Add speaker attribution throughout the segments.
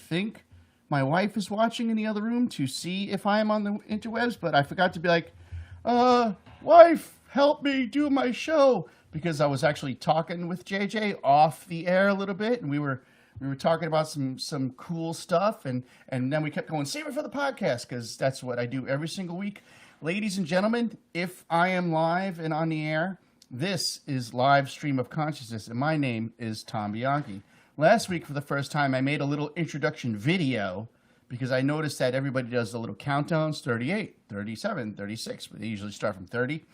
Speaker 1: think my wife is watching in the other room to see if I am on the interwebs, but I forgot to be like, wife, help me do my show, because I was actually talking with JJ off the air a little bit, and we were talking about some cool stuff, and then we kept going, save it for the podcast, because that's what I do every single week. Ladies and gentlemen, if I am live and on the air, this is Live Stream of Consciousness, and my name is Tom Bianchi. Last week, for the first time, I made a little introduction video because I noticed that everybody does the little countdowns, 38, 37, 36, but they usually start from 30.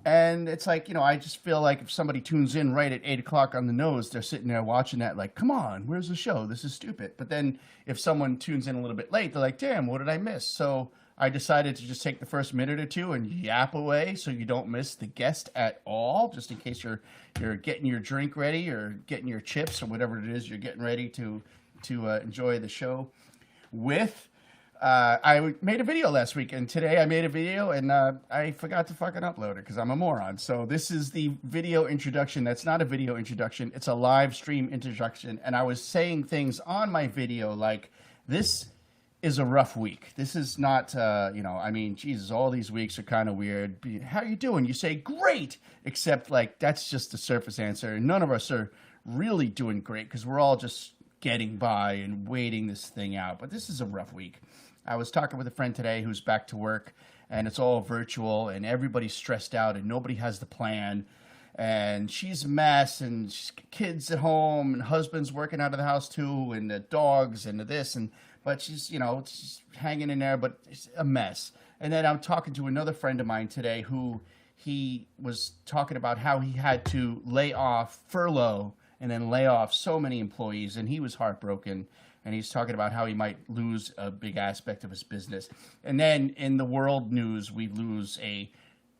Speaker 1: And it's like, I just feel like if somebody tunes in right at 8 o'clock on the nose, they're sitting there watching that like, come on, where's the show? This is stupid. But then if someone tunes in a little bit late, they're like, damn, what did I miss? So I decided to just take the first minute or two and yap away so you don't miss the guest at all, just in case you're getting your drink ready or getting your chips or whatever it is you're getting ready to enjoy the show with. I made a video last week, and today I made a video, and I forgot to fucking upload it because I'm a moron. So this is the video introduction. That's not a video introduction. It's a live stream introduction, and I was saying things on my video like, this is a rough week. This is not, Jesus, all these weeks are kind of weird. How you doing? You say, great, except like that's just the surface answer. And none of us are really doing great because we're all just getting by and waiting this thing out. But this is a rough week. I was talking with a friend today who's back to work, and it's all virtual, and everybody's stressed out, and nobody has the plan. And she's a mess, and she's kids at home, and husband's working out of the house too, and the dogs, and the this, but she's, she's hanging in there, but it's a mess. And then I'm talking to another friend of mine today who he was talking about how he had to furlough, and then lay off so many employees, and he was heartbroken. And he's talking about how he might lose a big aspect of his business. And then in the world news, we lose a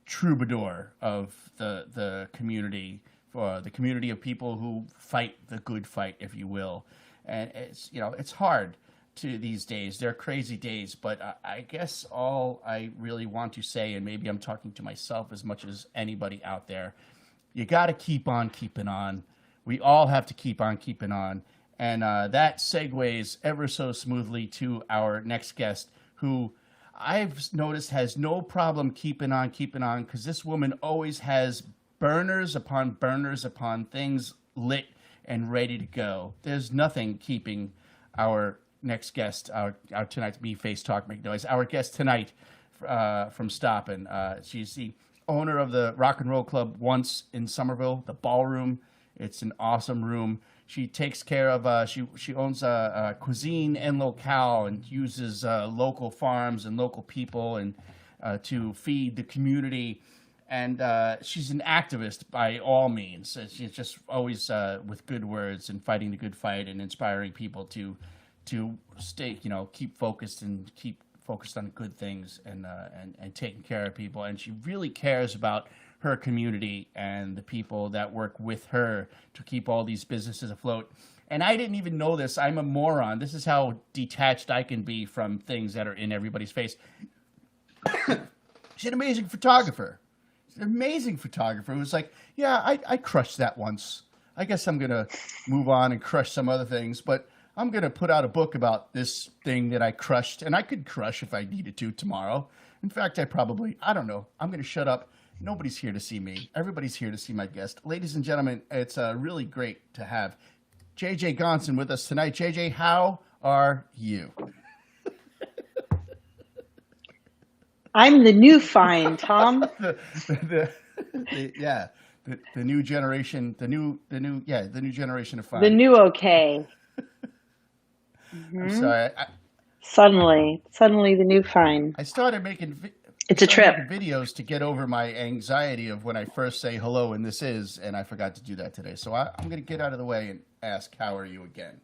Speaker 1: troubadour of the community, for the community of people who fight the good fight, if you will. And it's, it's hard to these days. They're crazy days, but I guess all I really want to say, and maybe I'm talking to myself as much as anybody out there, you got to keep on keeping on. We all have to keep on keeping on. And that segues ever so smoothly to our next guest, who I've noticed has no problem keeping on, because this woman always has burners upon things lit and ready to go. There's nothing keeping our next guest, our tonight's Me Face Talk Make Noise, our guest tonight from stopping. She's the owner of the Rock and Roll Club Once in Somerville, the Ballroom. It's an awesome room. She takes care of, she owns a cuisine and locale and uses local farms and local people and to feed the community. And she's an activist by all means. She's just always with good words and fighting the good fight and inspiring people to stay, keep focused and keep focused on good things and taking care of people. And she really cares about her community and the people that work with her to keep all these businesses afloat. And I didn't even know this. I'm a moron. This is how detached I can be from things that are in everybody's face. She's an amazing photographer. She's an amazing photographer who's like, yeah, I crushed that once. I guess I'm going to move on and crush some other things, but I'm going to put out a book about this thing that I crushed, and I could crush if I needed to tomorrow. In fact, I don't know. I'm going to shut up. Nobody's here to see me. Everybody's here to see my guest. Ladies and gentlemen, it's really great to have JJ Gonson with us tonight. JJ, how are you?
Speaker 2: I'm the new find, Tom.
Speaker 1: the new generation, the new generation of find.
Speaker 2: The new okay.
Speaker 1: I'm sorry.
Speaker 2: Suddenly the new find.
Speaker 1: I started making
Speaker 2: It's a trip.
Speaker 1: Videos to get over my anxiety of when I first say hello and this is, and I forgot to do that today. So I'm going to get out of the way and ask, how are you again?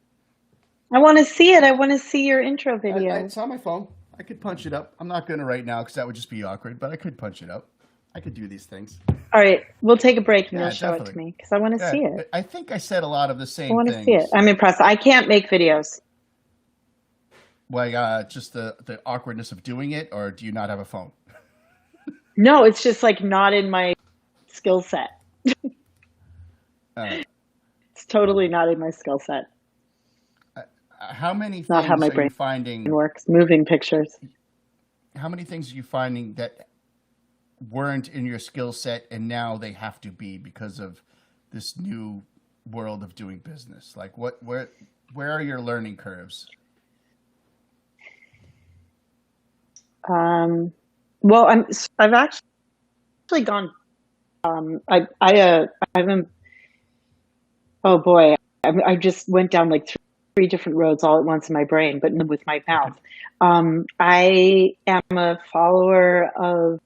Speaker 2: I want to see it. I want to see your intro video.
Speaker 1: It's on my phone. I could punch it up. I'm not going to right now because that would just be awkward, but I could punch it up. I could do these things.
Speaker 2: All right. We'll take a break and you'll show it to me because I want to see it.
Speaker 1: I think I said a lot of the same things.
Speaker 2: I want to see it. I'm impressed. I can't make videos.
Speaker 1: Like just the awkwardness of doing it, or do you not have a phone?
Speaker 2: No, it's just like not in my skill set. It's totally not in my skill set.
Speaker 1: how many
Speaker 2: Not how
Speaker 1: things
Speaker 2: my
Speaker 1: are you
Speaker 2: brain
Speaker 1: finding?
Speaker 2: works. Moving pictures.
Speaker 1: How many things are you finding that weren't in your skill set and now they have to be because of this new world of doing business? Like where are your learning curves?
Speaker 2: Well, I've actually gone. I haven't. Oh boy, I just went down like three different roads all at once in my brain, but with my mouth. I am a follower of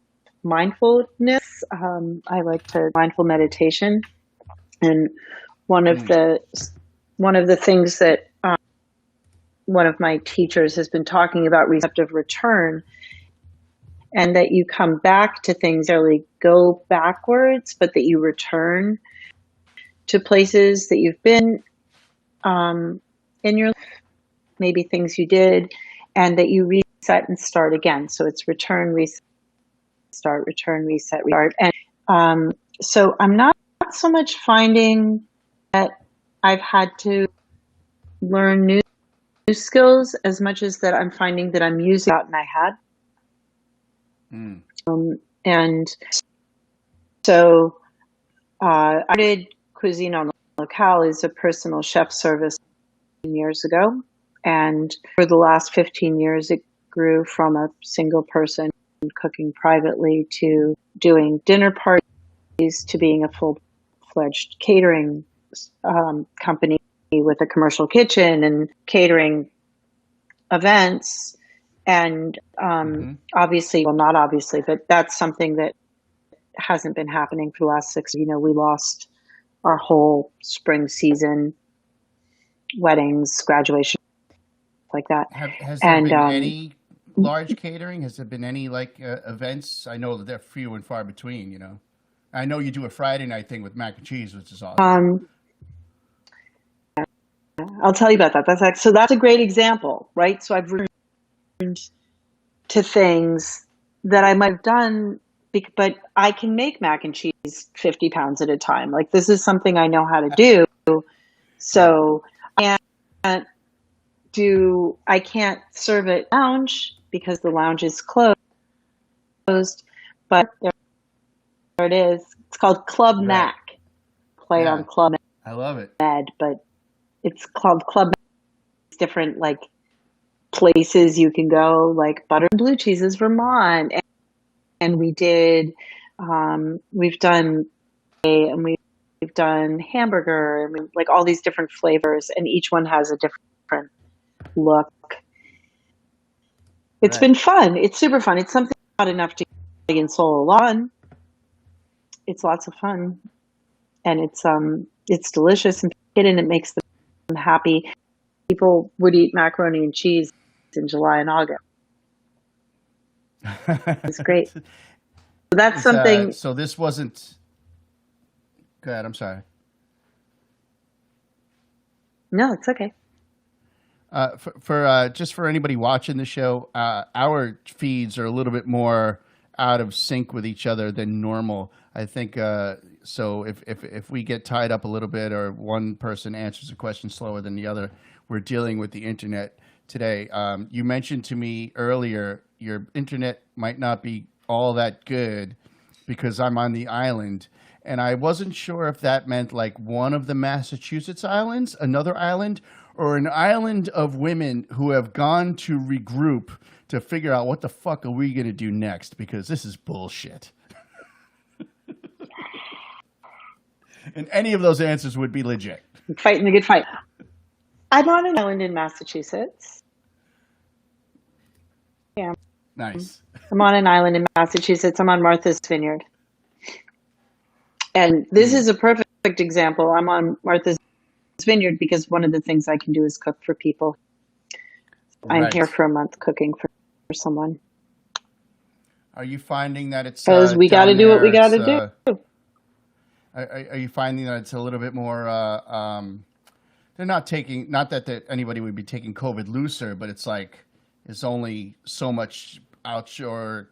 Speaker 2: mindfulness. I like to mindful meditation, and one of
Speaker 1: Mm,
Speaker 2: the one of the things that one of my teachers has been talking about receptive return, and that you come back to things, really go backwards, but that you return to places that you've been in your life, maybe things you did, and that you reset and start again. So it's return, reset, start, return, reset, restart. And so I'm not so much finding that I've had to learn new skills as much as that I'm finding that I'm using that I had.
Speaker 1: mm,
Speaker 2: And so I did Cuisine on Locale as a personal chef service years ago. And for the last 15 years, it grew from a single person cooking privately to doing dinner parties to being a full-fledged catering company with a commercial kitchen and catering events. And
Speaker 1: mm-hmm.
Speaker 2: obviously, well, not obviously, but that's something that hasn't been happening for the last 6 years. We lost our whole spring season, weddings, graduation, like that.
Speaker 1: Has there
Speaker 2: And
Speaker 1: been any large catering? Has there been any like events? I know that they're few and far between. I know you do a Friday night thing with mac and cheese, which is awesome.
Speaker 2: I'll tell you about that. That's a great example, right? So I've returned to things that I might have done, but I can make mac and cheese 50 pounds at a time. Like this is something I know how to do.
Speaker 1: Yeah.
Speaker 2: So I can't serve at lounge because the lounge is closed, but there it is. It's called Club
Speaker 1: Right.
Speaker 2: Mac. Play on
Speaker 1: Yeah.
Speaker 2: Club
Speaker 1: I love it.
Speaker 2: Med, but it's called Club Mac. It's different like places you can go, like Butter and Blue Cheeses, Vermont. And we did, we've done and we've done hamburger and like all these different flavors, and each one has a different look. It's
Speaker 1: Right.
Speaker 2: been fun. It's super fun. It's something not enough to get in solo lawn. It's lots of fun, and it's delicious and it makes them happy. People would eat macaroni and cheese in July and August. It's great. So that's something.
Speaker 1: So this wasn't. Go ahead. I'm sorry.
Speaker 2: No, it's okay.
Speaker 1: For just for anybody watching the show, our feeds are a little bit more out of sync with each other than normal. I think so. If we get tied up a little bit, or one person answers a question slower than the other, we're dealing with the internet today. You mentioned to me earlier your internet might not be all that good because I'm on the island. And I wasn't sure if that meant like one of the Massachusetts islands, another island, or an island of women who have gone to regroup to figure out what the fuck are we going to do next, because this is bullshit. And any of those answers would be legit.
Speaker 2: Fighting the good fight. I'm on an island in Massachusetts. Yeah.
Speaker 1: Nice.
Speaker 2: I'm on an island in Massachusetts. I'm on Martha's Vineyard. And this is a perfect example. I'm on Martha's Vineyard because one of the things I can do is cook for people. I'm
Speaker 1: Right.
Speaker 2: here for a month cooking for someone.
Speaker 1: Are you finding that it's
Speaker 2: Because we got to do what we got to do.
Speaker 1: Are you finding that it's a little bit more? They're not taking. Not that anybody would be taking COVID looser, but it's like it's only so much outshore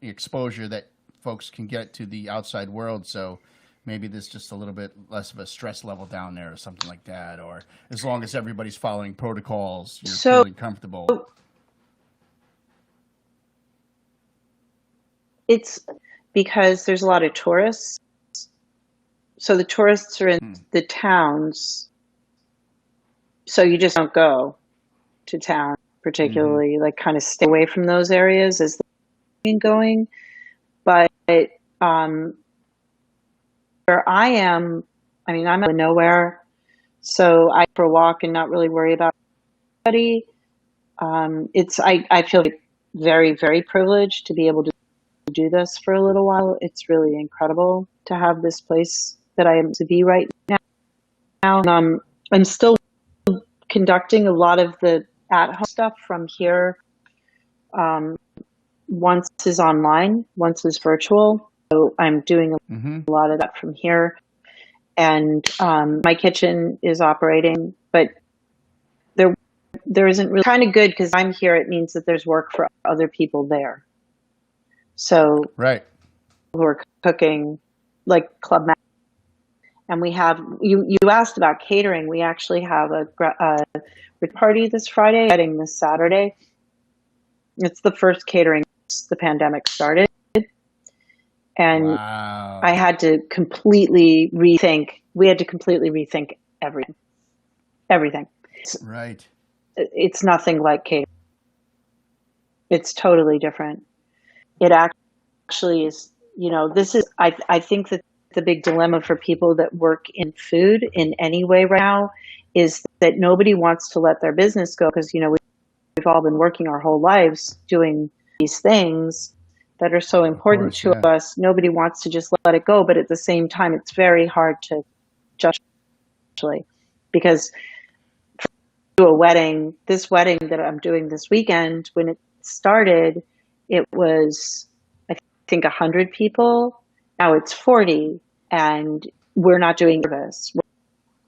Speaker 1: exposure that folks can get to the outside world. So maybe there's just a little bit less of a stress level down there or something like that, or as long as everybody's following protocols, you're
Speaker 2: So
Speaker 1: feeling comfortable.
Speaker 2: it's because there's a lot of tourists. So the tourists are in the towns. So you just don't go to town
Speaker 1: Mm-hmm.
Speaker 2: particularly, like kind of stay away from those areas as the going. But um, where I am, I mean, I'm in nowhere. So I go for a walk and not really worry about anybody. I feel very, very privileged to be able to do this for a little while. It's really incredible to have this place that I am to be right now. I'm still conducting a lot of the at-home stuff from here. Um, once is online, once is virtual. So I'm doing
Speaker 1: Mm-hmm.
Speaker 2: a lot of that from here. And my kitchen is operating, but there isn't really kind of good because I'm here. It means that there's work for other people there. So
Speaker 1: Right.
Speaker 2: who are cooking, like Club Mac, and we have you asked about catering. We actually have a party this Friday, wedding this Saturday. It's the first catering since the pandemic started, and I
Speaker 1: Wow.
Speaker 2: had to completely rethink. We had to completely rethink everything. Everything.
Speaker 1: Right.
Speaker 2: It's nothing like catering. It's totally different. It actually is. This is. I think that the big dilemma for people that work in food in any way right now is that nobody wants to let their business go because we've all been working our whole lives doing these things that are so
Speaker 1: Of
Speaker 2: important
Speaker 1: course.
Speaker 2: to
Speaker 1: Yeah.
Speaker 2: us. Nobody wants to just let it go, but at the same time, it's very hard to judge because do a wedding, this wedding that I'm doing this weekend, when it started, it was, I think, 100 people. Now it's 40, and we're not doing service.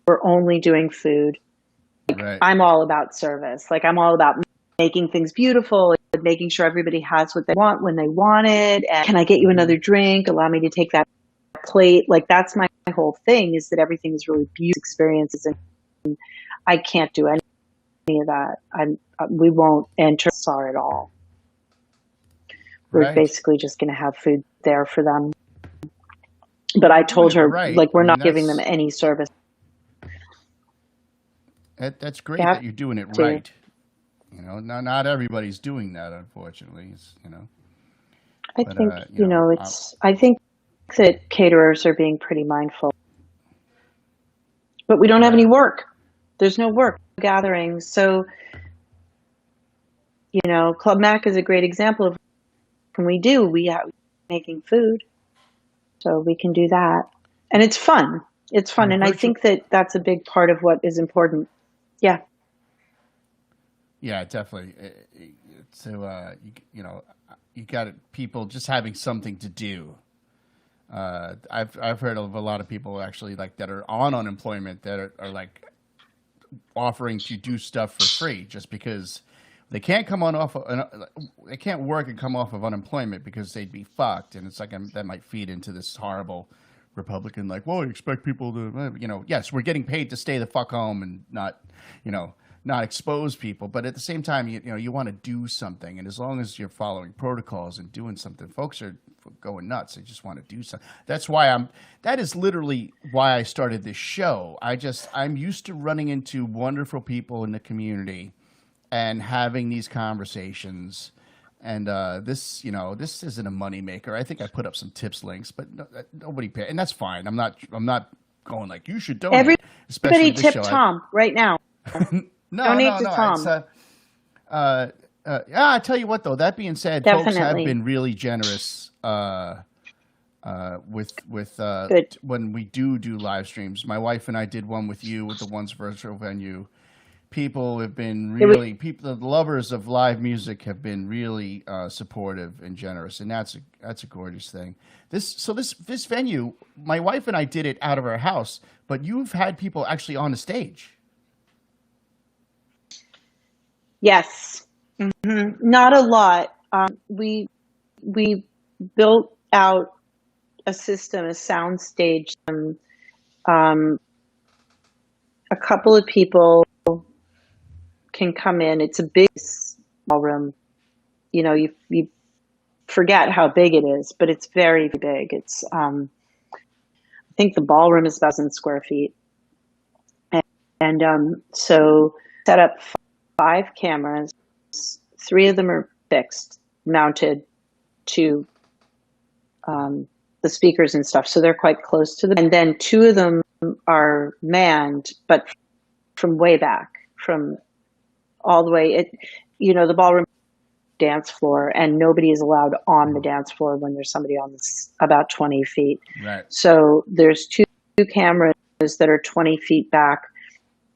Speaker 2: We're only doing food.
Speaker 1: Right.
Speaker 2: I'm all about service. Like, I'm all about making things beautiful and making sure everybody has what they want when they want it. And can I get you
Speaker 1: Mm-hmm.
Speaker 2: another drink? Allow me to take that plate. Like, that's my whole thing, is that everything is really beautiful experiences. And I can't do any of that. We won't enter SAR at all. We're
Speaker 1: Right.
Speaker 2: basically just going to have food there for them. But I
Speaker 1: You're doing
Speaker 2: told
Speaker 1: it
Speaker 2: her,
Speaker 1: right.
Speaker 2: like,
Speaker 1: I
Speaker 2: we're
Speaker 1: mean,
Speaker 2: not giving them any service.
Speaker 1: that's
Speaker 2: They
Speaker 1: great
Speaker 2: have
Speaker 1: that you're doing it
Speaker 2: to.
Speaker 1: right. Not everybody's doing that, unfortunately.
Speaker 2: I
Speaker 1: But
Speaker 2: think, I think that caterers are being pretty mindful. But we don't have any
Speaker 1: right.
Speaker 2: work. There's no work gatherings. So, Club Mac is a great example of when we have making food. So we can do that. And it's fun. It's fun.
Speaker 1: And
Speaker 2: And I
Speaker 1: virtual.
Speaker 2: think that that's a big part of what is important. Yeah.
Speaker 1: Yeah, definitely. So you got people just having something to do. I've heard of a lot of people actually like that are on unemployment that are like offering to do stuff for free just because they can't come on off they can't work and come off of unemployment because they'd be fucked, and it's like that might feed into this horrible Republican like, well, you expect people to yes, we're getting paid to stay the fuck home and not you know not expose people, but at the same time you want to do something, and as long as you're following protocols and doing something, folks are going nuts. They just want to do something. That is literally why I started this show. I'm used to running into wonderful people in the community and having these conversations. And this isn't a moneymaker. I think I put up some tips links, but nobody pay, and that's fine. I'm not going like you should donate, especially
Speaker 2: Everybody
Speaker 1: this
Speaker 2: tip
Speaker 1: show.
Speaker 2: Tom right now.
Speaker 1: No,
Speaker 2: Donate
Speaker 1: no,
Speaker 2: to
Speaker 1: no.
Speaker 2: Tom.
Speaker 1: Yeah, I tell you what though. That being said, folks have
Speaker 2: Definitely.
Speaker 1: been really generous with
Speaker 2: Good.
Speaker 1: when we do live streams. My wife and I did one with you with the One's virtual venue. People have been
Speaker 2: It was
Speaker 1: the lovers of live music have been really supportive and generous, and that's a gorgeous thing. This venue, my wife and I did it out of our house, but you've had people actually on the stage.
Speaker 2: Yes. Not a lot. We built out a system, a sound stage. Um, a couple of people can come in. It's a big ballroom. You know, you forget how big it is, but it's very big. It's I think the ballroom is 1,000 square feet, and so set up 5 cameras. 3 of them are fixed, mounted to the speakers and stuff, so they're quite close to them. And then 2 of them are manned, but from way back, from all the way. The ballroom dance floor, and nobody is allowed on the dance floor when there's somebody on this about 20 feet.
Speaker 1: Right.
Speaker 2: So there's 2 cameras that are 20 feet back.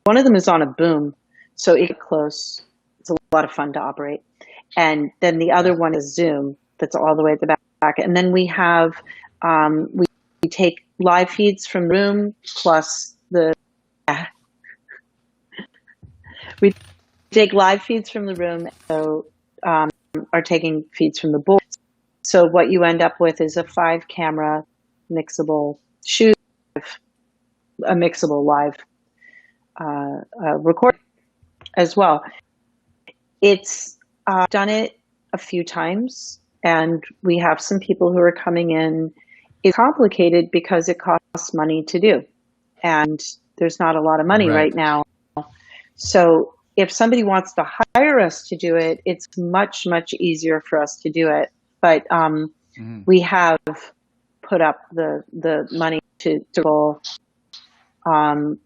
Speaker 2: One of them is on a boom, so it's close. It's a lot of fun to operate. And then the other one is Zoom, that's all the way at the back. And then we have, we take live feeds from the room plus we take live feeds from the room, so are taking feeds from the board. So what you end up with is a 5-camera mixable shoot, a mixable live recording as well. It's done it a few times, and we have some people who are coming in. It's complicated because it costs money to do, and there's not a lot of money right now. So if somebody wants to hire us to do it, it's much, much easier for us to do it. But we have put up the money to roll. The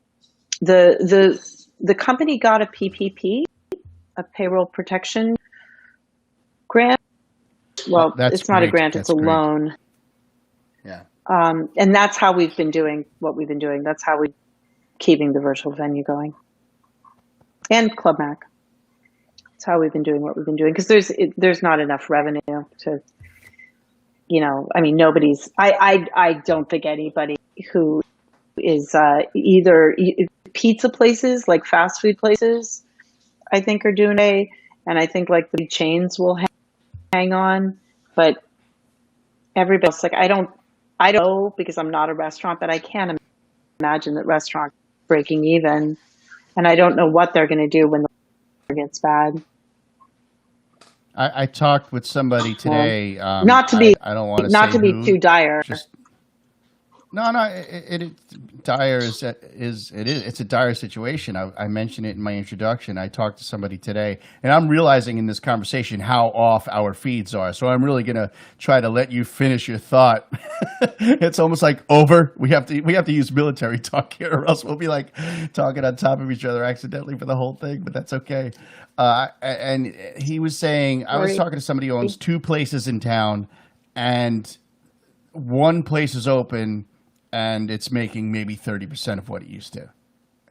Speaker 2: company got a PPP, a payroll protection grant. Well, it's not a grant, it's a loan.
Speaker 1: Yeah.
Speaker 2: And that's how we've been doing what we've been doing. That's how we're keeping the virtual venue going. And Club Mac. That's how we've been doing what we've been doing, because there's not enough revenue to, nobody's, I don't think anybody who is either pizza places, like fast food places, I think are doing it, and I think like the big chains will hang on, but everybody else, like I don't know, because I'm not a restaurant, but I can't imagine that restaurant breaking even. And I don't know what they're going to do when the weather gets bad.
Speaker 1: I talked with somebody today.
Speaker 2: Not to be too dire.
Speaker 1: No, dire is it's a dire situation. I mentioned it in my introduction. I talked to somebody today, and I'm realizing in this conversation how off our feeds are. So I'm really gonna try to let you finish your thought. It's almost like over. We have to use military talk here, or else we'll be like talking on top of each other accidentally for the whole thing. But that's okay. And he was saying, I was talking to somebody who owns 2 places in town, and one place is open and it's making maybe 30% of what it used to,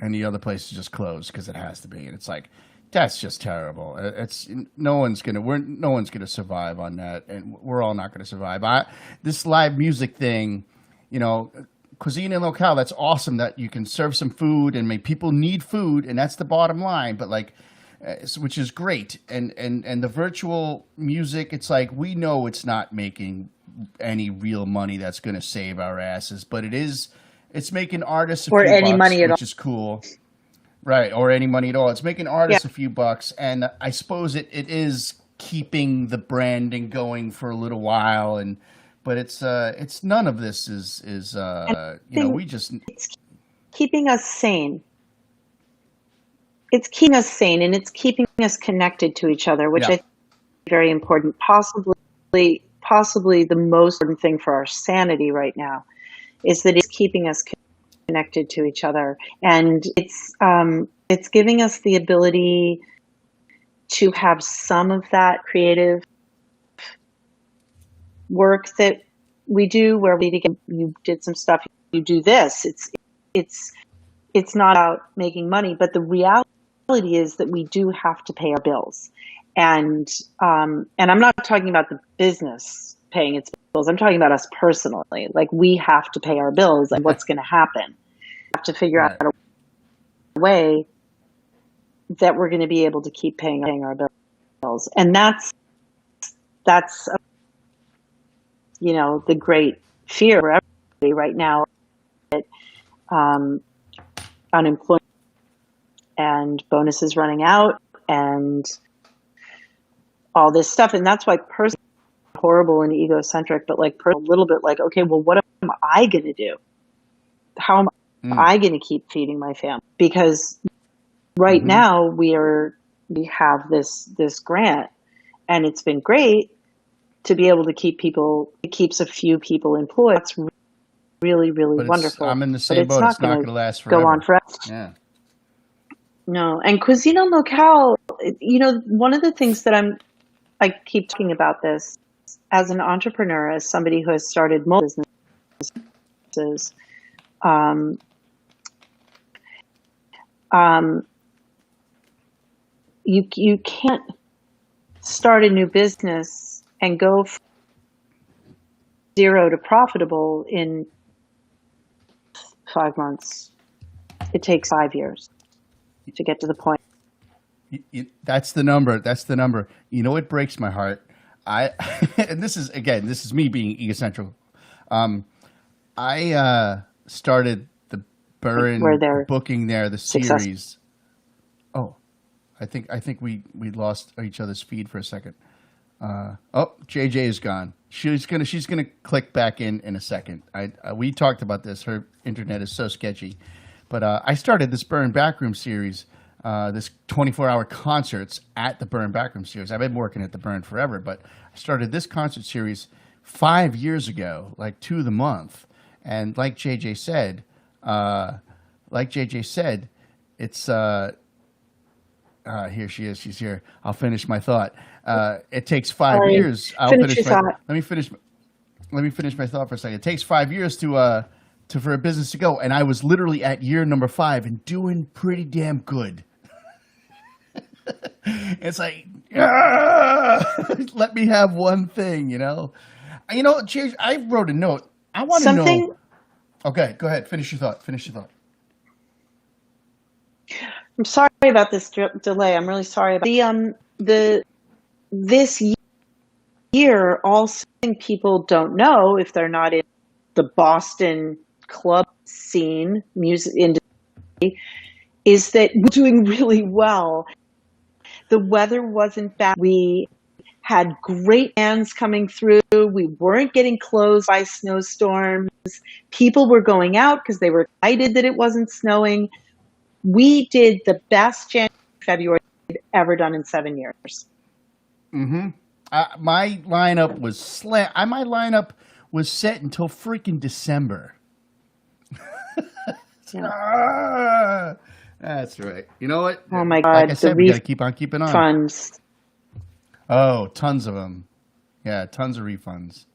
Speaker 1: and the other place is just closed because it has to be. And it's like, that's just terrible. It's no one's gonna survive on that, and we're all not gonna survive. This live music thing, cuisine and locale. That's awesome that you can serve some food, and people need food, and that's the bottom line. But which is great, and the virtual music, it's like, we know it's not making any real money that's going to save our asses, but it's making artists
Speaker 2: or any
Speaker 1: bucks,
Speaker 2: money at all,
Speaker 1: which is cool, right? Or any money at all. It's making artists a few bucks, and I suppose it is keeping the branding going for a little while, but it's none of this is
Speaker 2: it's keeping us sane. It's keeping us sane, and it's keeping us connected to each other, which I think is very important. Possibly the most important thing for our sanity right now is that it's keeping us connected to each other, and it's giving us the ability to have some of that creative work that we do, where you did some stuff, you do this. It's not about making money, but the reality is that we do have to pay our bills. And I'm not talking about the business paying its bills. I'm talking about us personally. Like, we have to pay our bills, and what's going to happen. We have to figure out a way that we're going to be able to keep paying our bills. And that's the great fear for everybody right now. Um, unemployment and bonuses running out and all this stuff. And that's why personally horrible and egocentric, but like a little bit like, okay, well, what am I going to do? How am I going to keep feeding my family? Because right now we have this grant, and it's been great to be able to keep people. It keeps a few people employed. That's really, really wonderful.
Speaker 1: I'm in the same boat. It's not going to last
Speaker 2: go
Speaker 1: forever.
Speaker 2: on forever.
Speaker 1: Yeah.
Speaker 2: No, and cuisine locale. You know, one of the things that I keep talking about this as an entrepreneur, as somebody who has started multiple businesses. You can't start a new business and go from 0 to profitable in 5 months. It takes 5 years to get to the point.
Speaker 1: That's the number. That's the number. You know, it breaks my heart. And this is me being egocentric. I started the Burn booking there, the series. Oh, I think we lost each other's feed for a second. JJ is gone. She's gonna click back in a second. We talked about this. Her internet is so sketchy, but I started this Burn Backroom series. This 24-hour concerts at the Burn Backroom series. I've been working at the Burn forever, but I started this concert series 5 years ago, like to the month. And like JJ said, it's here she is. She's here. I'll finish my thought. It takes 5 years. Let me finish my thought for a second. It takes 5 years for a business to go, and I was literally at year number 5 and doing pretty damn good. It's like, let me have one thing, you know. I wrote a note. I want to know. Okay, go ahead. Finish your thought.
Speaker 2: I'm sorry about this delay. I'm really sorry about this year. Also, people don't know if they're not in the Boston club scene, music industry, is that we're doing really well. The weather wasn't bad. We had great bands coming through. We weren't getting closed by snowstorms. People were going out because they were excited that it wasn't snowing. We did the best January, February we've ever done in 7 years.
Speaker 1: Mm-hmm. My lineup was My lineup was set until freaking December.
Speaker 2: Yeah.
Speaker 1: That's right. You know what?
Speaker 2: Oh my God!
Speaker 1: Like I said, we gotta keep on keeping on.
Speaker 2: Refunds.
Speaker 1: Oh, tons of them. Yeah, tons of refunds.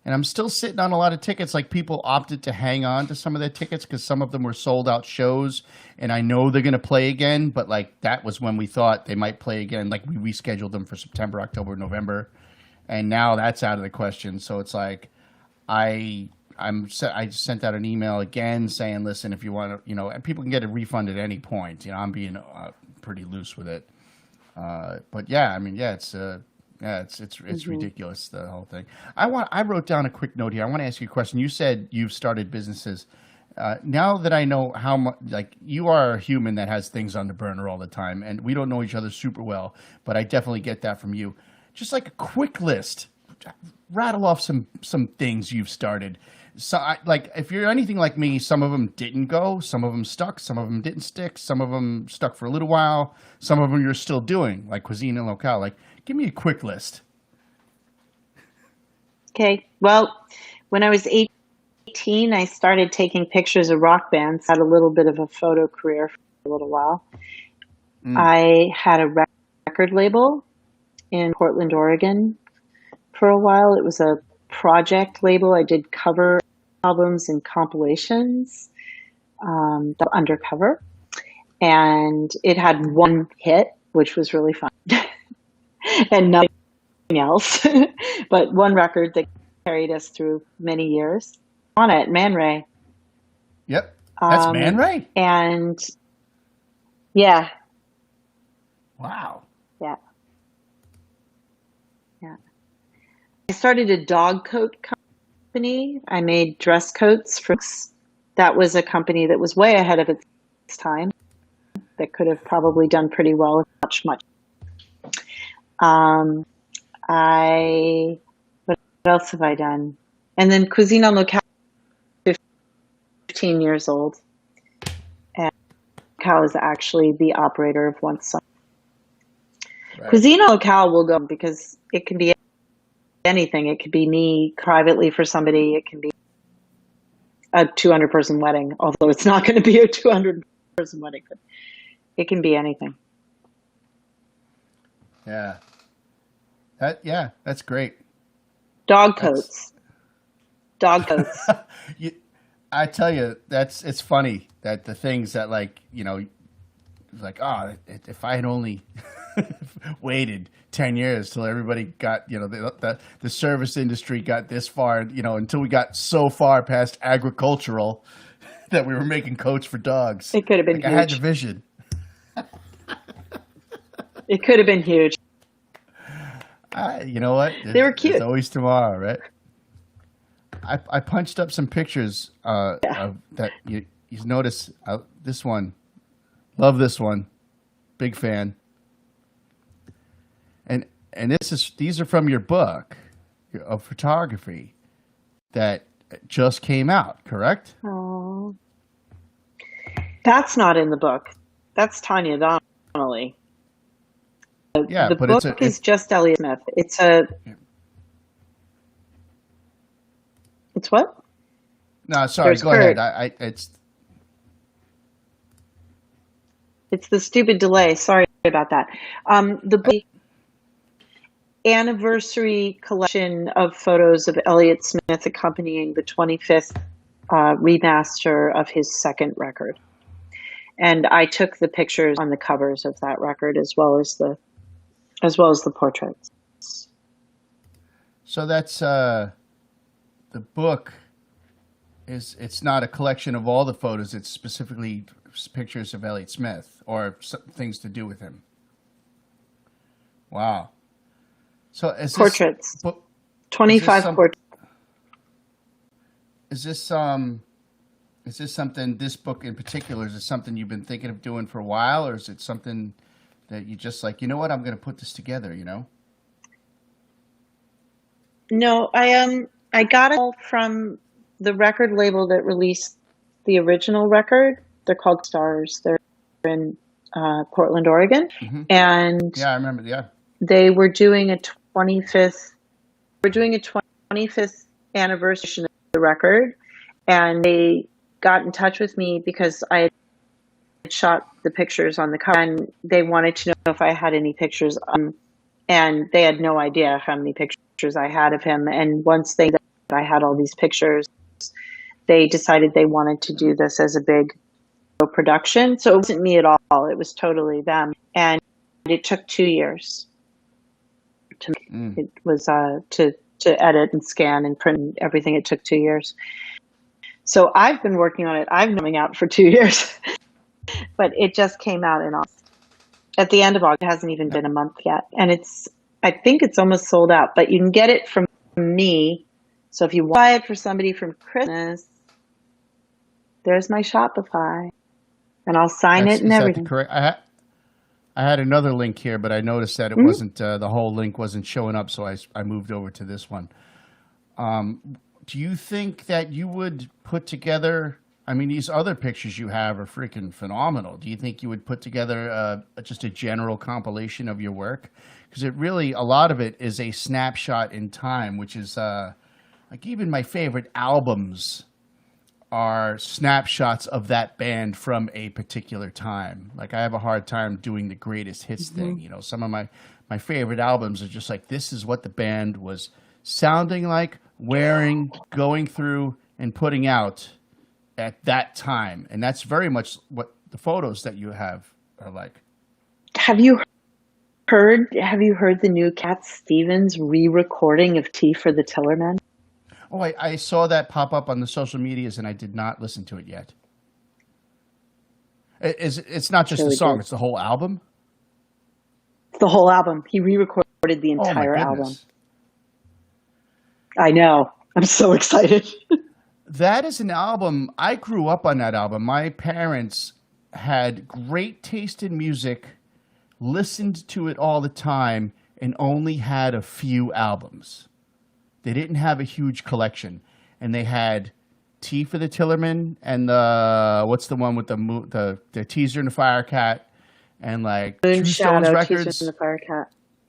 Speaker 1: And I'm still sitting on a lot of tickets. Like, people opted to hang on to some of their tickets because some of them were sold out shows, and I know they're gonna play again. But like, that was when we thought they might play again. Like, we rescheduled them for September, October, November, and now that's out of the question. So it's like, I sent out an email again saying, listen, if you want to, and people can get a refund at any point. I'm being pretty loose with it. But yeah, I mean, it's ridiculous, the whole thing. I wrote down a quick note here. I want to ask you a question. You said you've started businesses. Now that I know how much, like, you are a human that has things on the burner all the time, and we don't know each other super well, but I definitely get that from you. Just like a quick list, rattle off some things you've started. So, like, if you're anything like me, some of them didn't go, some of them stuck, some of them didn't stick, some of them stuck for a little while, some of them you're still doing, like cuisine and locale. Like, give me a quick list.
Speaker 2: Okay. Well, when I was 18, I started taking pictures of rock bands. Had a little bit of a photo career for a little while. I had a record label in Portland, Oregon for a while. It was a project label. I did cover albums and compilations, undercover, and it had one hit, which was really fun, and nothing else, but one record that carried us through many years. On it, Man Ray.
Speaker 1: Yep, that's Man Ray.
Speaker 2: And yeah.
Speaker 1: Wow.
Speaker 2: Yeah. I started a dog coat company company. I made dress coats for. That was a company that was way ahead of its time. That could have probably done pretty well with much. What else have I done? And then Cuisine Locale, 15 years old. And Locale is actually the operator of Once Sun. Right. Cuisine Locale will go because it can be anything. It could be me privately for somebody. It can be a 200-person wedding, although it's not going to be a 200-person wedding. But it can be anything.
Speaker 1: Yeah. That's great.
Speaker 2: Dog coats.
Speaker 1: I tell you, it's funny that the things that if I had only waited 10 years till everybody got, the service industry got this far, until we got so far past agricultural that we were making coats for dogs.
Speaker 2: It could have been huge.
Speaker 1: I had the vision.
Speaker 2: It could have been huge.
Speaker 1: You know what?
Speaker 2: They were cute.
Speaker 1: It's always tomorrow, right? I punched up some pictures of that you notice this one. Love this one. Big fan. And these are from your book of photography that just came out, correct?
Speaker 2: Oh. That's not in the book. That's Tanya Donnelly.
Speaker 1: Yeah,
Speaker 2: the
Speaker 1: but
Speaker 2: book is just Elliott Smith. It's what?
Speaker 1: No, sorry. Go ahead.
Speaker 2: It's the stupid delay. Sorry about that. The book anniversary collection of photos of Elliott Smith accompanying the 25th remaster of his second record, and I took the pictures on the covers of that record as well as the portraits.
Speaker 1: So that's the book it's not a collection of all the photos. It's specifically pictures of Elliott Smith or things to do with him. Wow. So is
Speaker 2: portraits.
Speaker 1: This
Speaker 2: 25 portraits.
Speaker 1: Is this something, this book in particular, is it something you've been thinking of doing for a while, or is it something that you just like, you know what, I'm going to put this together,
Speaker 2: No, I got it all from the record label that released the original record. They're called Stars. They're in Portland, Oregon.
Speaker 1: Mm-hmm.
Speaker 2: And
Speaker 1: yeah, I remember. Yeah,
Speaker 2: they were doing a 25th. We're doing a 25th anniversary of the record, and they got in touch with me because I had shot the pictures on the cover, and they wanted to know if I had any pictures. And they had no idea how many pictures I had of him. And once they that I had all these pictures, they decided they wanted to do this as a big production. So it wasn't me at all. It was totally them. And it took 2 years. It was to edit and scan and print everything. It took 2 years. So I've been working on it. I've been coming out for 2 years, but it just came out in August. At the end of August. It hasn't even been a month yet. And I think it's almost sold out, but you can get it from me. So if you buy it for somebody from Christmas, there's my Shopify, and I'll sign it and everything.
Speaker 1: Correct. I had another link here, but I noticed that it wasn't, the whole link wasn't showing up. So I moved over to this one. Do you think that you would put together, I mean, these other pictures you have are freaking phenomenal. Do you think you would put together just a general compilation of your work? Because it really, a lot of it is a snapshot in time, which is like even my favorite albums are snapshots of that band from a particular time. Like I have a hard time doing the greatest hits thing. Some of my favorite albums are just like, this is what the band was sounding like, wearing, going through, and putting out at that time. And that's very much what the photos that you have are like.
Speaker 2: Have you heard the new Cat Stevens re-recording of Tea for the Tillerman?
Speaker 1: Oh, I saw that pop up on the social medias, and I did not listen to it yet. It's not just the song; it's the whole album.
Speaker 2: It's the whole album. He re-recorded the entire album. I know. I'm so excited.
Speaker 1: That is an album. I grew up on that album. My parents had great taste in music, listened to it all the time, and only had a few albums. They didn't have a huge collection, and they had Tea for the Tillerman and the what's the one with the Teaser and the Firecat, and like
Speaker 2: Moon
Speaker 1: Two Stones
Speaker 2: Shadow,
Speaker 1: records.
Speaker 2: Teacher and the Firecat.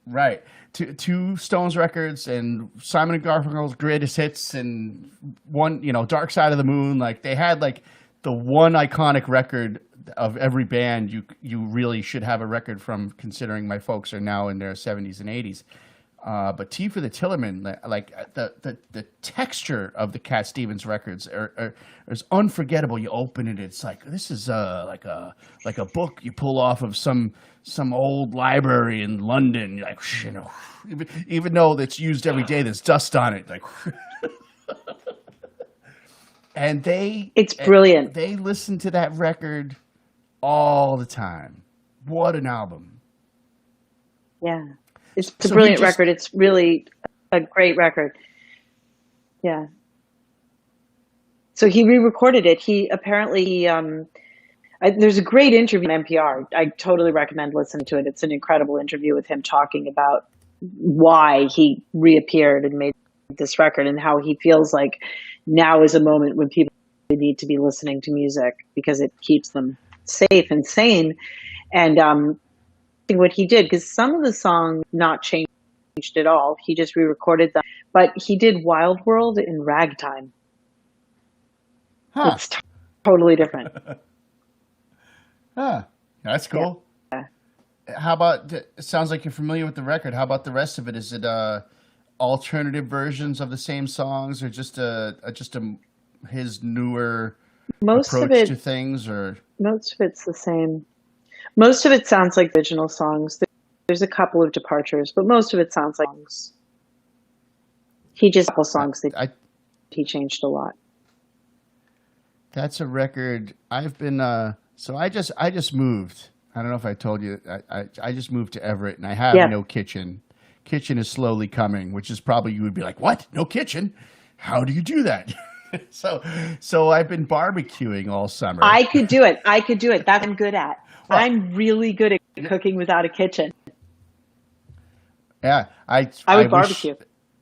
Speaker 1: Right. Two Stones records and Simon and Garfunkel's greatest hits and one, Dark Side of the Moon. Like they had like the one iconic record of every band you really should have a record from, considering my folks are now in their 70s and 80s. But Tea for the Tillerman, like the texture of the Cat Stevens records is unforgettable. You open it, it's like this is like a book you pull off of some old library in London. You're like, even though it's used every day, there's dust on it. Like, and
Speaker 2: it's brilliant.
Speaker 1: They listen to that record all the time. What an album!
Speaker 2: Yeah. It's a brilliant record. It's really a great record. Yeah. So he re-recorded it. He apparently, there's a great interview on NPR. I totally recommend listening to it. It's an incredible interview with him talking about why he reappeared and made this record and how he feels like now is a moment when people need to be listening to music because it keeps them safe and sane. And, what he did, because some of the songs not changed at all. He just re-recorded them, but he did Wild World in ragtime.
Speaker 1: Huh.
Speaker 2: It's totally different.
Speaker 1: Huh. That's cool.
Speaker 2: Yeah.
Speaker 1: How about, it sounds like you're familiar with the record. How about the rest of it? Is it alternative versions of the same songs, or just his newer approach to things, or
Speaker 2: most of it's the same. Most of it sounds like original songs. There's a couple of departures, but most of it sounds like songs. He just couple songs that he changed a lot.
Speaker 1: That's a record. I've been so I just moved. I don't know if I told you. I just moved to Everett, and I have no kitchen. Kitchen is slowly coming, which is probably, you would be like, what? No kitchen? How do you do that? So I've been barbecuing all summer.
Speaker 2: I could do it. That I'm good at. Well, I'm really good at cooking without a kitchen.
Speaker 1: Yeah, I
Speaker 2: would barbecue.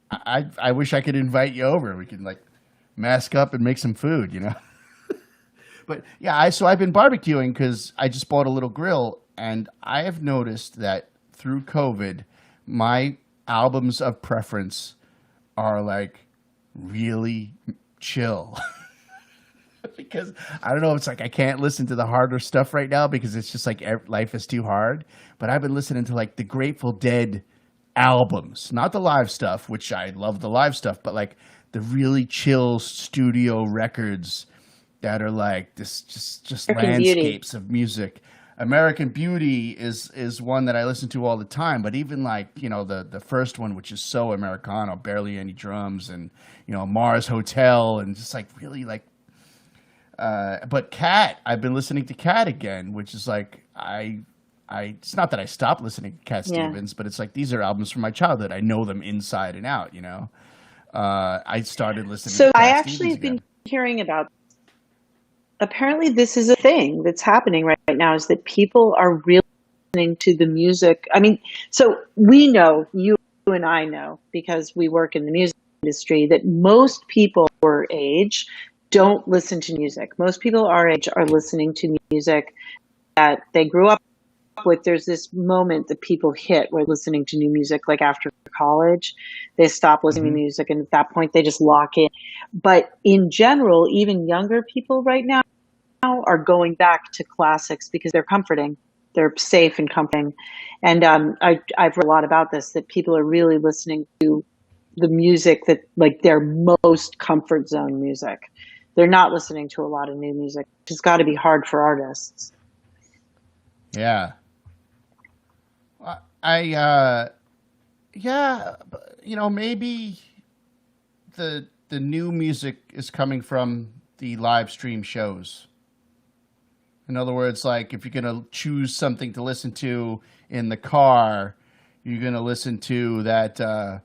Speaker 1: I wish I could invite you over. We can like mask up and make some food, But yeah, so I've been barbecuing because I just bought a little grill, and I have noticed that through COVID, my albums of preference are like really chill. Because I don't know, it's like I can't listen to the harder stuff right now because it's just like life is too hard. But I've been listening to like the Grateful Dead albums, not the live stuff, which I love the live stuff, but like the really chill studio records that are like this just landscapes of music. American Beauty is one that I listen to all the time, but even like, the first one, which is so Americano, barely any drums, and Mars Hotel, and just like really like but Cat, I've been listening to Cat again, which is like it's not that I stopped listening to Cat Stevens, but it's like these are albums from my childhood. I know them inside and out, I started listening to Cat
Speaker 2: I actually have been hearing about, apparently this is a thing that's happening right now, is that people are really listening to the music. I mean, so we know, you and I know, because we work in the music industry, that most people our age don't listen to music. Most people our age are listening to music that they grew up with. There's this moment that people hit where listening to new music, like after college, they stop listening to music, and at that point they just lock in. But in general, even younger people right now are going back to classics because they're comforting. They're safe and comforting. And I've read a lot about this, that people are really listening to the music that, like, their most comfort zone music. They're not listening to a lot of new music, which has got to be hard for artists.
Speaker 1: Yeah. Maybe the new music is coming from the live stream shows. In other words, like if you're going to choose something to listen to in the car, you're going to listen to that,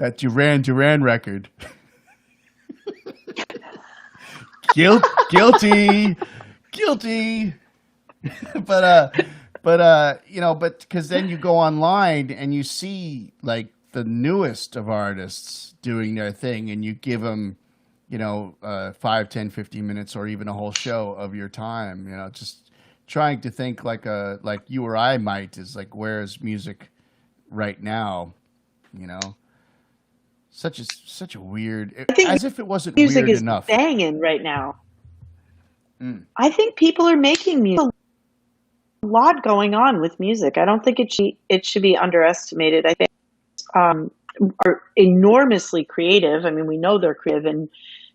Speaker 1: that Duran Duran record. Guilty. but because then you go online and you see like the newest of artists doing their thing, and you give them 5, 10, 15 minutes or even a whole show of your time, just trying to think like you or I might, is like, where's music right now? Such a weird,
Speaker 2: I think
Speaker 1: as if it wasn't
Speaker 2: music
Speaker 1: weird
Speaker 2: is
Speaker 1: enough.
Speaker 2: banging right now. I think people are making music. A lot going on with music. I don't think it should be underestimated. I think are enormously creative. I mean, we know they're creative, and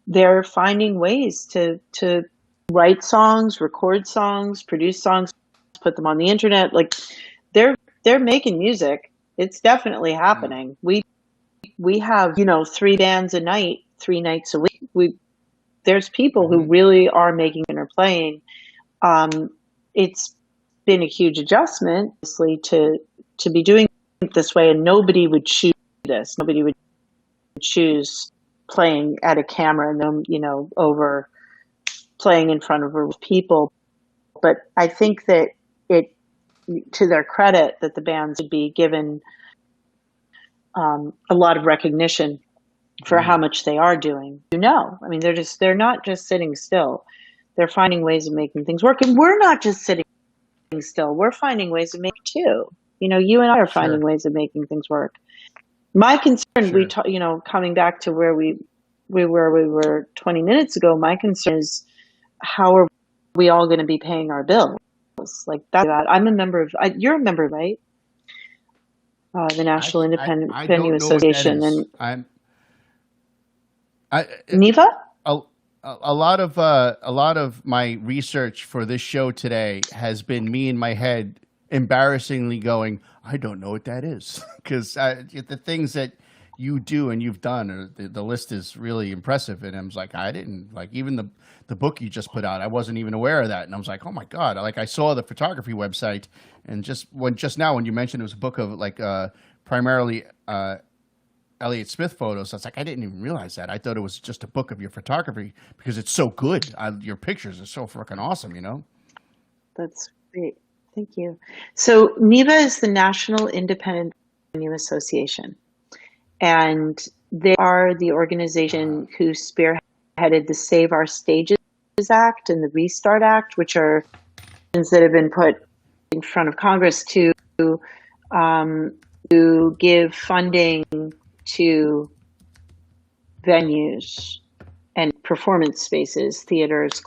Speaker 2: they're finding ways to write songs, record songs, produce songs, put them on the internet. Like they're making music. It's definitely happening. We have 3 bands a night, 3 nights a week. There's people who really are making and are playing. It's been a huge adjustment, obviously, to be doing it this way, and nobody would choose this. Nobody would choose playing at a camera and then, over playing in front of people. But I think that to their credit, that the bands would be given a lot of recognition for how much they are doing. I mean, they're not just sitting still. They're finding ways of making things work. And we're not just sitting still. We're finding ways of making too. You and I are finding ways of making things work. My concern, coming back to where we were 20 minutes ago, my concern is, how are we all going to be paying our bills? Like that. I'm a member of, you're a member, right? The National Independent Venue Association. And NIVA?
Speaker 1: A lot of my research for this show today has been me in my head embarrassingly going, I don't know what that is, because the things that you do and you've done, the list is really impressive. And I was like, I didn't like, even the book you just put out, I wasn't even aware of that. And I was like, oh my God, like I saw the photography website, and just now when you mentioned it was a book of like primarily Elliott Smith photos, I was like, I didn't even realize that. I thought it was just a book of your photography, because it's so good. Your pictures are so freaking awesome,
Speaker 2: That's great. Thank you. So NIVA is the National Independent Venue Association, and they are the organization who spearheaded the Save Our Stages Act and the Restart Act, which are things that have been put in front of Congress to give funding to venues and performance spaces, theaters,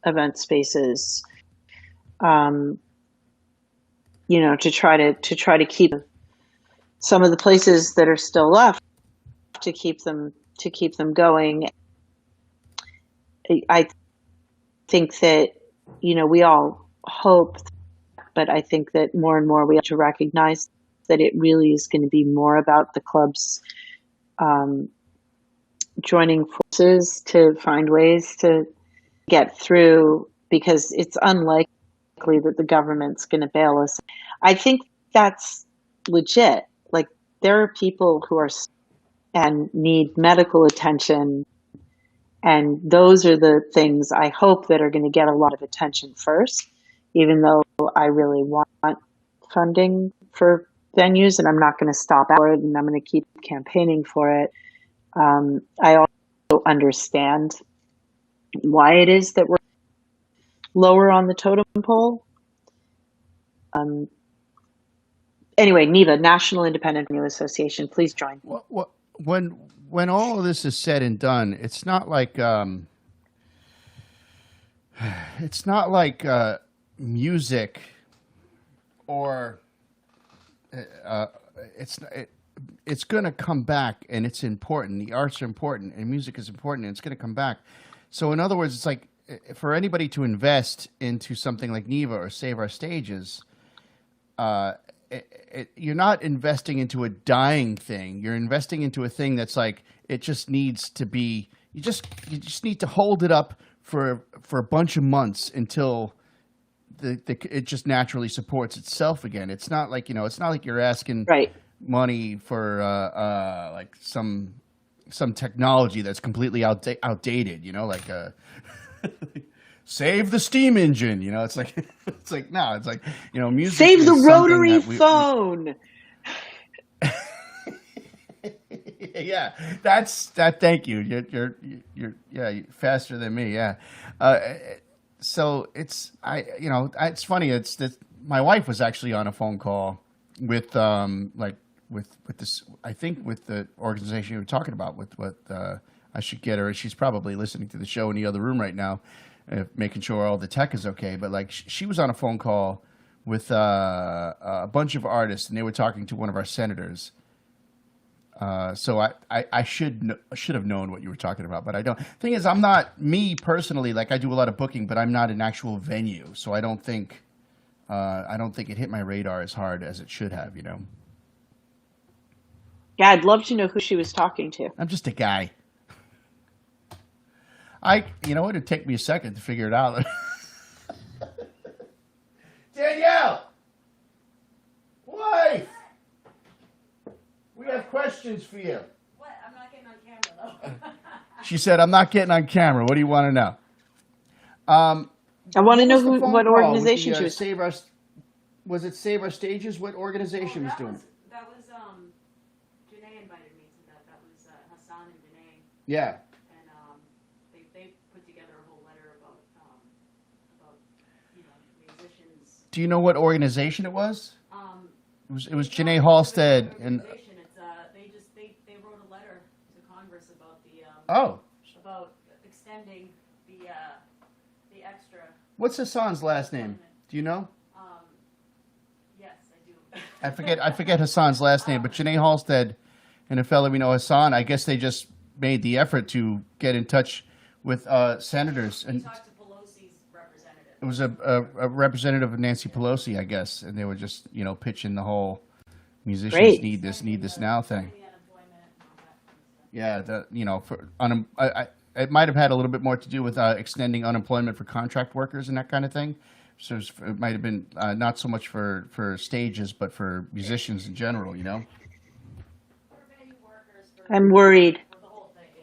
Speaker 2: event spaces, to try to keep some of the places that are still left, to keep them going. I think that we all hope, but I think that more and more we have to recognize that it really is going to be more about the clubs joining forces to find ways to get through, because it's unlikely that the government's going to bail us. I think that's legit. Like, there are people who are and need medical attention, and those are the things I hope that are going to get a lot of attention first, even though I really want funding for venues, and I'm not going to stop for it, and I'm going to keep campaigning for it. I also understand why it is that we're lower on the totem pole. Anyway, NIVA, National Independent Venue Association, please join.
Speaker 1: When all of this is said and done, it's not like music, or it's going to come back, and it's important. The arts are important, and music is important, and it's going to come back. So in other words, it's like, for anybody to invest into something like NIVA or Save Our Stages, you're not investing into a dying thing. You're investing into a thing that's like, it just needs to be, you just need to hold it up for a bunch of months until it just naturally supports itself again. It's not like, it's not like you're asking
Speaker 2: right.
Speaker 1: money for like some technology that's completely outdated. You know, like save the steam engine. You know, it's like it's like no, it's like music
Speaker 2: Save the
Speaker 1: is something
Speaker 2: rotary
Speaker 1: that
Speaker 2: phone.
Speaker 1: yeah, that's that. Thank you. You're faster than me. Yeah. So it's it's funny. It's that my wife was actually on a phone call with with this, I think, with the organization you were talking about, with what I should get her. She's probably listening to the show in the other room right now, making sure all the tech is okay. But like she was on a phone call with a bunch of artists, and they were talking to one of our senators. So I should have known what you were talking about, but I don't. Thing is, I'm not, me personally, like I do a lot of booking, but I'm not an actual venue, so I don't think it hit my radar as hard as it should have.
Speaker 2: Yeah, I'd love to know who she was talking to.
Speaker 1: I'm just a guy. It'd take me a second to figure it out. Danielle! Wife! We have questions for you.
Speaker 3: What? I'm not getting on camera, though.
Speaker 1: She said, I'm not getting on camera. What do you want to know?
Speaker 2: I want to know what organization she was.
Speaker 1: Was it Save Our Stages? What organization was doing it?
Speaker 3: That was Janae invited me to that. That was Hassan and Janae.
Speaker 1: Yeah.
Speaker 3: And they put together a whole letter about musicians.
Speaker 1: Do you know what organization it was? It was Janae Halstead and.
Speaker 3: It's they wrote a letter to Congress about about extending the extra.
Speaker 1: What's Hassan's last name? Do you know?
Speaker 3: Yes, I do.
Speaker 1: I forget Hassan's last name, but Janae Halstead and a fellow we know, Hassan. I guess they just made the effort to get in touch with senators, and
Speaker 3: Talked to Pelosi's representative.
Speaker 1: it was a representative of Nancy Pelosi, I guess, and they were just pitching the whole musicians
Speaker 2: Great.
Speaker 1: need this now thing. Yeah, it might have had a little bit more to do with extending unemployment for contract workers and that kind of thing. So it might have been not so much for stages, but for musicians in general.
Speaker 2: I'm worried.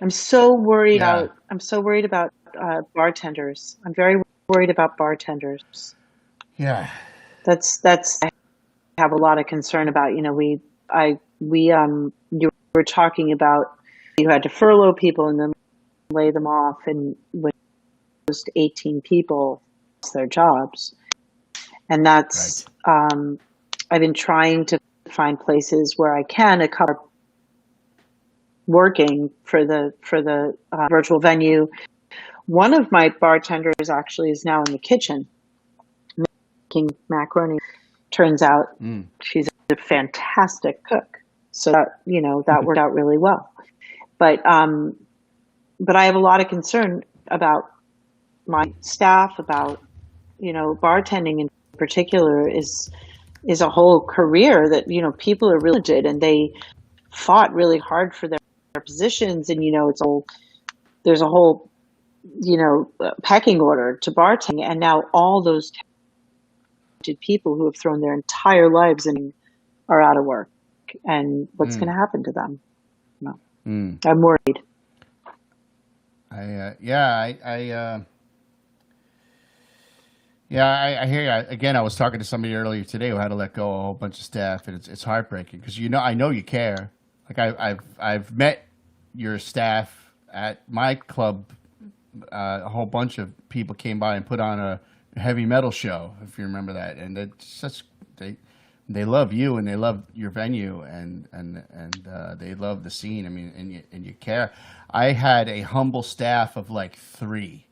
Speaker 2: I'm so worried about bartenders. I'm very worried about bartenders.
Speaker 1: Yeah.
Speaker 2: That's I have a lot of concern about. You were talking about you had to furlough people and then lay them off, and when those 18 people lost their jobs, and that's
Speaker 1: Right.
Speaker 2: I've been trying to find places where I can cover working for the virtual venue. One of my bartenders actually is now in the kitchen making macaroni. Turns out she's a fantastic cook, so that worked out really well. But I have a lot of concern about my staff, about bartending in particular is a whole career that people are really good, and they fought really hard for their positions, and there's a whole pecking order to bartending, and now all those talented people who have thrown their entire lives in are out of work, and what's going to happen to them? I'm worried.
Speaker 1: I hear you. Again, I was talking to somebody earlier today who had to let go a whole bunch of staff, and it's heartbreaking because I know you care. Like I've met your staff at my club. A whole bunch of people came by and put on a heavy metal show, if you remember that, and it's they love you and they love your venue and they love the scene. I mean, and you care. I had a humble staff of like 3,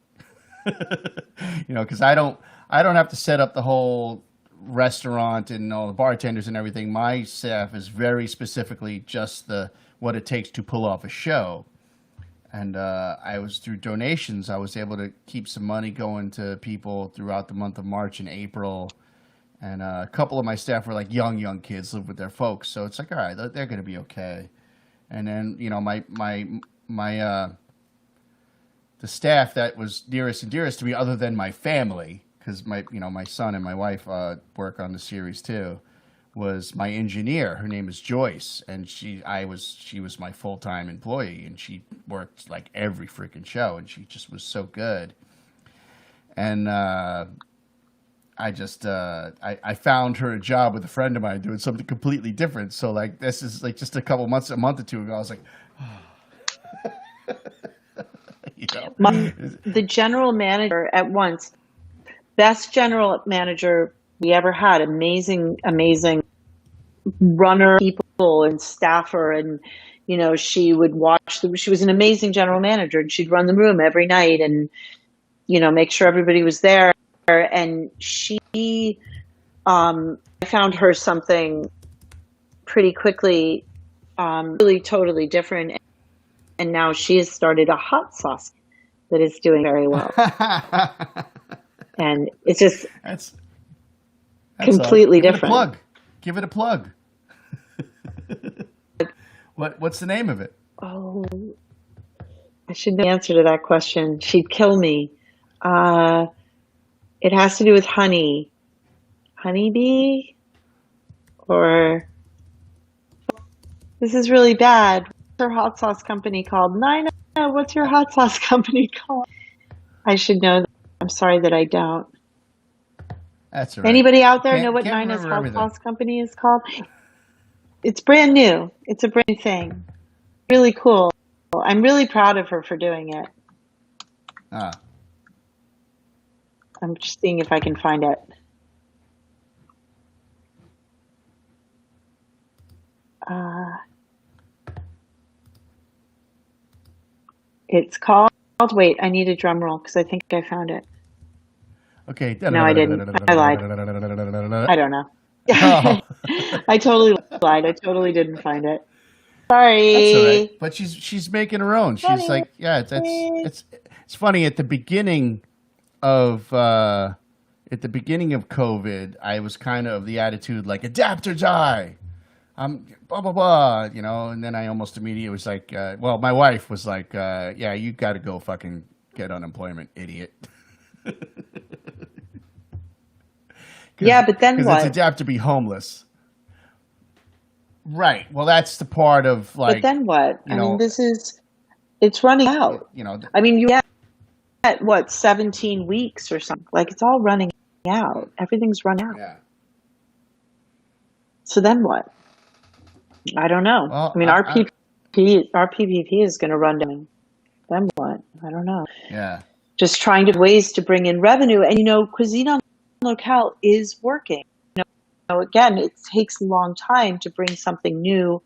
Speaker 1: because I don't have to set up the whole restaurant and all the bartenders and everything. My staff is very specifically just what it takes to pull off a show. And I was through donations. I was able to keep some money going to people throughout the month of March and April. And a couple of my staff were like young kids, live with their folks. So it's like, all right, they're going to be okay. And then, the staff that was nearest and dearest to me, other than my family, because my son and my wife work on the series too, was my engineer. Her name is Joyce, and she was my full time employee, and she worked like every freaking show, and she just was so good. And I found her a job with a friend of mine doing something completely different. So like this is like just a month or two ago. I was like, you know,
Speaker 2: The general manager at once, best general manager we ever had, amazing runner, people and staffer, and you know, she would she was an amazing general manager, and she'd run the room every night and, you know, make sure everybody was there. And I found her something pretty quickly, really totally different. And now she has started a hot sauce that is doing very well. And it's just
Speaker 1: that's
Speaker 2: completely
Speaker 1: give
Speaker 2: different.
Speaker 1: It a plug. Give it a plug. What's the name of it?
Speaker 2: Oh, I should know the answer to that question. She'd kill me. It has to do with honey. Honeybee? Or this is really bad. What's her hot sauce company called? Nina, what's your hot sauce company called? I should know that. I'm sorry that I don't.
Speaker 1: That's all right.
Speaker 2: Anybody out there
Speaker 1: Can't-
Speaker 2: know what
Speaker 1: can't
Speaker 2: Nina's
Speaker 1: remember
Speaker 2: hot
Speaker 1: everything.
Speaker 2: sauce company is called? It's brand new. It's a brand new thing. Really cool. I'm really proud of her for doing it.
Speaker 1: Ah,
Speaker 2: I'm just seeing if I can find it. It's called, wait, I need a drum roll because I think I found it.
Speaker 1: okay.
Speaker 2: No, I didn't. I lied. I don't know.
Speaker 1: Oh.
Speaker 2: I totally lied. I totally didn't find it.
Speaker 1: That's all
Speaker 2: Sorry.
Speaker 1: right. But she's making her own. She's
Speaker 2: Funny.
Speaker 1: like, yeah, it's funny at the beginning of COVID, I was kind of the attitude like adapt or die. Blah blah blah, you know, and then I almost immediately was like, well, my wife was like, yeah, you got to go fucking get unemployment, idiot.
Speaker 2: Yeah, but then
Speaker 1: Because it's
Speaker 2: what?
Speaker 1: adapt to be homeless. Right. Well, that's the part of like,
Speaker 2: But then what?
Speaker 1: you
Speaker 2: I
Speaker 1: know,
Speaker 2: mean, it's running out.
Speaker 1: you know,
Speaker 2: I mean, you get what, 17 weeks or something. Like it's all running out. Everything's run out.
Speaker 1: yeah.
Speaker 2: So then what? I don't know.
Speaker 1: Well,
Speaker 2: I mean, our PPP is going to run down. Then what? I don't know.
Speaker 1: Yeah.
Speaker 2: Just trying to ways to bring in revenue. And, you know, Cuisine on Locale is working. You know, again, it takes a long time to bring something new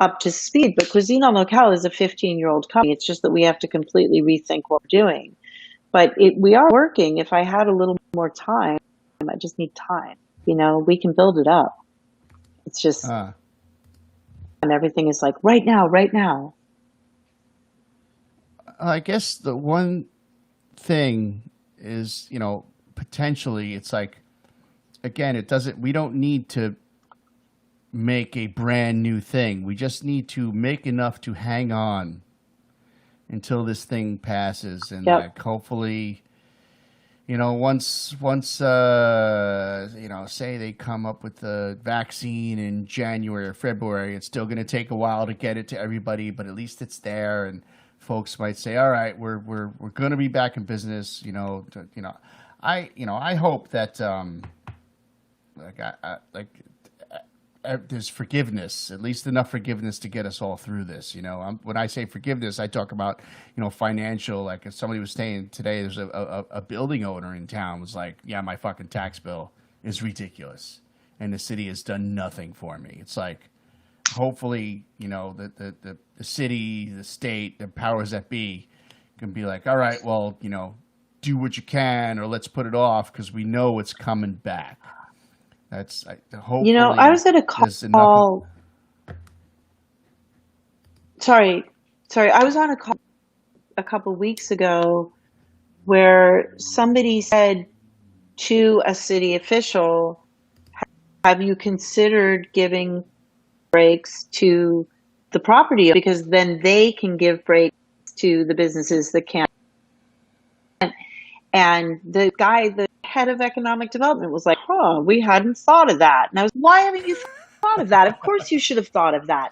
Speaker 2: up to speed, but Cuisine on Locale is a 15-year-old company. It's just that we have to completely rethink what we're doing. But we are working. If I had a little more time, I just need time. You know, we can build it up. It's just, and everything is like, right now, right now.
Speaker 1: I guess the one thing is, you know, potentially it's like, again, we don't need to make a brand new thing. We just need to make enough to hang on until this thing passes. And
Speaker 2: Yep.
Speaker 1: like, hopefully, you know, once you know, say they come up with the vaccine in January or February, it's still going to take a while to get it to everybody, but at least it's there, and folks might say, all right, we're going to be back in business. You know, I hope that there's forgiveness, at least enough forgiveness to get us all through this. You know, when I say forgiveness, I talk about, you know, financial. Like if somebody was saying today, there's a building owner in town was like, yeah, my fucking tax bill is ridiculous, and the city has done nothing for me. It's like, hopefully, you know, the city, the state, the powers that be can be like, all right, well, you know, do what you can, or let's put it off because we know it's coming back. That's hopefully.
Speaker 2: You know, I was at a call. Sorry. I was on a call a couple weeks ago where somebody said to a city official, have you considered giving breaks to the property? Because then they can give breaks to the businesses that can't. And the guy, the head of economic development was like, we hadn't thought of that. And I was, why haven't you thought of that? Of course you should have thought of that.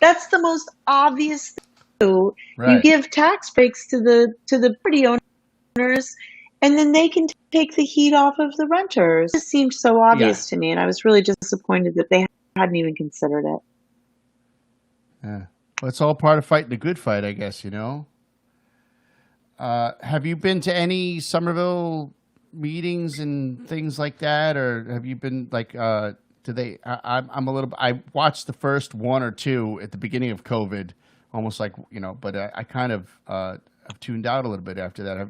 Speaker 2: That's the most obvious thing. You
Speaker 1: Right.
Speaker 2: give tax breaks to the property owners, and then they can take the heat off of the renters. It seemed so obvious to me, and I was really disappointed that they hadn't even considered it.
Speaker 1: Yeah. Well, it's all part of fighting the good fight, I guess, you know? Have you been to any Somerville meetings and things like that? Or have you been like, I'm a little, I watched the first one or two at the beginning of COVID, almost like, you know, but I kind of have tuned out a little bit after that.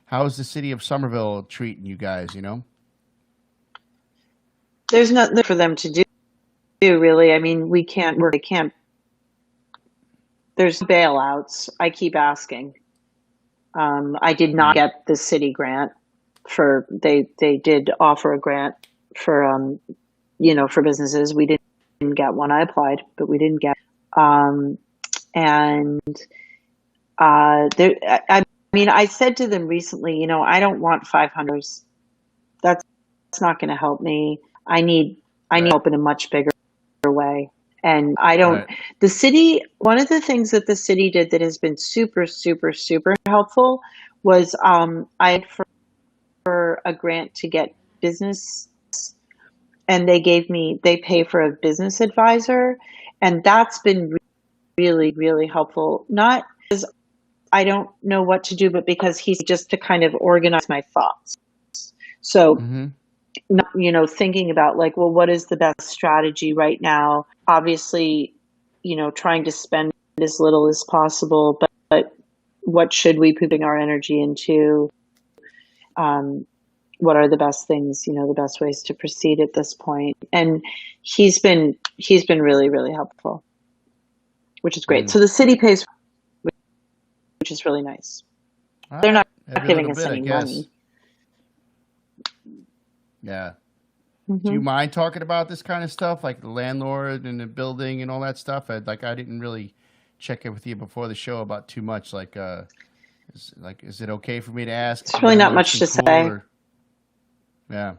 Speaker 1: How is the city of Somerville treating you guys, you know?
Speaker 2: There's nothing for them to do, really. I mean, we can't work. They can't. There's bailouts. I keep asking. I did not get the city grant they did offer a grant for, for businesses. We didn't get one. I applied, but we didn't get, I said to them recently, I don't want 500. That's not going to help me. I need help in a much bigger way. And I don't, the city, one of the things that the city did that has been super, super, super helpful was I had for a grant to get business, and they pay for a business advisor. And that's been really, really helpful. Not because I don't know what to do, but because he's just to kind of organize my thoughts. So, thinking about like, well, what is the best strategy right now? Obviously, trying to spend as little as possible, but what should we be putting our energy into? What are the best things, the best ways to proceed at this point? And he's been really, really helpful, which is great. So the city pays, which is really nice. They're not giving us any money.
Speaker 1: Yeah.
Speaker 2: Mm-hmm.
Speaker 1: Do you mind talking about this kind of stuff, like the landlord and the building and all that stuff? I didn't really check in with you before the show about too much. Is it okay for me to ask?
Speaker 2: It's really not much to say.
Speaker 1: Yeah.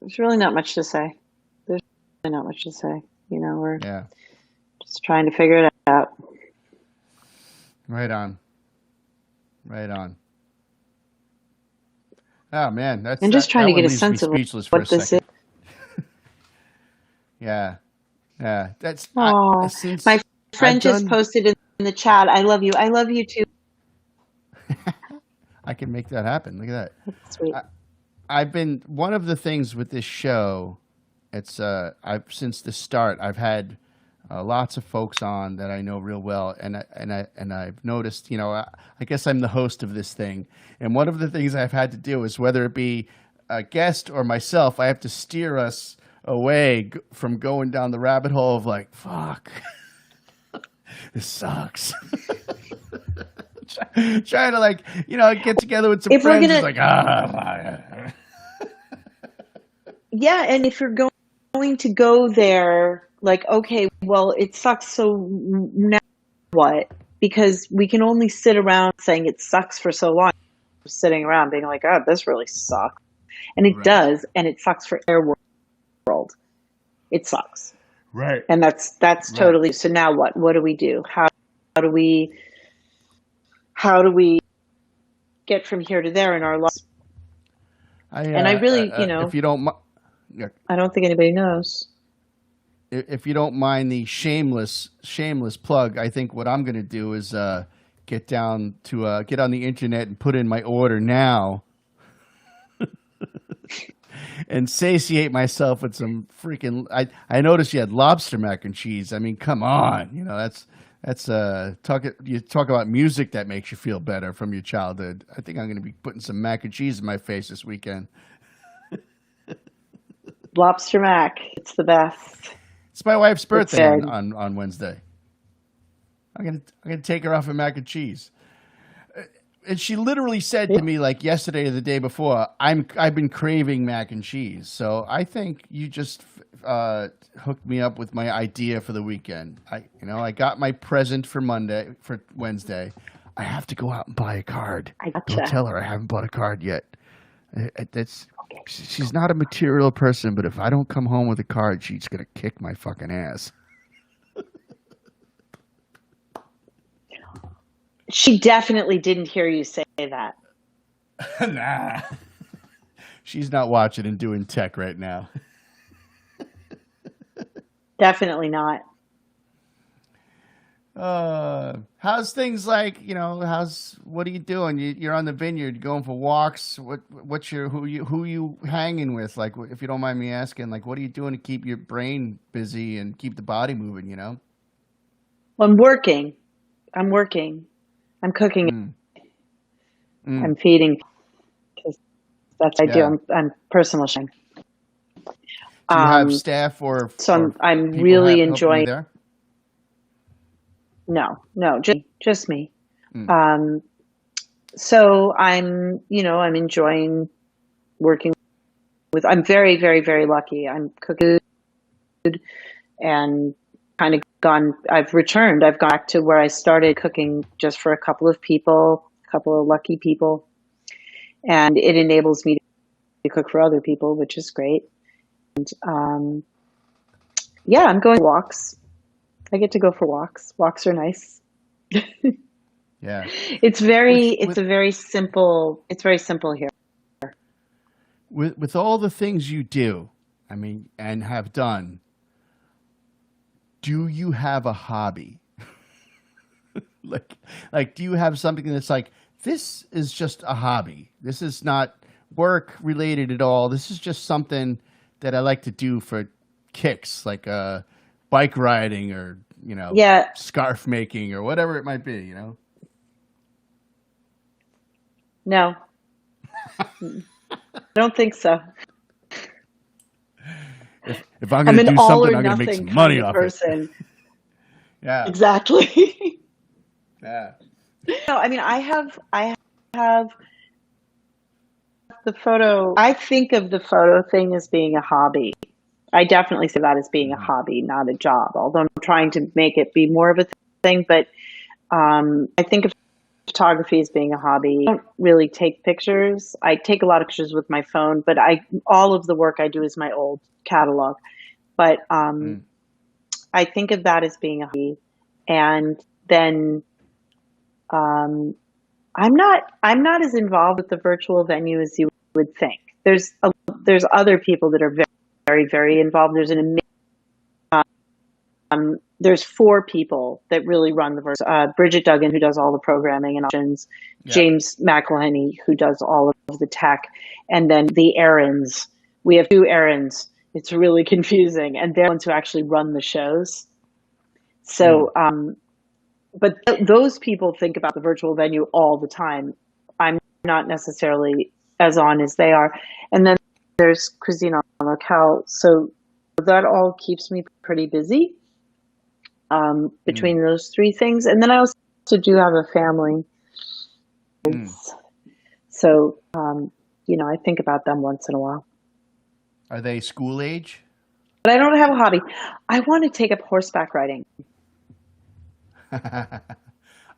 Speaker 2: There's really not much to say. There's really not much to say. We're just trying to figure it out.
Speaker 1: Right on. Oh man,
Speaker 2: I'm just trying to get a sense of what this is.
Speaker 1: Yeah. That's
Speaker 2: my friend just posted in the chat. I love you. I love you too.
Speaker 1: I can make that happen. Look at that.
Speaker 2: That's sweet.
Speaker 1: I've been one of the things with this show. It's since the start. I've had lots of folks on that I know real well, and I've noticed. I guess I'm the host of this thing, and one of the things I've had to do is whether it be a guest or myself, I have to steer us away from going down the rabbit hole of like, fuck, this sucks. Trying to get together with some friends. It's like,
Speaker 2: yeah, and if you're going to go there, like, okay, well, it sucks, so now what? Because we can only sit around saying it sucks for so long, sitting around being like, oh, this really sucks. And it does, and it sucks for their world. It sucks.
Speaker 1: Right.
Speaker 2: And that's totally, so now what? What do we do? How do we get from here to there in our lives? I really,
Speaker 1: if you don't,
Speaker 2: I don't think anybody knows.
Speaker 1: If you don't mind the shameless plug, I think what I'm going to do is get on the internet and put in my order now, and satiate myself with some freaking. I noticed you had lobster mac and cheese. I mean, come on, that's you talk about music that makes you feel better from your childhood. I think I'm going to be putting some mac and cheese in my face this weekend.
Speaker 2: Lobster mac, it's the best.
Speaker 1: It's my wife's birthday on Wednesday. I'm gonna take her off of mac and cheese, and she literally said to me like yesterday or the day before, I've been craving mac and cheese. So I think you just hooked me up with my idea for the weekend. I got my present for Wednesday. I have to go out and buy a card.
Speaker 2: I gotcha.
Speaker 1: Don't tell her I haven't bought a card yet. That's she's not a material person, but if I don't come home with a card, she's gonna kick my fucking ass.
Speaker 2: She definitely didn't hear you say that.
Speaker 1: Nah, she's not watching and doing tech right now.
Speaker 2: Definitely not.
Speaker 1: How's things like, what are you doing? You're on the vineyard, going for walks. What's your who you hanging with? Like, if you don't mind me asking, like, what are you doing to keep your brain busy and keep the body moving?
Speaker 2: Well, I'm working. I'm cooking. I'm feeding. 'Cause that's what I do. I'm personal chef.
Speaker 1: Do you have staff
Speaker 2: So I'm
Speaker 1: people
Speaker 2: really
Speaker 1: helping you
Speaker 2: enjoying.
Speaker 1: there?
Speaker 2: No, just me. So I'm enjoying working with. I'm very, very, very lucky. I'm cooking food and kind of gone. I've returned. I've gone back to where I started cooking just for a couple of lucky people, and it enables me to cook for other people, which is great. And yeah, I'm going for walks. I get to go for walks. Walks are nice.
Speaker 1: Yeah.
Speaker 2: It's very simple here.
Speaker 1: With all the things you do, I mean, and have done, do you have a hobby? like, do you have something that's like, this is just a hobby. This is not work related at all. This is just something that I like to do for kicks, like bike riding or, scarf making or whatever it might be,
Speaker 2: No, I don't think so.
Speaker 1: If I'm going to do something, I'm going to make some money off
Speaker 2: person.
Speaker 1: it. Yeah.
Speaker 2: Exactly.
Speaker 1: Yeah.
Speaker 2: No, I mean, I have the photo. I think of the photo thing as being a hobby. I definitely see that as being a hobby, not a job, although I'm trying to make it be more of a thing. But I think of photography as being a hobby. I don't really take pictures. I take a lot of pictures with my phone, but all of the work I do is my old catalog. But I think of that as being a hobby. And then I'm not as involved with the virtual venue as you would think. There's other people that are very, very, very involved. There's 4 people that really run the virtual. Bridget Duggan, who does all the programming and options. Yeah. James McElhenney, who does all of the tech, and then the errands. We have 2 errands. It's really confusing, and they're the ones who actually run the shows. So, but those people think about the virtual venue all the time. I'm not necessarily as on as they are. And then there's Cuisine en Locale. So that all keeps me pretty busy between those 3 things. And then I also do have a family. So, I think about them once in a while.
Speaker 1: Are they school age?
Speaker 2: But I don't have a hobby. I want to take up horseback riding.
Speaker 1: Oh,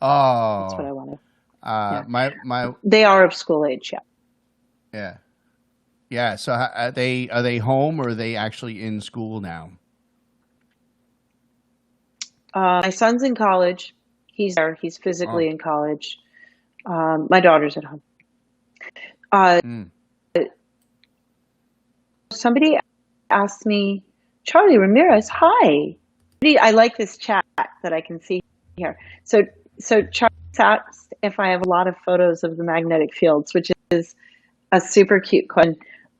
Speaker 2: that's what I want to.
Speaker 1: My
Speaker 2: they are of school age,
Speaker 1: yeah. So are they home or are they actually in school now?
Speaker 2: My son's in college. He's there. He's physically in college. My daughter's at home. Somebody asked me, Charlie Ramirez, hi. I like this chat that I can see here. So Charlie asked if I have a lot of photos of the magnetic fields, which is a super cute question.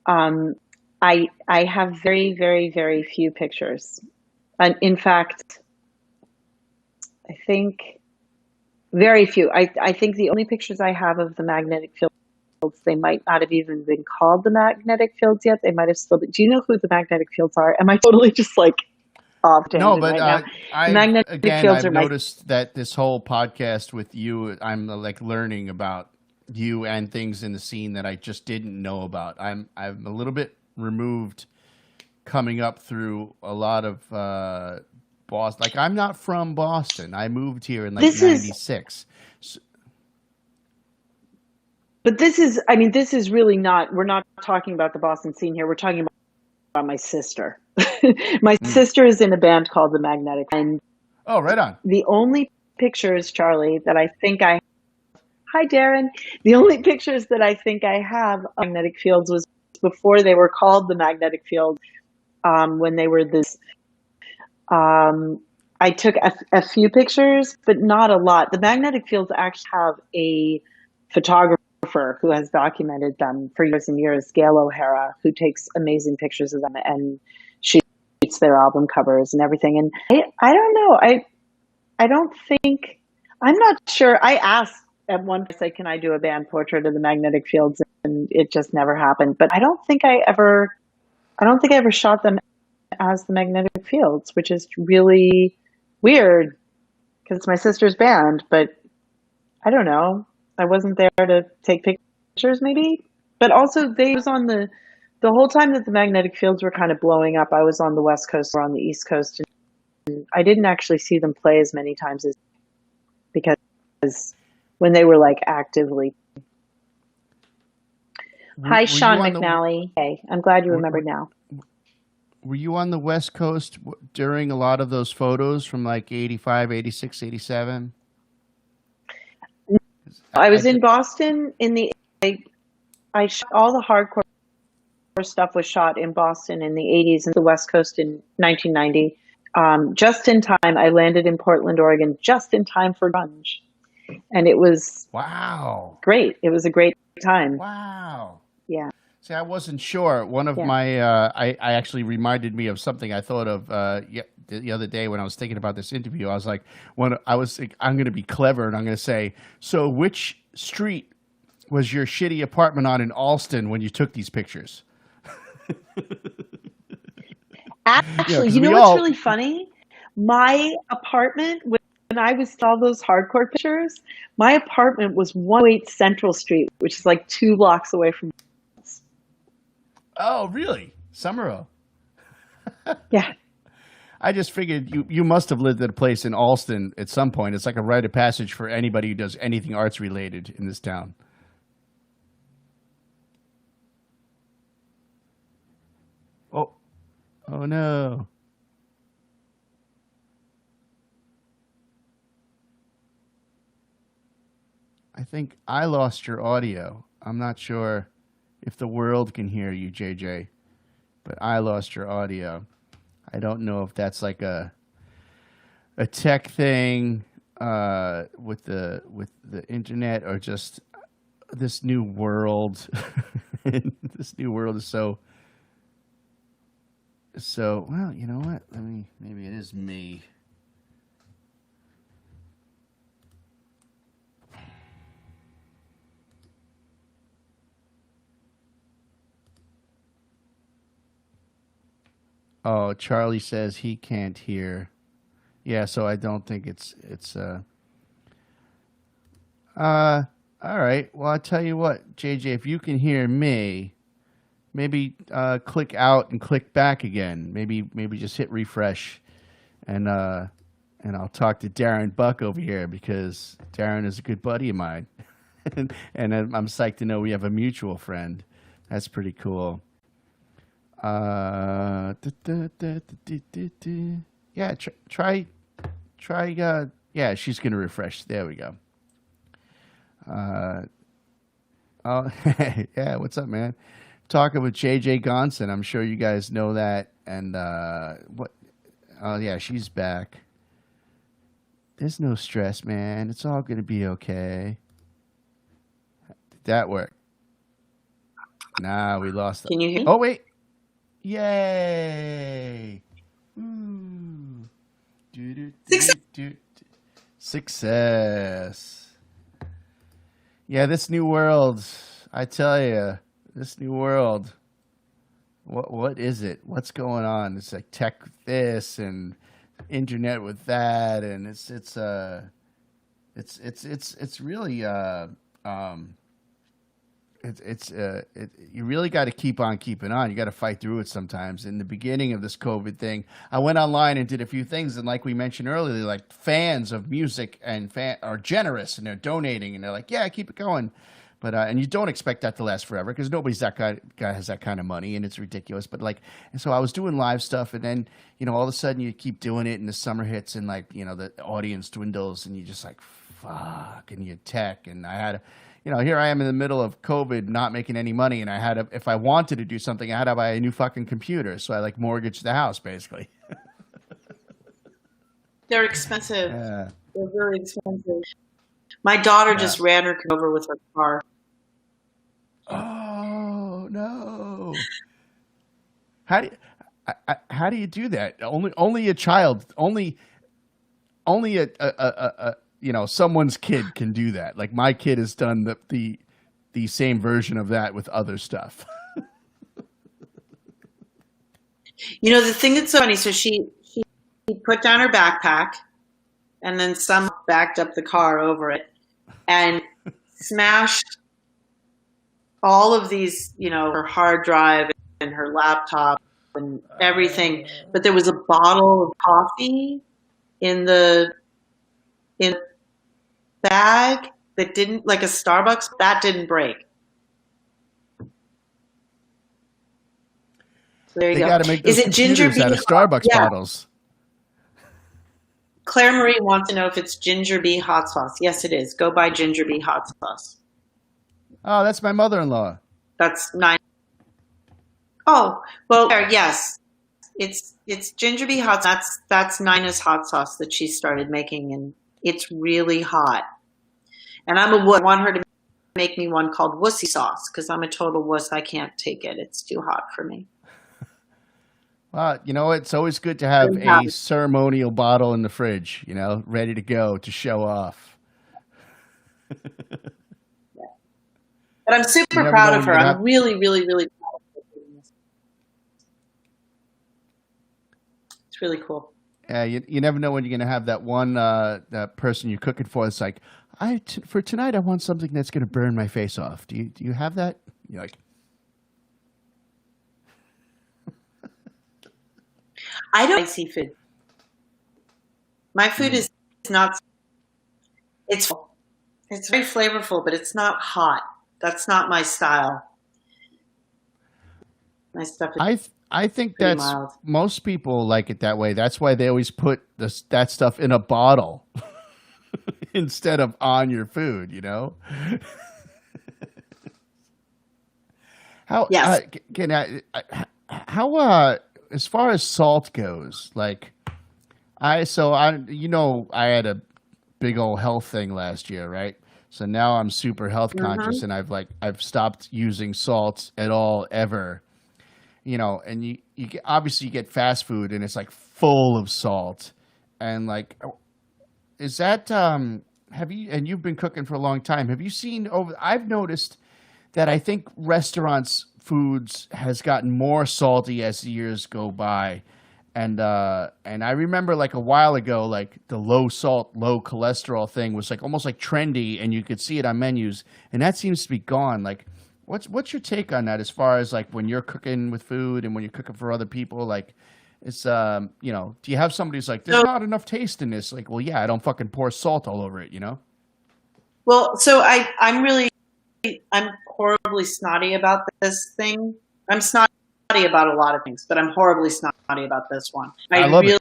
Speaker 2: I have very, very, very few pictures. And in fact, I think very few. I think the only pictures I have of the magnetic fields, they might not have even been called the magnetic fields yet. They might have still been. Do you know who the magnetic fields are? Am I totally just like off tangent?
Speaker 1: No, but
Speaker 2: right
Speaker 1: I've noticed that this whole podcast with you, I'm like learning about you and things in the scene that I just didn't know about. I'm a little bit removed coming up through a lot of Boston. Like, I'm not from Boston. I moved here in like 96.
Speaker 2: But this is, I mean, this is really not, we're not talking about the Boston scene here. We're talking about my sister. My sister is in a band called the Magnetic. And
Speaker 1: Oh, right on.
Speaker 2: the only pictures, Charlie, that I think I, hi, Darren. The only pictures that I think I have of Magnetic Fields was before they were called the Magnetic Field, when they were this, I took a few pictures, but not a lot. The Magnetic Fields actually have a photographer who has documented them for years and years, Gail O'Hara, who takes amazing pictures of them, and she shoots their album covers and everything. And I don't know. I don't think, I'm not sure. I asked at one point, I said, can I do a band portrait of the Magnetic Fields? And it just never happened. But I don't think I ever shot them as the Magnetic Fields, which is really weird because it's my sister's band. But I don't know. I wasn't there to take pictures, maybe. But also, they was on the whole time that the Magnetic Fields were kind of blowing up. I was on the West Coast or on the East Coast, and I didn't actually see them play as many times as because when they were like actively. Hi, Sean McNally. Hey, I'm glad you remembered now.
Speaker 1: Were you on the West Coast during a lot of those photos from like 85, 86, 87?
Speaker 2: I was in Boston in the, I shot all the hardcore stuff was shot in Boston in the 80s and the West Coast in 1990. Just in time, I landed in Portland, Oregon, just in time for grunge. And it was
Speaker 1: wow,
Speaker 2: great. It was a great time.
Speaker 1: Wow.
Speaker 2: Yeah.
Speaker 1: See, I wasn't sure. One of my, I actually reminded me of something I thought of the other day when I was thinking about this interview. I was like, I'm going to be clever and I'm going to say, so which street was your shitty apartment on in Alston when you took these pictures?
Speaker 2: Actually, you know what's really funny? My apartment, when I was saw those hardcore pictures, my apartment was 108 Central Street, which is like 2 blocks away from.
Speaker 1: Oh, really? Somerville?
Speaker 2: Yeah.
Speaker 1: I just figured you must have lived at a place in Alston at some point. It's like a rite of passage for anybody who does anything arts related in this town. Oh no. I think I lost your audio. I'm not sure if the world can hear you, JJ, but I lost your audio. I don't know if that's like a tech thing with the internet or just this new world. This new world is so well, you know what? Maybe it is me. Oh, Charlie says he can't hear. Yeah, so I don't think it's all right. Well, I'll tell you what, JJ, if you can hear me, maybe click out and click back again. Maybe just hit refresh and I'll talk to Darren Buck over here because Darren is a good buddy of mine. and I'm psyched to know we have a mutual friend. That's pretty cool. Yeah, try. Yeah, she's gonna refresh. There we go. Oh, yeah. What's up, man? Talking with JJ Gonson. I'm sure you guys know that. And what? Oh, yeah, she's back. There's no stress, man. It's all gonna be okay. Did that work? Nah, we lost.
Speaker 2: Can you hear me?
Speaker 1: Oh wait. Yay! Ooh. Success. Yeah, this new world, I tell you, this new world. What is it? What's going on? It's like tech with this and internet with that, and it's really you really got to keep on keeping on. You got to fight through it sometimes. In the beginning of this COVID thing, I went online and did a few things, and like we mentioned earlier, like fans of music and are generous and they're donating and they're like, yeah, keep it going. But and you don't expect that to last forever because nobody's that guy has that kind of money, and it's ridiculous. But like, and so I was doing live stuff, and then all of a sudden you keep doing it, and the summer hits, and like the audience dwindles, and you just like fuck, and you tech, and I had, here I am in the middle of COVID, not making any money, and I had to, if I wanted to do something, I had to buy a new fucking computer, so I like mortgaged the house basically.
Speaker 4: They're expensive.
Speaker 1: Yeah.
Speaker 4: They're very expensive. My daughter just ran her over with her car.
Speaker 1: Oh no! How do you do that? Only a child, only a someone's kid can do that. Like my kid has done the same version of that with other stuff.
Speaker 4: The thing that's so funny. So she put down her backpack, and then some backed up the car over it, and smashed all of these, her hard drive and her laptop and everything. But there was a bottle of coffee in the bag that didn't, like a Starbucks, that didn't break. So there you go.
Speaker 1: They got to make those computers out of Starbucks bottles.
Speaker 4: Claire Marie wants to know if it's Ginger Bee hot sauce. Yes, it is. Go buy Ginger Bee hot sauce.
Speaker 1: Oh, that's my mother-in-law.
Speaker 4: That's 9. Oh, well, yes. It's Ginger Bee hot sauce. That's Nina's hot sauce that she started making, and it's really hot. And I want her to make me one called wussy sauce because I'm a total wuss. I can't take it. It's too hot for me.
Speaker 1: Well, it's always good to have a ceremonial bottle in the fridge, ready to go to show off.
Speaker 4: But I'm super proud of her. I'm really, really, really proud of her doing this. It's really cool.
Speaker 1: Yeah, you never know when you're going to have that one that person you're cooking for. It's like, for tonight, I want something that's going to burn my face off. Do you have that? You're like,
Speaker 4: I don't like seafood. My food is not. It's very flavorful, but it's not hot. That's not my style. My stuff is
Speaker 1: I think that's
Speaker 4: mild.
Speaker 1: Most people like it that way. That's why they always put that stuff in a bottle instead of on your food. How?
Speaker 4: Yes.
Speaker 1: How? As far as salt goes, like I had a big old health thing last year, right? So now I'm super health conscious, and I've stopped using salt at all ever. And you obviously you get fast food and it's like full of salt, and like, is that you've been cooking for a long time? Have you seen I've noticed that I think restaurants' foods has gotten more salty as the years go by. And I remember like a while ago, like the low salt, low cholesterol thing was like almost like trendy, and you could see it on menus, and that seems to be gone. Like, what's your take on that as far as like when you're cooking with food and when you're cooking for other people? Like, it's do you have somebody who's like, there's not enough taste in this? Like, well, yeah, I don't fucking pour salt all over it,
Speaker 4: Well, so I'm horribly snotty about this thing. I'm snotty about a lot of things, but I'm horribly snotty about this one. I really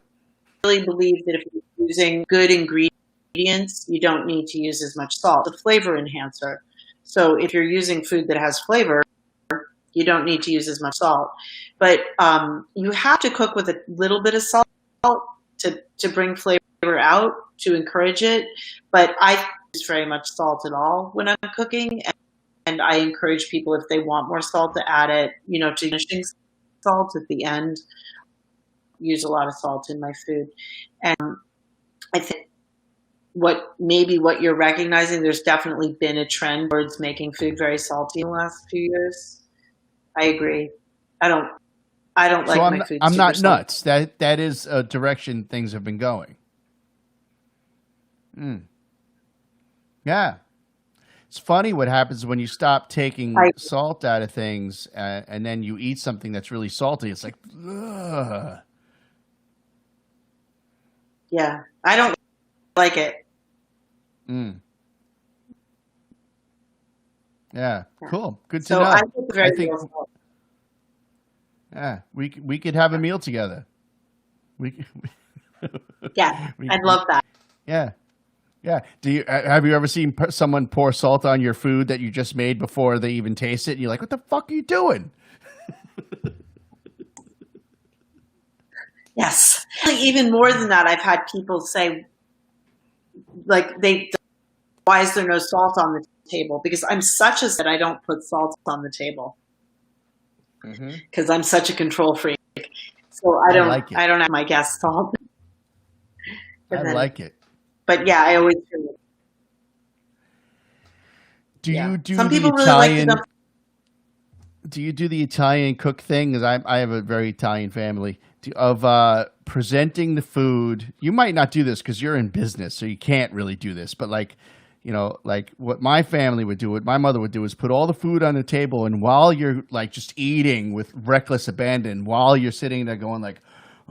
Speaker 4: believe that if you're using good ingredients, you don't need to use as much salt. It's a flavor enhancer. So if you're using food that has flavor, you don't need to use as much salt. But you have to cook with a little bit of salt to bring flavor out, to encourage it. But I don't use very much salt at all when I'm cooking. And I encourage people, if they want more salt, to add it, to finishing salt at the end. Use a lot of salt in my food. And I think what you're recognizing, there's definitely been a trend towards making food very salty in the last few years. I agree. I don't like my food.
Speaker 1: I'm not
Speaker 4: salty.
Speaker 1: nuts. That is a direction things have been going. Yeah. It's funny what happens when you stop taking salt out of things, and then you eat something that's really salty. It's like, ugh.
Speaker 4: Yeah, I don't like it.
Speaker 1: Yeah. Cool. Good to
Speaker 4: So
Speaker 1: know.
Speaker 4: I put very
Speaker 1: I think,
Speaker 4: little salt.
Speaker 1: yeah, we could have a meal together. We,
Speaker 4: Yeah, I'd love that.
Speaker 1: yeah. Yeah. Have you ever seen someone pour salt on your food that you just made before they even taste it? And you're like, what the fuck are you doing?
Speaker 4: Yes. Even more than that, I've had people say, like, why is there no salt on the table? Because I'm such a that I don't put salt on the table because I'm such a control freak. So I don't have my guests salt.
Speaker 1: I like it.
Speaker 4: But yeah, I always do it.
Speaker 1: Do you do
Speaker 4: Some
Speaker 1: the
Speaker 4: people really
Speaker 1: Italian?
Speaker 4: like to dump.
Speaker 1: Do you do the Italian cook thing? Because I have a very Italian family of presenting the food. You might not do this because you're in business, so you can't really do this. But like, you know, like what my family would do, what my mother would do is put all the food on the table, and while you're like just eating with reckless abandon, while you're sitting there going like,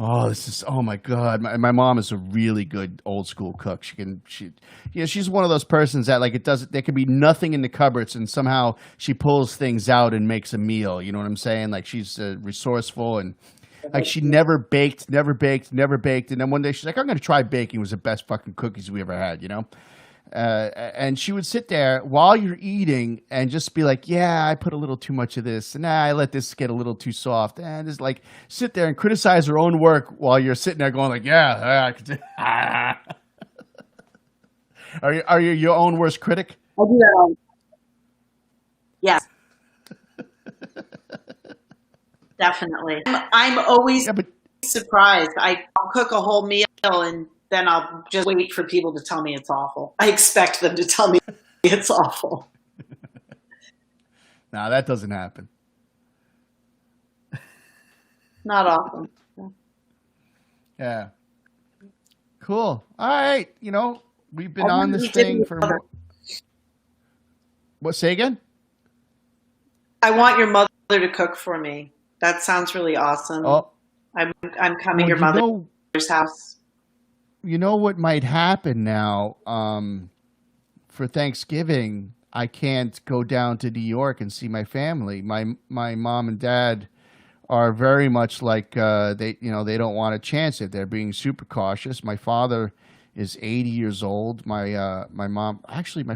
Speaker 1: oh, this is, oh my God. My mom is a really good old school cook. She's one of those persons that like there could be nothing in the cupboards and somehow she pulls things out and makes a meal. You know what I'm saying? Like she's resourceful and like she never baked. And then one day she's like, I'm going to try baking. It was the best fucking cookies we ever had, you know? And she would sit there while you're eating and just be like, yeah, I put a little too much of this. And I let this get a little too soft. And just like sit there and criticize her own work while you're sitting there going like, yeah, I could. Are you your own worst critic?
Speaker 4: I do that all. Yes. Definitely. I'm always surprised. I'll cook a whole meal and then I'll just wait for people to tell me it's awful. I expect them to tell me it's awful.
Speaker 1: No, that doesn't happen.
Speaker 4: Not often.
Speaker 1: Yeah. Cool. All right. You know, we've been on this thing for what? Say again?
Speaker 4: I want your mother to cook for me. That sounds really awesome.
Speaker 1: Oh,
Speaker 4: I'm coming to your mother's house.
Speaker 1: You know what might happen now? For Thanksgiving, I can't go down to New York and see my family. My mom and dad are very much like they don't want to chance it. They're being super cautious. My father is 80 years old. My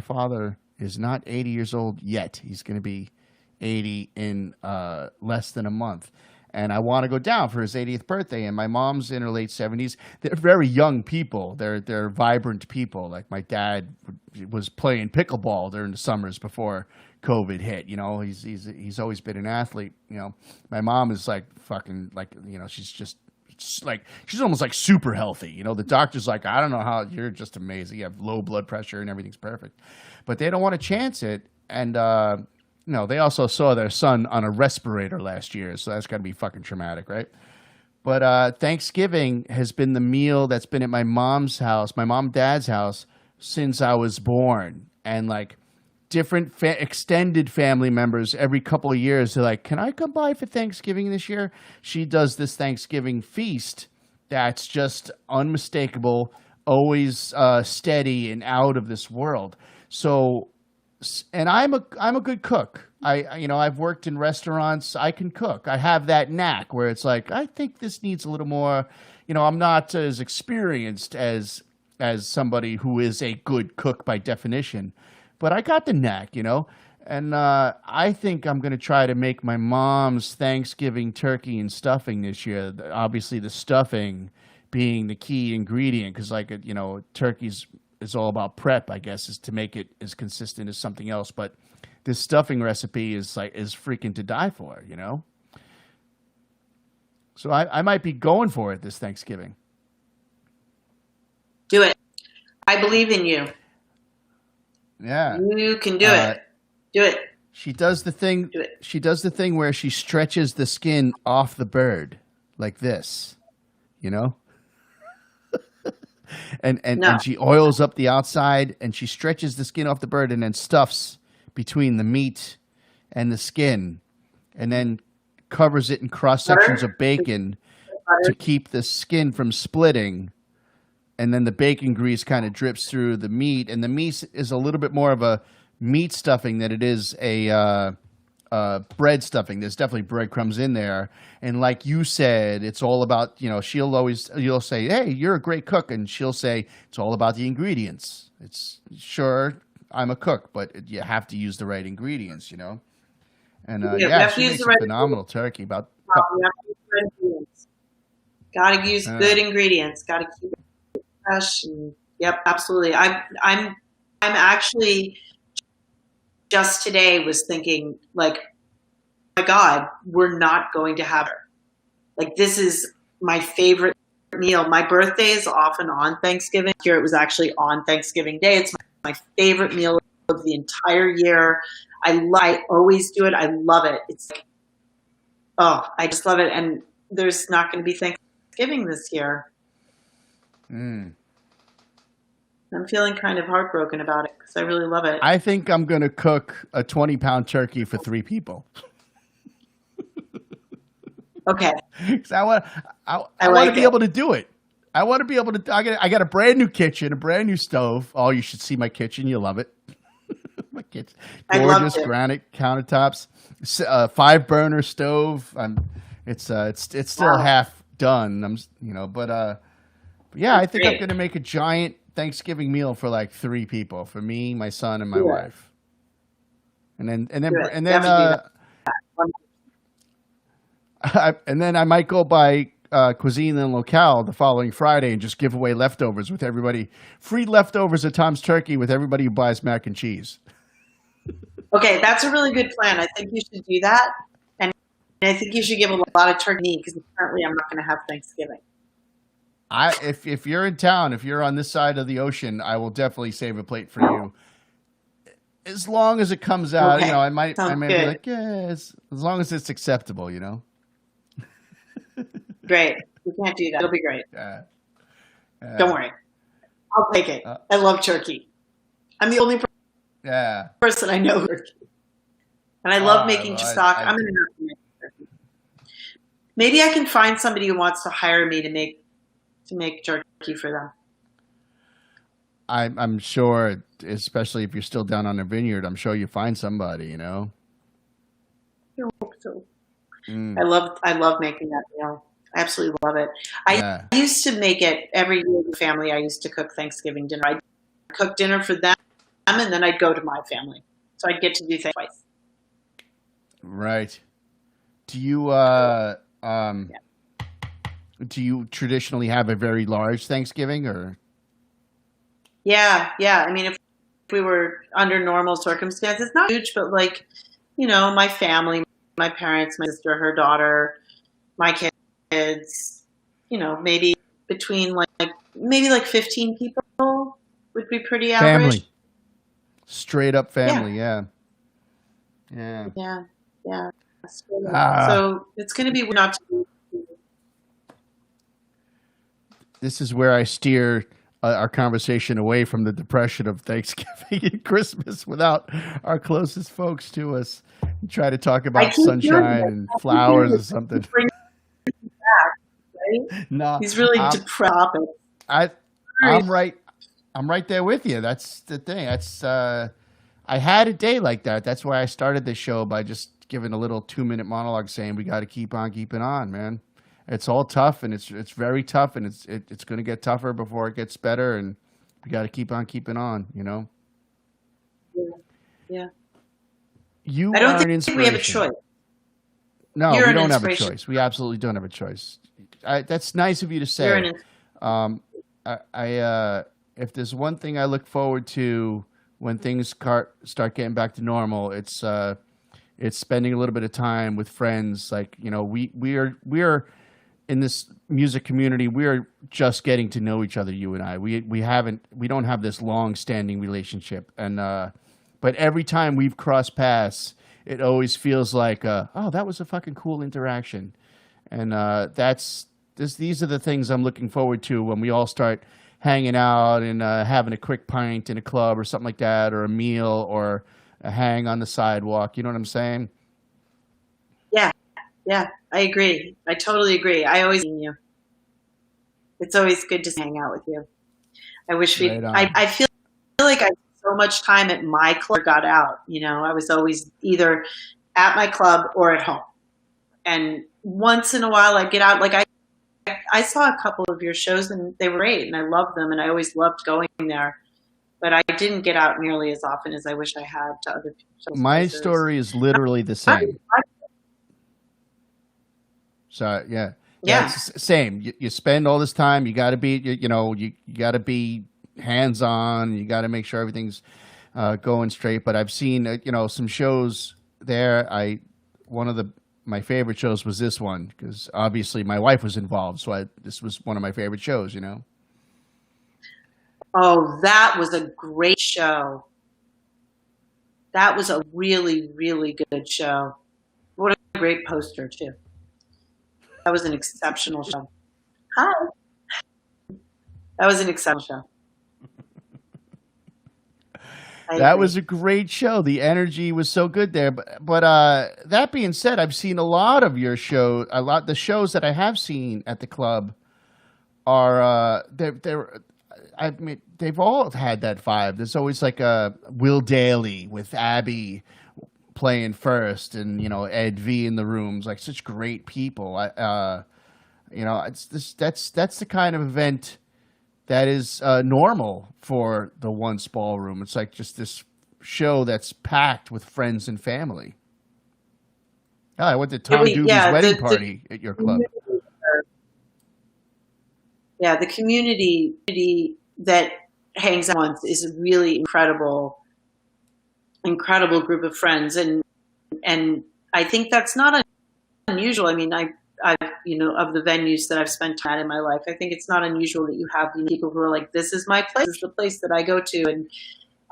Speaker 1: father is not 80 years old yet. He's going to be 80 in less than a month. And I want to go down for his 80th birthday. And my mom's in her late 70s. They're very young people. They're vibrant people. Like my dad was playing pickleball during the summers before COVID hit. You know, he's always been an athlete. You know, my mom is like fucking like, you know, she's almost like super healthy. You know, the doctor's like, I don't know how, you're just amazing. You have low blood pressure and everything's perfect. But they don't want to chance it. And no, they also saw their son on a respirator last year, so that's got to be fucking traumatic, right? But Thanksgiving has been the meal that's been at my mom's house, my mom and dad's house, since I was born. And like different extended family members every couple of years, they're like, can I come by for Thanksgiving this year? She does this Thanksgiving feast that's just unmistakable, always steady and out of this world. So... And I'm a good cook. I've worked in restaurants. I can cook. I have that knack where it's like, I think this needs a little more, you know, I'm not as experienced as somebody who is a good cook by definition, but I got the knack, you know. And I think I'm going to try to make my mom's Thanksgiving turkey and stuffing this year. Obviously the stuffing being the key ingredient, because like, you know, turkey's, it's all about prep, I guess, is to make it as consistent as something else. But this stuffing recipe is freaking to die for, you know? So I might be going for it this Thanksgiving.
Speaker 4: Do it. I believe in you.
Speaker 1: Yeah.
Speaker 4: You can do it. Do it.
Speaker 1: She does the thing. She does the thing where she stretches the skin off the bird like this, you know? And she oils up the outside and she stretches the skin off the bird and then stuffs between the meat and the skin and then covers it in cross sections of bacon to keep the skin from splitting. And then the bacon grease kind of drips through the meat, and the meat is a little bit more of a meat stuffing than it is a bread stuffing. There's definitely breadcrumbs in there, and like you said, it's all about, you know, you'll say, "Hey, you're a great cook," and she'll say, "It's all about the ingredients." It's sure I'm a cook, but you have to use the right ingredients, you know. And
Speaker 4: we have to
Speaker 1: she
Speaker 4: use
Speaker 1: makes
Speaker 4: the
Speaker 1: a
Speaker 4: right
Speaker 1: phenomenal turkey. About
Speaker 4: we have to use the right ingredients. Got to use good ingredients. Got to keep it fresh. And yep, absolutely. I'm actually just today was thinking like, oh my God, we're not going to have her. Like, this is my favorite meal. My birthday is often on Thanksgiving. Here it was actually on Thanksgiving Day. It's my favorite meal of the entire year. I always do it. I love it. It's like, oh, I just love it. And there's not going to be Thanksgiving this year. I'm feeling kind of heartbroken about it because I really love it.
Speaker 1: I think I'm going to cook a 20-pound turkey for 3 people.
Speaker 4: Okay.
Speaker 1: Because I want to be able to do it. I want to be able to. I got a brand new kitchen, a brand new stove. Oh, you should see my kitchen. You'll love it. My kitchen, gorgeous granite countertops, 5-burner stove. It's still half done. But yeah, I think I'm going to make a giant Thanksgiving meal for like 3 people, for me, my son, and my wife. And then I might go by Cuisine and Locale the following Friday and just give away leftovers with everybody. Free leftovers at Tom's Turkey with everybody who buys mac and cheese.
Speaker 4: Okay, that's a really good plan. I think you should do that. And I think you should give a lot of turkey because apparently I'm not going to have Thanksgiving.
Speaker 1: If you're in town, if you're on this side of the ocean, I will definitely save a plate for you. As long as it comes out,
Speaker 4: okay.
Speaker 1: I might be like, yes, as long as it's acceptable,
Speaker 4: Great. We can't do that. It'll be great. Don't worry. I'll take it. I love turkey. I'm the only person I know turkey. And I love making stock. I'm going to have to make turkey. Maybe I can find somebody who wants to hire me to make turkey for them.
Speaker 1: I'm sure, especially if you're still down on the vineyard, I'm sure you find somebody,
Speaker 4: I hope so. I love making that meal. I absolutely love it. I used to make it every year with the family. I used to cook Thanksgiving dinner. I'd cook dinner for them, and then I'd go to my family. So I'd get to do things twice.
Speaker 1: Right. Do you do you traditionally have a very large Thanksgiving, or?
Speaker 4: Yeah. I mean, if we were under normal circumstances, not huge, but like, my family, my parents, my sister, her daughter, my kids, maybe between maybe 15 people would be pretty average.
Speaker 1: Family. Straight up family, yeah.
Speaker 4: So it's going to be not to.
Speaker 1: This is where I steer our conversation away from the depression of Thanksgiving and Christmas without our closest folks to us. And try to talk about sunshine and flowers or something.
Speaker 4: Right?
Speaker 1: No,
Speaker 4: he's really depressed.
Speaker 1: I'm right there with you. That's the thing. I had a day like that. That's why I started this show by just giving a little 2-minute monologue saying we got to keep on keeping on, man. It's all tough, and it's very tough, and it's going to get tougher before it gets better, and we got to keep on keeping on,
Speaker 4: Yeah.
Speaker 1: I don't think
Speaker 4: we have a choice.
Speaker 1: No, we don't have a choice. We absolutely don't have a choice. That's nice of you to say. If there's one thing I look forward to when things start getting back to normal, it's spending a little bit of time with friends. Like, we are in this music community. We are just getting to know each other. You and I. We don't have this long standing relationship, and but every time we've crossed paths, it always feels like, that was a fucking cool interaction, and these are the things I'm looking forward to when we all start hanging out and having a quick pint in a club or something like that, or a meal, or a hang on the sidewalk. You know what I'm saying?
Speaker 4: Yeah, I agree. I totally agree. I always see you. It's always good to hang out with you. I wish I feel like I so much time at my club or got out. You know, I was always either at my club or at home. And once in a while I'd get out. Like I saw a couple of your shows and they were great and I loved them and I always loved going there. But I didn't get out nearly as often as I wish I had to other people's
Speaker 1: My
Speaker 4: places.
Speaker 1: story is literally the same. So yeah, it's the same. You spend all this time. You got to be, you got to be hands on. You got to make sure everything's going straight. But I've seen, some shows there. One of my favorite shows was this one because obviously my wife was involved. So this was one of my favorite shows.
Speaker 4: Oh, that was a great show. That was a really, really good show. What a great poster, too. That was an exceptional show. Hi. That was an exceptional show.
Speaker 1: That was a great show. The energy was so good there. But that being said, I've seen a lot of your show. The shows that I have seen at the club are they've all had that vibe. There's always like a Will Daly with Abby playing first, and Ed V in the rooms, like such great people. That's the kind of event that is normal for the Once Ballroom. It's like just this show that's packed with friends and family. Oh, I went to Tom Doobie's wedding party at your club.
Speaker 4: Yeah, the community that hangs out once is a really incredible group of friends, and I think that's not unusual. I mean, I of the venues that I've spent time in my life, I think it's not unusual that you have people who are like, this is my place, this is the place that I go to, and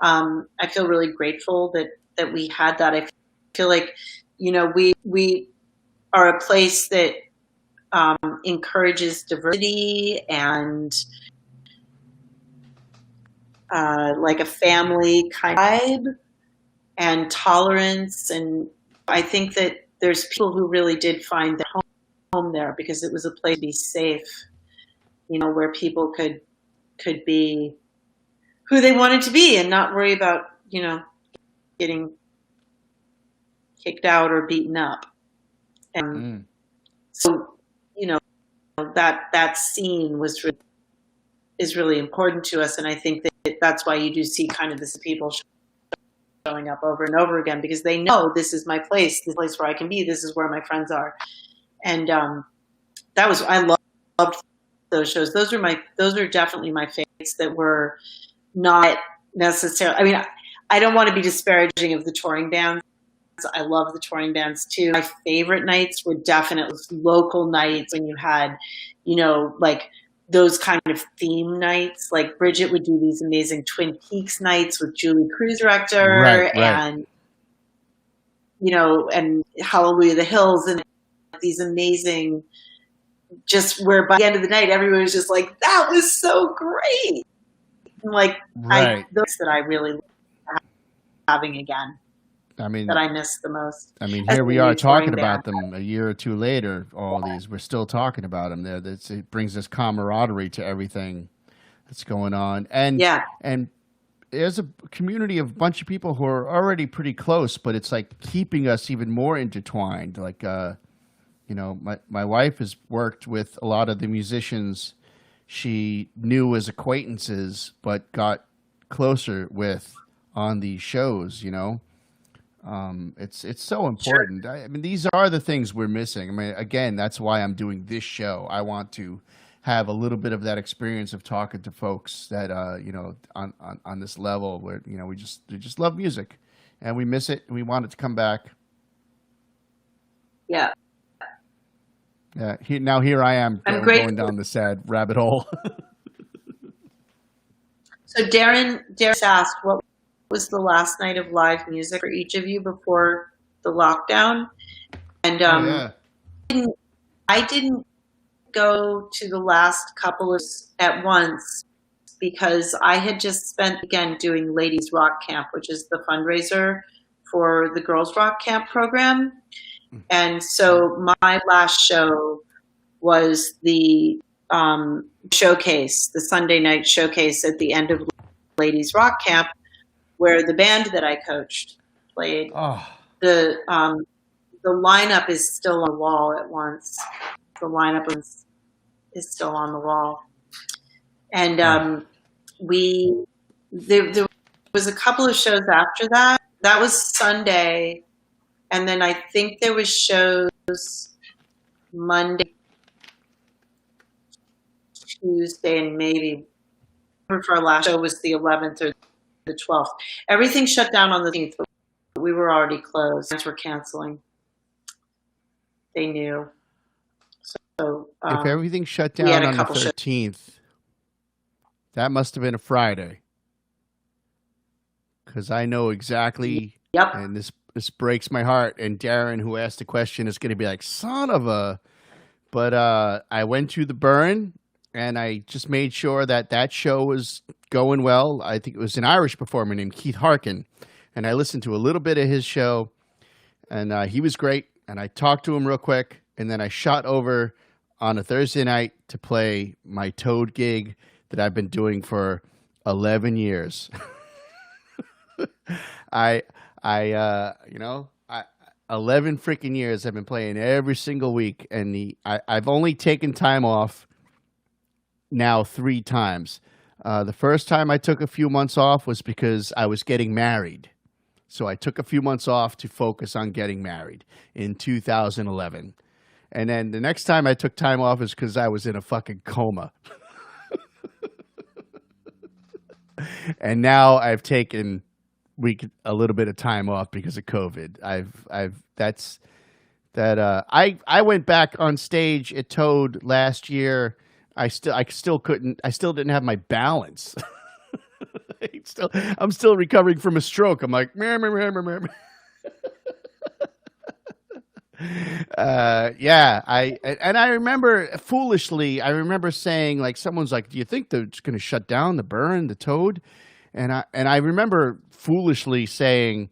Speaker 4: I feel really grateful that we had that. I feel like we are a place that encourages diversity and like a family kind of vibe and tolerance. And I think that there's people who really did find their home there because it was a place to be safe, where people could be who they wanted to be and not worry about, getting kicked out or beaten up. And so, that scene is really important to us. And I think that that's why you do see kind of this people showing up over and over again, because they know this is my place, this place where I can be, this is where my friends are. And I loved those shows. Those are definitely my favorites that were not necessarily, I mean, I don't want to be disparaging of the touring bands. I love the touring bands too. My favorite nights were definitely local nights when you had, like those kind of theme nights. Like Bridget would do these amazing Twin Peaks nights with Julie Cruise-Rector,
Speaker 1: right.
Speaker 4: And, and Hallelujah the Hills, and these amazing, just where by the end of the night, everyone was just like, that was so great. And like, those that I really love having again.
Speaker 1: I mean,
Speaker 4: that I miss the most.
Speaker 1: I mean, here we are talking about them a year or two later. All these, we're still talking about them. It brings this camaraderie to everything that's going on, and there's a community of a bunch of people who are already pretty close, but it's like keeping us even more intertwined. Like, my wife has worked with a lot of the musicians she knew as acquaintances, but got closer with on these shows. It's so important. Sure. I mean, these are the things we're missing. I mean, again, that's why I'm doing this show. I want to have a little bit of that experience of talking to folks that on this level where we just love music and we miss it and we want it to come back.
Speaker 4: Yeah.
Speaker 1: Yeah. Here I am going down the sad rabbit hole.
Speaker 4: So Darren asked, what was the last night of live music for each of you before the lockdown? And I didn't go to the last couple of at once because I had just spent again doing Ladies Rock Camp, which is the fundraiser for the Girls Rock Camp program. And so my last show was the showcase, the Sunday night showcase at the end of Ladies Rock Camp, where the band that I coached played.
Speaker 1: Oh,
Speaker 4: The lineup is still on the wall at once. The lineup is still on the wall. And there was a couple of shows after that. That was Sunday. And then I think there was shows Monday, Tuesday, and maybe for our last show was the 11th or the 12th. Everything shut down on the 13th, but we were already closed. Friends were canceling. They knew. So
Speaker 1: if everything shut down on the 13th, that must have been a Friday. Because I know exactly.
Speaker 4: Yep.
Speaker 1: And this breaks my heart. And Darren, who asked the question, is going to be like, son of a. But I went to the Burn, and I just made sure that show was going well. I think it was an Irish performer named Keith Harkin. And I listened to a little bit of his show, and he was great. And I talked to him real quick, and then I shot over on a Thursday night to play my Toad gig that I've been doing for 11 years. 11 freaking years I've been playing every single week, and I've only taken time off now 3 times. The first time I took a few months off was because I was getting married. So I took a few months off to focus on getting married in 2011. And then the next time I took time off is because I was in a fucking coma. And now I've taken a little bit of time off because of COVID. I went back on stage at Toad last year. I still didn't have my balance. I'm still recovering from a stroke. I'm like, meh, meh, meh, meh, meh. I remember foolishly, saying, like, someone's like, do you think they're just going to shut down the Burn, the Toad? And I remember foolishly saying,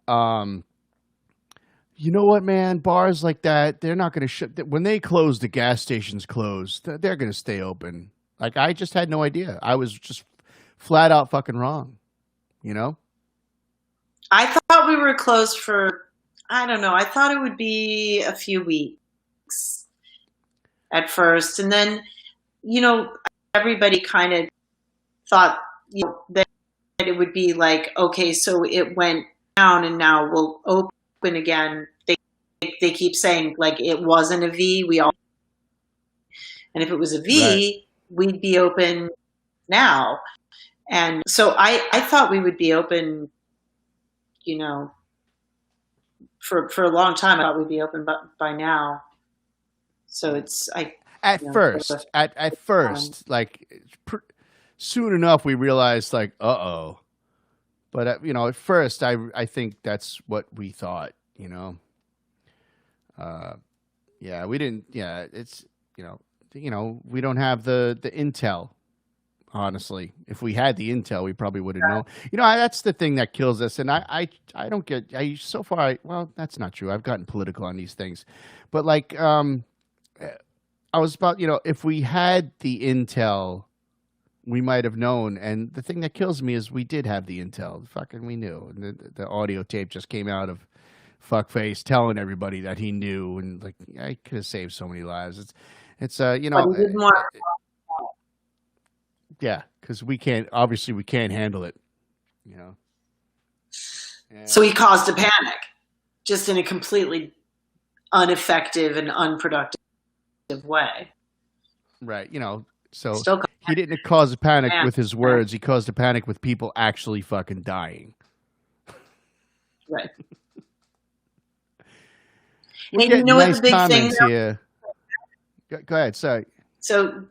Speaker 1: you know what, man, bars like that, they're not going to shut. When they close, the gas stations close. They're going to stay open. Like, I just had no idea. I was just flat out fucking wrong, you know?
Speaker 4: I thought we were closed for, I don't know, I thought it would be a few weeks at first. And then, everybody kind of thought, that it would be like, okay, so it went down and now we'll open again. They keep saying, like, it wasn't a V. And if it was a V, right, we'd be open now. And so I thought we would be open, for a long time. I thought we'd be open by now. So it's,
Speaker 1: at first, soon enough we realized, like, uh-oh. But, at first I think that's what we thought, we didn't, it's, we don't have the intel. Honestly, if we had the intel, we probably would have known. That's the thing that kills us. And I don't get. So far, well, that's not true. I've gotten political on these things, but like, I was about, if we had the intel, we might have known. And the thing that kills me is we did have the intel. Fucking, we knew. And the audio tape just came out of fuckface telling everybody that he knew, and like, I could have saved so many lives. It's
Speaker 4: But he didn't want.
Speaker 1: Yeah, because we can't handle it, Yeah.
Speaker 4: So he caused a panic, just in a completely ineffective and unproductive way.
Speaker 1: Right, so he didn't cause a panic with his words. He caused a panic with people actually fucking dying.
Speaker 4: Right.
Speaker 1: We get nice comments here. Go ahead, sorry.
Speaker 4: So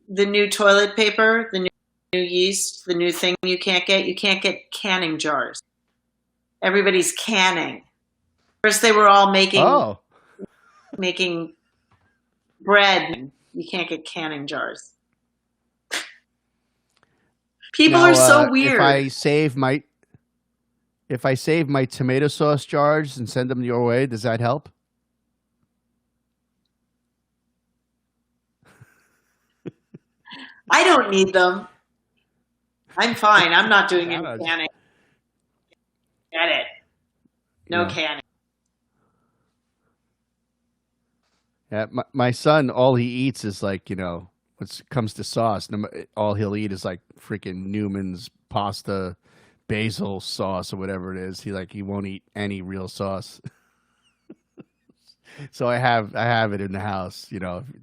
Speaker 4: the new toilet paper, the new yeast, the new thing you can't get canning jars. Everybody's canning. First they were all making bread. You can't get canning jars. People are so weird.
Speaker 1: If I save my tomato sauce jars and send them your way, does that help?
Speaker 4: I don't need them. I'm fine. I'm not doing any canning. Get it. No
Speaker 1: Yeah.
Speaker 4: canning.
Speaker 1: Yeah, my son, all he eats is like, when it comes to sauce, all he'll eat is like freaking Newman's pasta basil sauce or whatever it is. He won't eat any real sauce. So I have it in the house.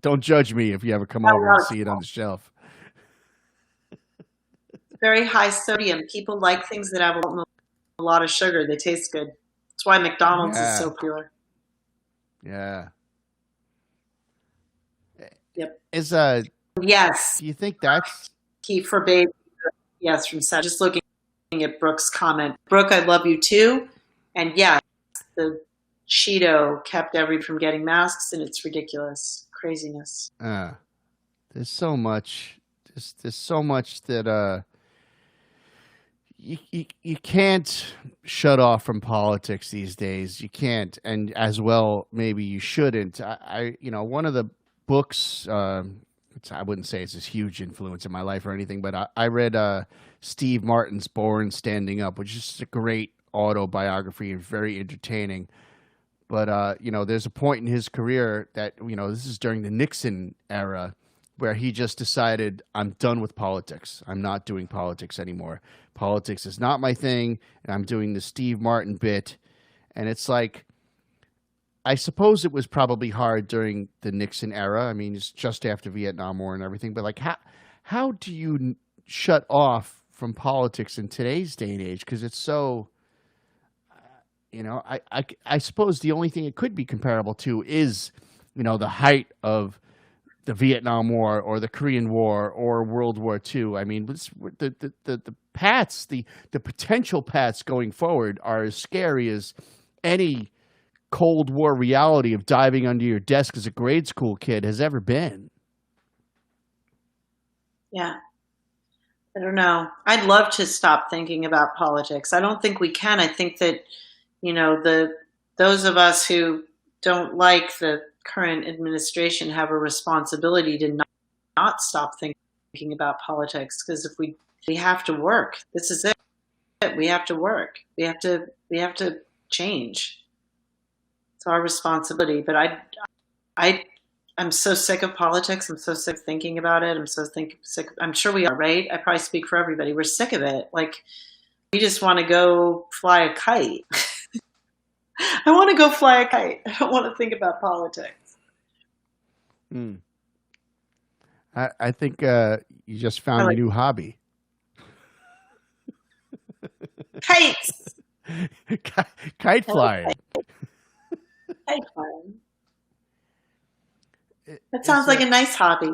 Speaker 1: Don't judge me if you ever come over and see it on the shelf.
Speaker 4: Very high sodium. People like things that have a lot of sugar. They taste good. That's why McDonald's is so popular.
Speaker 1: Yeah.
Speaker 4: Yep.
Speaker 1: Yes. Do you think that's
Speaker 4: he forbade? Yes, from Seth. Just looking at Brooke's comment. Brooke, I love you too. And yes, the Cheeto kept everyone from getting masks, and it's ridiculous. Craziness.
Speaker 1: There's so much. There's so much that you can't shut off from politics these days. You can't, and as well, maybe you shouldn't. One of the books, I wouldn't say it's this huge influence in my life or anything, but I read Steve Martin's Born Standing Up, which is a great autobiography and very entertaining. But, there's a point in his career that, this is during the Nixon era where he just decided, I'm done with politics. I'm not doing politics anymore. Politics is not my thing, and I'm doing the Steve Martin bit. And it's like, I suppose it was probably hard during the Nixon era. I mean, it's just after Vietnam War and everything. But, like, how do you shut off from politics in today's day and age? Because it's so... I suppose the only thing it could be comparable to is, the height of the Vietnam War or the Korean War or World War II. I mean, the paths, the potential paths going forward are as scary as any Cold War reality of diving under your desk as a grade school kid has ever been.
Speaker 4: Yeah. I don't know. I'd love to stop thinking about politics. I don't think we can. I think that those of us who don't like the current administration have a responsibility to not stop thinking about politics, because if we have to work. This is it. We have to work. We have to change. It's our responsibility. But I'm so sick of politics. I'm so sick of thinking about it. I'm so sick. I'm sure we are, right? I probably speak for everybody. We're sick of it. Like, we just want to go fly a kite. I want to go fly a kite. I don't want to think about politics.
Speaker 1: I think you just found a new hobby.
Speaker 4: Kites.
Speaker 1: Kite flying.
Speaker 4: Kite flying. That sounds like a nice hobby.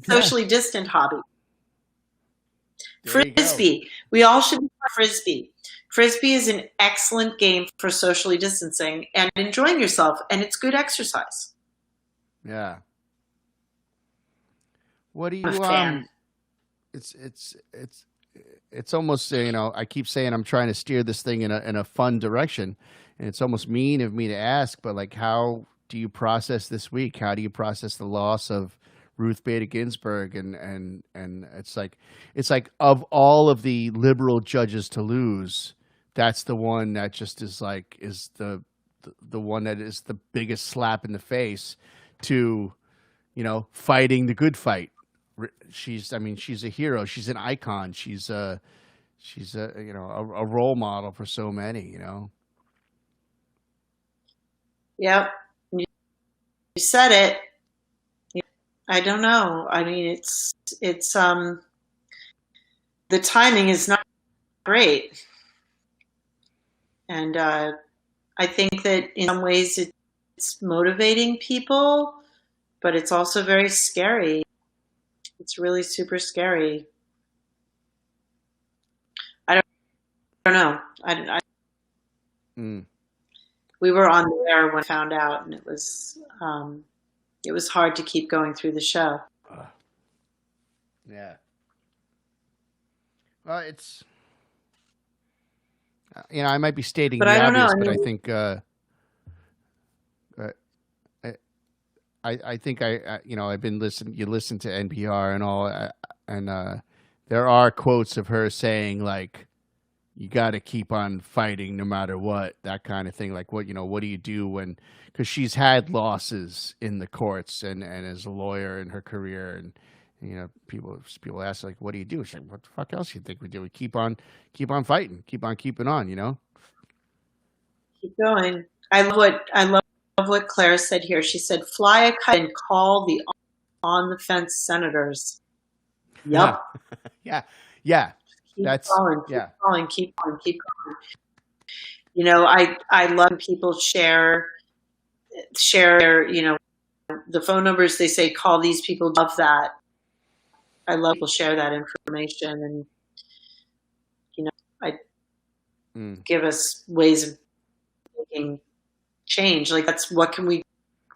Speaker 4: Socially distant hobby. Frisbee. We all should play Frisbee. Frisbee is an excellent game for socially distancing and enjoying yourself, and it's good exercise.
Speaker 1: Yeah. What do you it's almost, I keep saying I'm trying to steer this thing in a fun direction, and it's almost mean of me to ask, but like, how do you process this week? How do you process the loss of Ruth Bader Ginsburg? And it's like of all of the liberal judges to lose, that's the one that just is the one that is the biggest slap in the face to, fighting the good fight. She's a hero. She's an icon. She's a role model for so many,
Speaker 4: Yep. You said it. I don't know. I mean, it's the timing is not great. And I think that in some ways it's motivating people, but it's also very scary. It's really super scary. I don't know. We were on the air when I found out, and it was hard to keep going through the show.
Speaker 1: Yeah. Well, it's, I might be stating the obvious, but I think, I think I've been you listen to NPR and all, and there are quotes of her saying, like, you got to keep on fighting no matter what, that kind of thing. Like, what do you do when, because she's had losses in the courts and as a lawyer in her career, and people ask, like, what do you do? She's like, what the fuck else you think we do? We keep on fighting, keep on keeping on,
Speaker 4: Keep going. I love what Claire said here. She said, "Fly a kite and call the on the fence senators." Yep.
Speaker 1: Yeah.
Speaker 4: Keep
Speaker 1: That's
Speaker 4: going.
Speaker 1: yeah.
Speaker 4: Keep going. I love when people share, the phone numbers. They say, call these people. Love that. I love people share that information, and give us ways of making change. Like, that's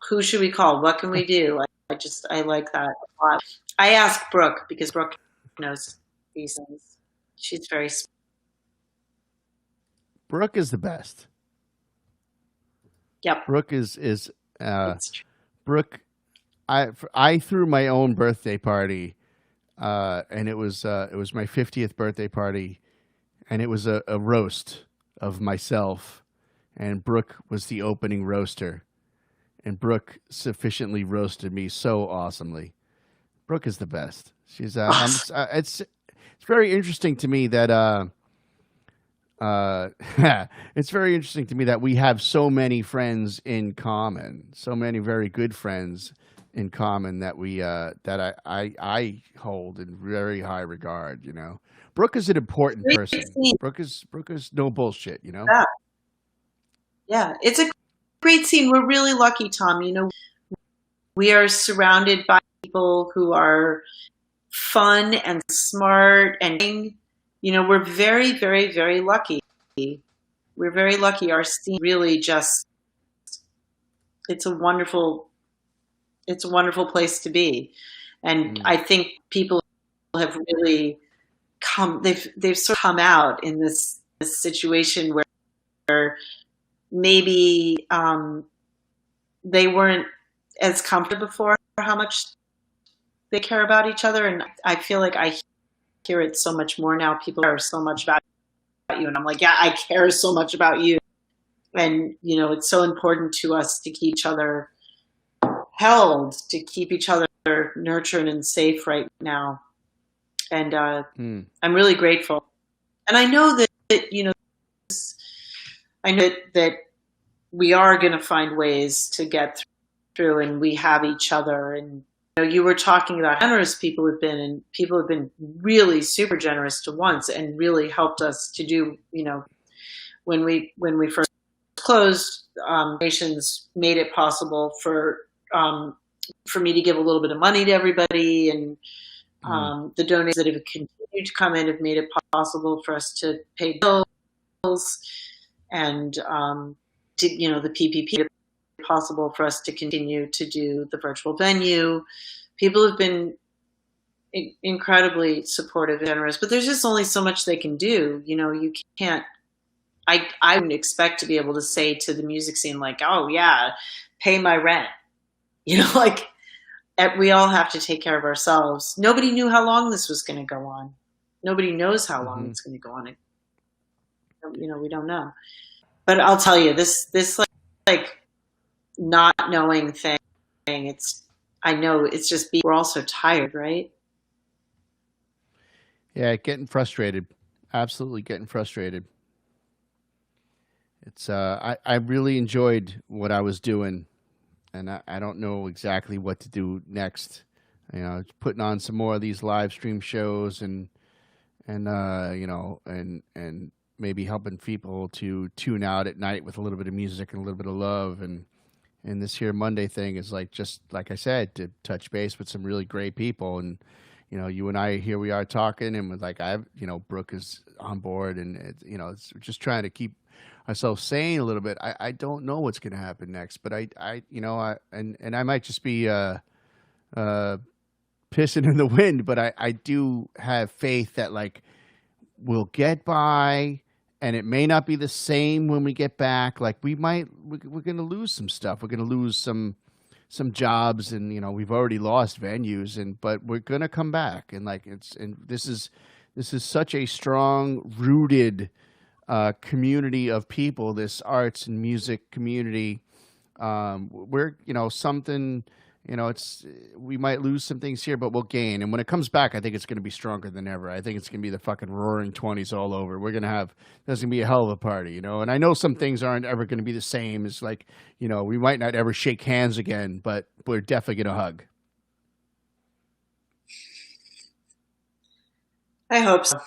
Speaker 4: who should we call? What can we do? I like that a lot. I ask Brooke because Brooke knows these things. She's very smart.
Speaker 1: Brooke is the best.
Speaker 4: Yep.
Speaker 1: Brooke is Brooke. I threw my own birthday party, and it was my 50th birthday party, and it was a roast of myself, and Brooke was the opening roaster, and Brooke sufficiently roasted me so awesomely. Brooke is the best. She's it's very interesting to me that it's very interesting to me that we have so many friends in common, so many very good friends in common that we that I hold in very high regard. Brooke is an important person. Brooke is no bullshit.
Speaker 4: Yeah, it's a great scene. We're really lucky, Tom. We are surrounded by people who are fun and smart, and we're very, very, very lucky. We're very lucky. Our scene really it's a wonderful place to be. And I think people have really they've sort of come out in this situation where maybe they weren't as comfortable before, how much they care about each other. And I feel like I hear it so much more now. People care so much about you, and I'm like, yeah, I care so much about you. And it's so important to us to keep each other held, to keep each other nurtured and safe right now. And I'm really grateful. And I know that that we are going to find ways to get through, and we have each other. And you were talking about how generous people have been, and people have been really super generous to once, and really helped us to do. When we first closed, donations made it possible for me to give a little bit of money to everybody, and the donations that have continued to come in have made it possible for us to pay bills, and the PPP possible for us to continue to do the virtual venue. People have been incredibly supportive and generous, but there's just only so much they can do. You can't. I wouldn't expect to be able to say to the music scene, like, oh yeah, pay my rent. We all have to take care of ourselves. Nobody knew how long this was going to go on. Nobody knows how long it's going to go on. We don't know. But I'll tell you, this like not knowing thing, I know it's just we're all so tired, right?
Speaker 1: Yeah, getting frustrated. Absolutely getting frustrated. It's I really enjoyed what I was doing, and I don't know exactly what to do next. Putting on some more of these live stream shows, and maybe helping people to tune out at night with a little bit of music and a little bit of love. And this here Monday thing is just like I said, to touch base with some really great people. And you and I, here we are talking, and Brooke is on board, and it's just trying to keep ourselves sane a little bit. I don't know what's going to happen next, but I might just be pissing in the wind, but I do have faith that we'll get by, and it may not be the same when we get back. We're going to lose some stuff. We're going to lose some jobs, and we've already lost venues, but we're going to come back. And this is such a strong rooted community of people, this arts and music community. We're, something, we might lose some things here, but we'll gain. And when it comes back, I think it's going to be stronger than ever. I think it's going to be the fucking roaring 20s all over. There's going to be a hell of a party, And I know some things aren't ever going to be the same. It's like, we might not ever shake hands again, but we're definitely going to hug.
Speaker 4: I hope so.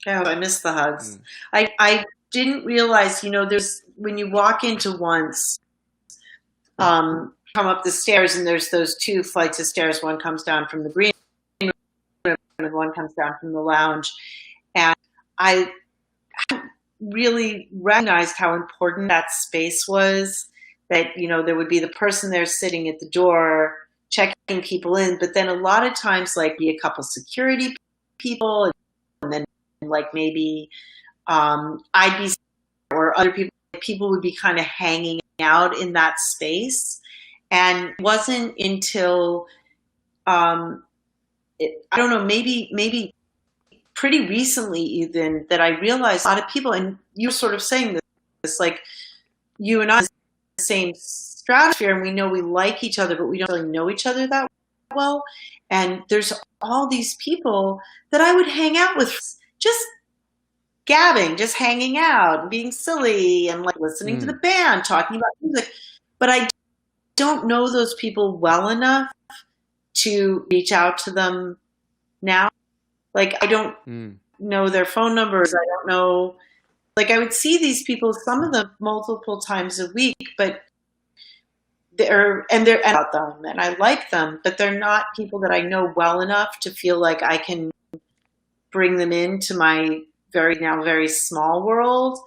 Speaker 4: I miss the hugs. I didn't realize, there's, when you walk into once, come up the stairs, and there's those 2 flights of stairs. One comes down from the green room and one comes down from the lounge. And I really recognized how important that space was, that, there would be the person there sitting at the door checking people in, but then a lot of times, like, be a couple security people, and then like maybe I'd be, or other people would be kind of hanging out in that space. And it wasn't until I don't know, maybe pretty recently even, that I realized a lot of people, and you're sort of saying this, like, you and I are in the same stratosphere, and we know we like each other, but we don't really know each other that well. And there's all these people that I would hang out with, just gabbing, just hanging out and being silly and like listening to the band, talking about music. But I don't know those people well enough to reach out to them now. Like, I don't know their phone numbers. I don't know. Like, I would see these people, some of them multiple times a week, but they're about them, and I like them, but they're not people that I know well enough to feel like I can bring them into my very small world.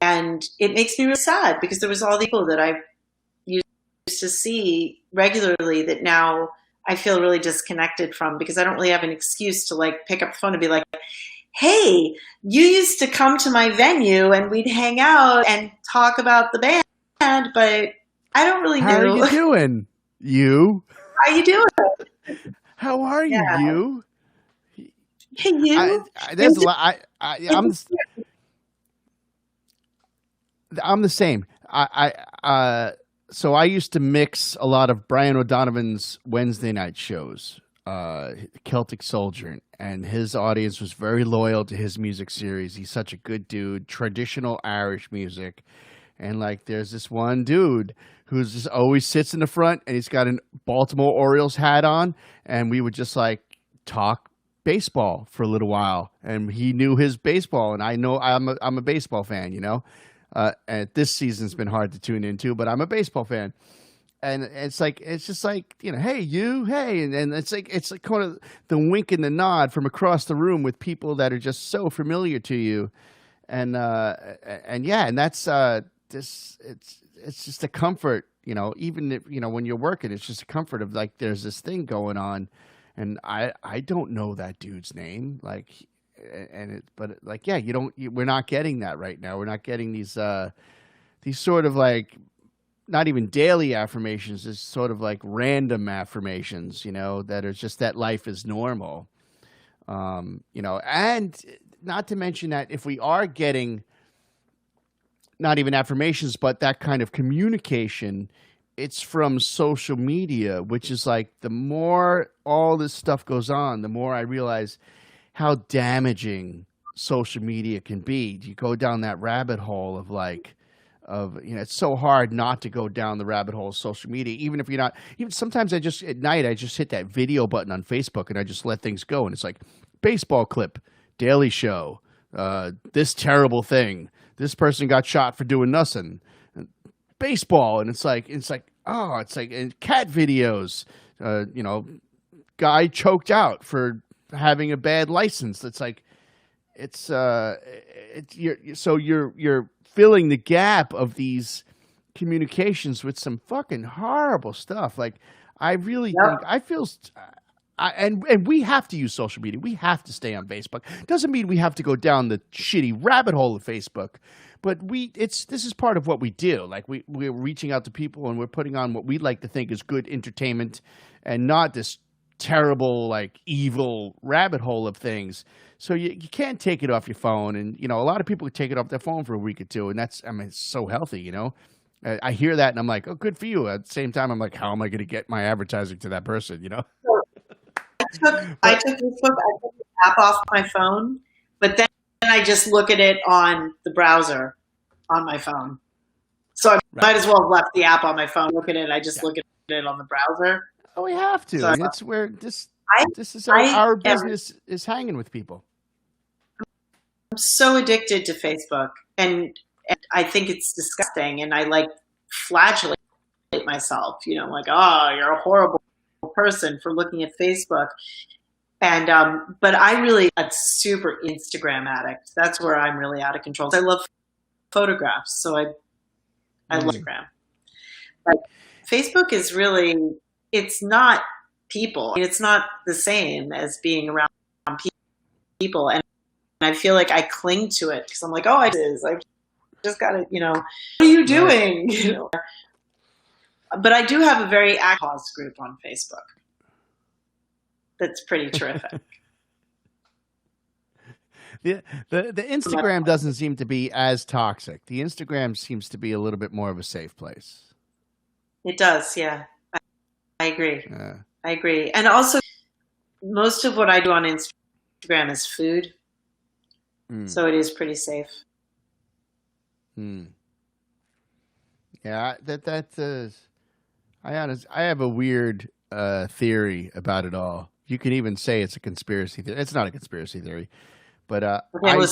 Speaker 4: And it makes me really sad, because there was all the people that I used to see regularly that now I feel really disconnected from, because I don't really have an excuse to like pick up the phone and be like, hey, you used to come to my venue and we'd hang out and talk about the band, but I don't really know.
Speaker 1: How are you doing, you?
Speaker 4: How you doing?
Speaker 1: How are you, you?
Speaker 4: Hey, you.
Speaker 1: There's a lot. I'm the same. So I used to mix a lot of Brian O'Donovan's Wednesday night shows, Celtic Soldier, and his audience was very loyal to his music series. He's such a good dude, traditional Irish music. And like, there's this one dude who's just always sits in the front, and he's got a Baltimore Orioles hat on, and we would just like talk baseball for a little while, and he knew his baseball, and I know I'm a baseball fan, and this season's been hard to tune into, but I'm a baseball fan. And it's just like, hey, and it's like kind of the wink and the nod from across the room with people that are just so familiar to you. And that's it's just a comfort, even if, when you're working, it's just a comfort of like, there's this thing going on, and I don't know that dude's name, like, we're not getting that right now. We're not getting these sort of like, not even daily affirmations, it's sort of like random affirmations, that are just that life is normal. And not to mention that if we are getting not even affirmations, but that kind of communication, it's from social media, which is like, the more all this stuff goes on, the more I realize how damaging social media can be. You go down that rabbit hole of like, it's so hard not to go down the rabbit hole of social media, even if you're not, even sometimes at night, I just hit that video button on Facebook and I just let things go. And it's like, baseball clip, Daily Show, this terrible thing, this person got shot for doing nothing, baseball. And it's like, and cat videos, guy choked out for having a bad license. It's like, you're filling the gap of these communications with some fucking horrible stuff. Like, I really think, I feel, and we have to use social media. We have to stay on Facebook. Doesn't mean we have to go down the shitty rabbit hole of Facebook, but this is part of what we do. Like, we're reaching out to people, and we're putting on what we like to think is good entertainment, and not this terrible, like evil rabbit hole of things. So you can't take it off your phone. And, you know, a lot of people take it off their phone for a week or two. And that's, I mean, it's so healthy, you know. I hear that and I'm like, oh, good for you. At the same time, I'm like, how am I going to get my advertising to that person, you know?
Speaker 4: I took Facebook, I took the app off my phone, but then I just look at it on the browser on my phone. So I might as well have left the app on my phone. Look at it. I just look at it on the browser.
Speaker 1: Oh, we have to.
Speaker 4: So,
Speaker 1: and it's where this is our business is hanging with people.
Speaker 4: I'm so addicted to Facebook, and I think it's disgusting. And I like flagellate myself, you know, like, oh, you're a horrible person for looking at Facebook. And but I'm super Instagram addict. That's where I'm really out of control. I love photographs, so I love Instagram. But Facebook is really, it's not people. I mean, it's not the same as being around people. And I feel like I cling to it because I'm like, oh, I've just got to, you know, what are you doing? You know. But I do have a very active cause group on Facebook. That's pretty terrific.
Speaker 1: The Instagram doesn't seem to be as toxic. The Instagram seems to be a little bit more of a safe place.
Speaker 4: It does, yeah. I agree. I agree. And also, most of what I do on Instagram is food. So it is pretty safe.
Speaker 1: Yeah, I have a weird theory about it all. You can even say it's a conspiracy theory. It's not a conspiracy theory, but I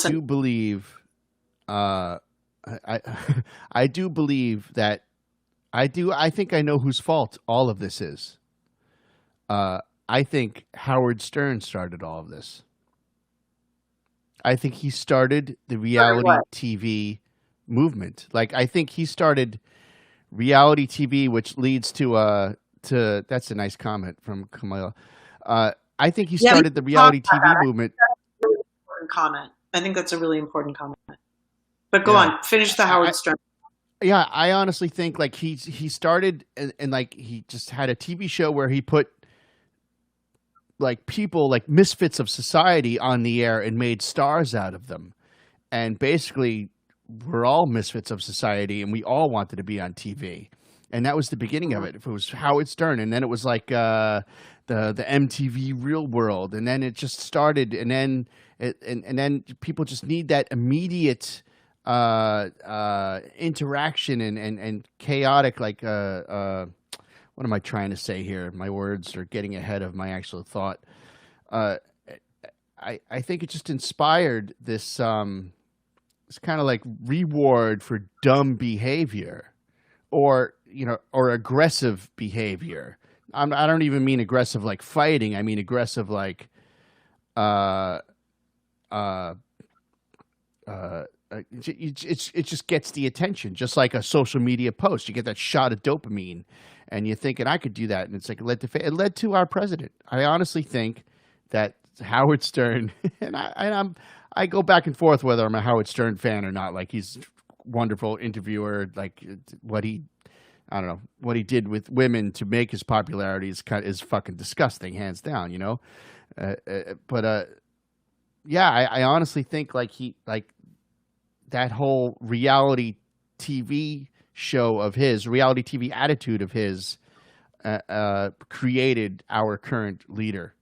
Speaker 1: do believe. I do believe that I think I know whose fault all of this is. I think Howard Stern started all of this. I think he started the reality TV movement. Like, I think he started reality TV, which leads to that's a nice comment from Camilla. I think he started the reality TV movement.
Speaker 4: That's a really important comment. I think that's a really important comment. But go on, finish the Howard Stern.
Speaker 1: Yeah, I honestly think like he started and like he just had a TV show where he put like people like misfits of society on the air and made stars out of them. And basically we're all misfits of society and we all wanted to be on TV. And that was the beginning of it. If it was Howard Stern, and then it was like the MTV Real World, and then it just started, and then and then people just need that immediate interaction and chaotic, like what am I trying to say here? My words are getting ahead of my actual thought. I think it just inspired this this kind of like reward for dumb behavior, or or aggressive behavior. I don't even mean aggressive like fighting. I mean aggressive like it just gets the attention, just like a social media post. You get that shot of dopamine, and you're thinking, I could do that, and it's like it led to our president. I honestly think that Howard Stern, and I go back and forth whether I'm a Howard Stern fan or not. Like, he's a wonderful interviewer. Like, what he did with women to make his popularity is fucking disgusting, hands down. Yeah, I honestly think like that whole reality TV show of his, reality TV attitude of his, created our current leader,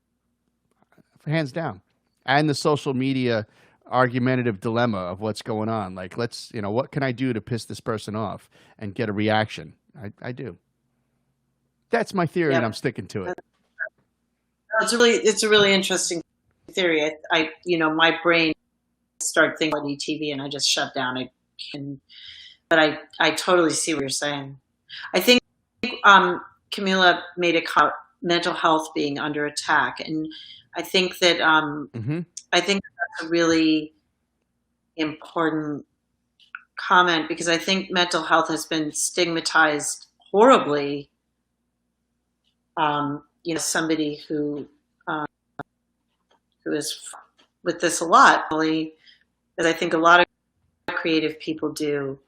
Speaker 1: hands down. And the social media argumentative dilemma of what's going on. Like, what can I do to piss this person off and get a reaction? I do. That's my theory, and I'm sticking to it.
Speaker 4: It's a really interesting theory. My brain started thinking about TV, and I just shut down. But I totally see what you're saying. I think Camila made a comment, mental health being under attack, and I think that I think that's a really important comment, because I think mental health has been stigmatized horribly. Somebody who is with this a lot, really, that I think a lot of creative people do.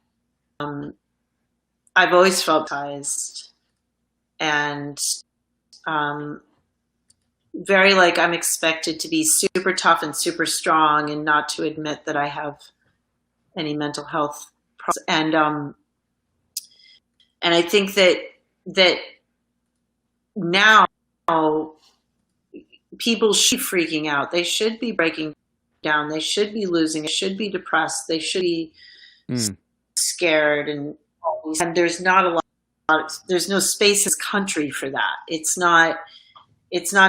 Speaker 4: I've always felt traumatized, and very like I'm expected to be super tough and super strong and not to admit that I have any mental health problems. And I think that now people should be freaking out. They should be breaking down. They should be losing. They should be depressed. They should be scared. And there's not a lot. There's no space in this country for that. It's not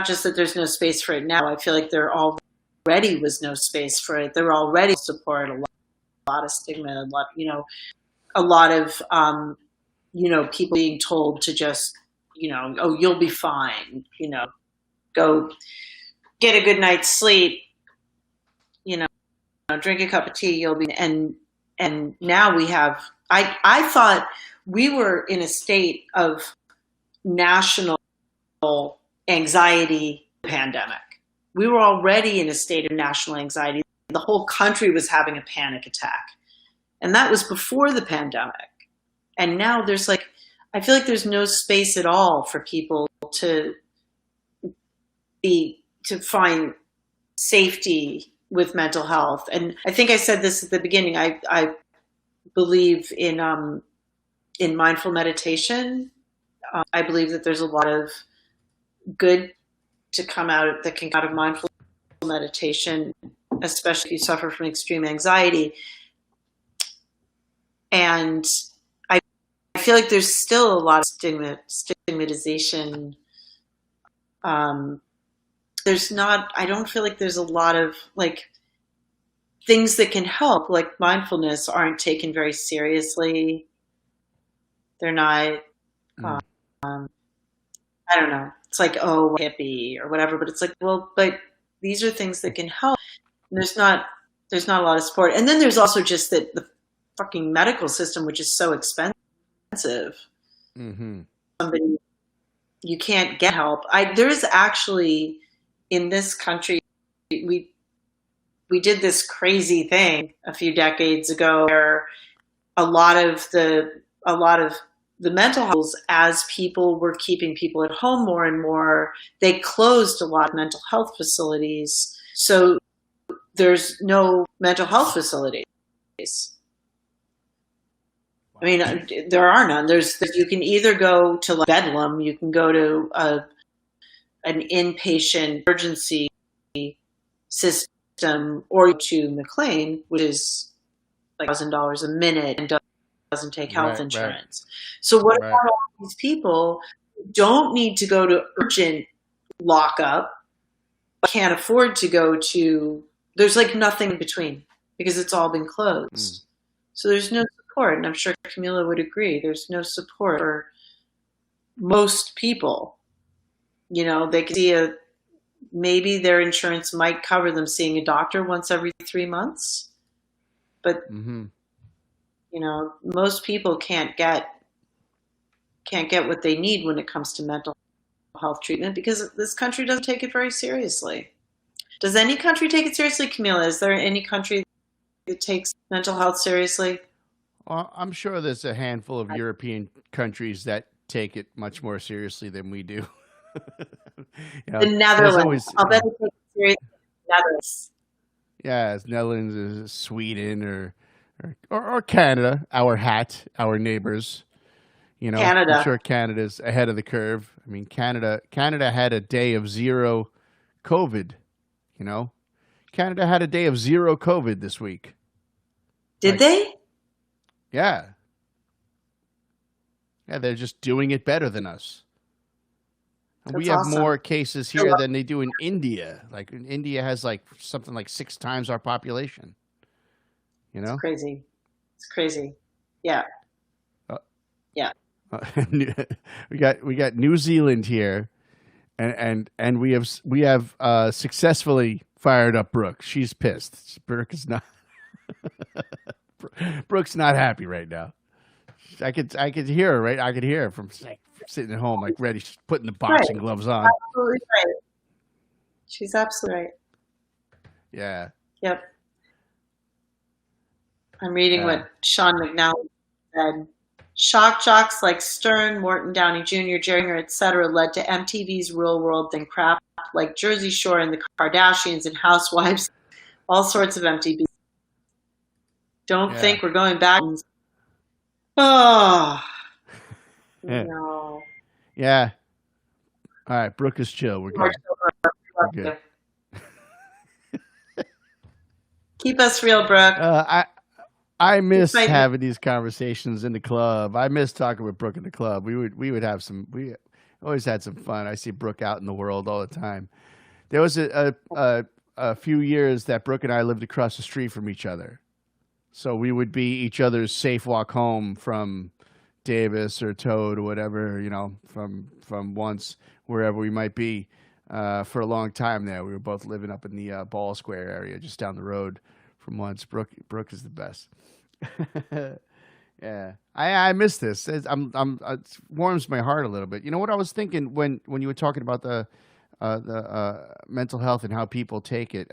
Speaker 4: just that there's no space for it now. I feel like there already was no space for it. There were already support, a lot of stigma, a lot of people being told to just, oh, you'll be fine, go get a good night's sleep, drink a cup of tea, you'll be, and now we have, I thought we were in a state of national anxiety pandemic. We were already in a state of national anxiety. The whole country was having a panic attack. And that was before the pandemic. And now there's I feel like there's no space at all for people to find safety with mental health. And I think I said this at the beginning. I believe in mindful meditation. I believe that there's a lot of good that can come out of mindful meditation, especially if you suffer from extreme anxiety. And I feel like there's still a lot of stigmatization. I don't feel like there's a lot of things that can help, like mindfulness, aren't taken very seriously. They're not, I don't know. It's oh, hippie or whatever, but it's well, but these are things that can help. And there's not a lot of support. And then there's also just the fucking medical system, which is so expensive. Mm-hmm. You can't get help. There's actually, in this country, we did this crazy thing a few decades ago where a lot of the mental health, as people were keeping people at home more and more, they closed a lot of mental health facilities. So there's no mental health facilities. I mean, there are none. You can either go to Bedlam, you can go to an inpatient emergency system, or to McLean, which is $1,000 a minute and doesn't take health insurance. Right. So what about all these people who don't need to go to urgent lockup, but can't afford to go to? There's nothing in between because it's all been closed. So there's no support, and I'm sure Camila would agree. There's no support for most people. They could see maybe their insurance might cover them seeing a doctor once every 3 months, but most people can't get what they need when it comes to mental health treatment because this country doesn't take it very seriously. Does any country take it seriously, Camila? Is there any country that takes mental health seriously?
Speaker 1: Well, I'm sure there's a handful of European countries that take it much more seriously than we do.
Speaker 4: The Netherlands. I'll bet they take it seriously. Netherlands.
Speaker 1: Yeah, it's Netherlands, Sweden, or Canada, our neighbors.
Speaker 4: Canada.
Speaker 1: I'm sure Canada's ahead of the curve. I mean, Canada had a day of zero COVID. Canada had a day of zero COVID this week.
Speaker 4: Did they?
Speaker 1: Yeah. Yeah, they're just doing it better than us. And we have more cases here than they do in India. India has something like 6 times our population.
Speaker 4: It's crazy. It's crazy. Yeah. Yeah.
Speaker 1: We got New Zealand here, and we have successfully fired up Brooke. She's pissed. Brooke is not. Brooke's not happy right now. I could hear her, right? I could hear her from sitting at home, ready, she's putting the boxing gloves on.
Speaker 4: Absolutely right. She's absolutely right.
Speaker 1: Yeah.
Speaker 4: Yep. I'm reading what Sean McNally said. Shock jocks like Stern, Morton Downey Jr., Jerry Springer, etc. led to MTV's Real World, then crap like Jersey Shore and the Kardashians and Housewives, all sorts of MTV. Don't think we're going back. Oh, no.
Speaker 1: Yeah. All right, Brooke is chill. We're good. We're good.
Speaker 4: Keep us real, Brooke.
Speaker 1: I miss having these conversations in the club. I miss talking with Brooke in the club. We would have some. We always had some fun. I see Brooke out in the world all the time. There was a few years that Brooke and I lived across the street from each other, so we would be each other's safe walk home from Davis or Toad or whatever, from once wherever we might be. For a long time there, we were both living up in the Ball Square area, just down the road from once. Brooke is the best. Yeah, I miss this. It warms my heart a little bit. You know what I was thinking when you were talking about the mental health and how people take it.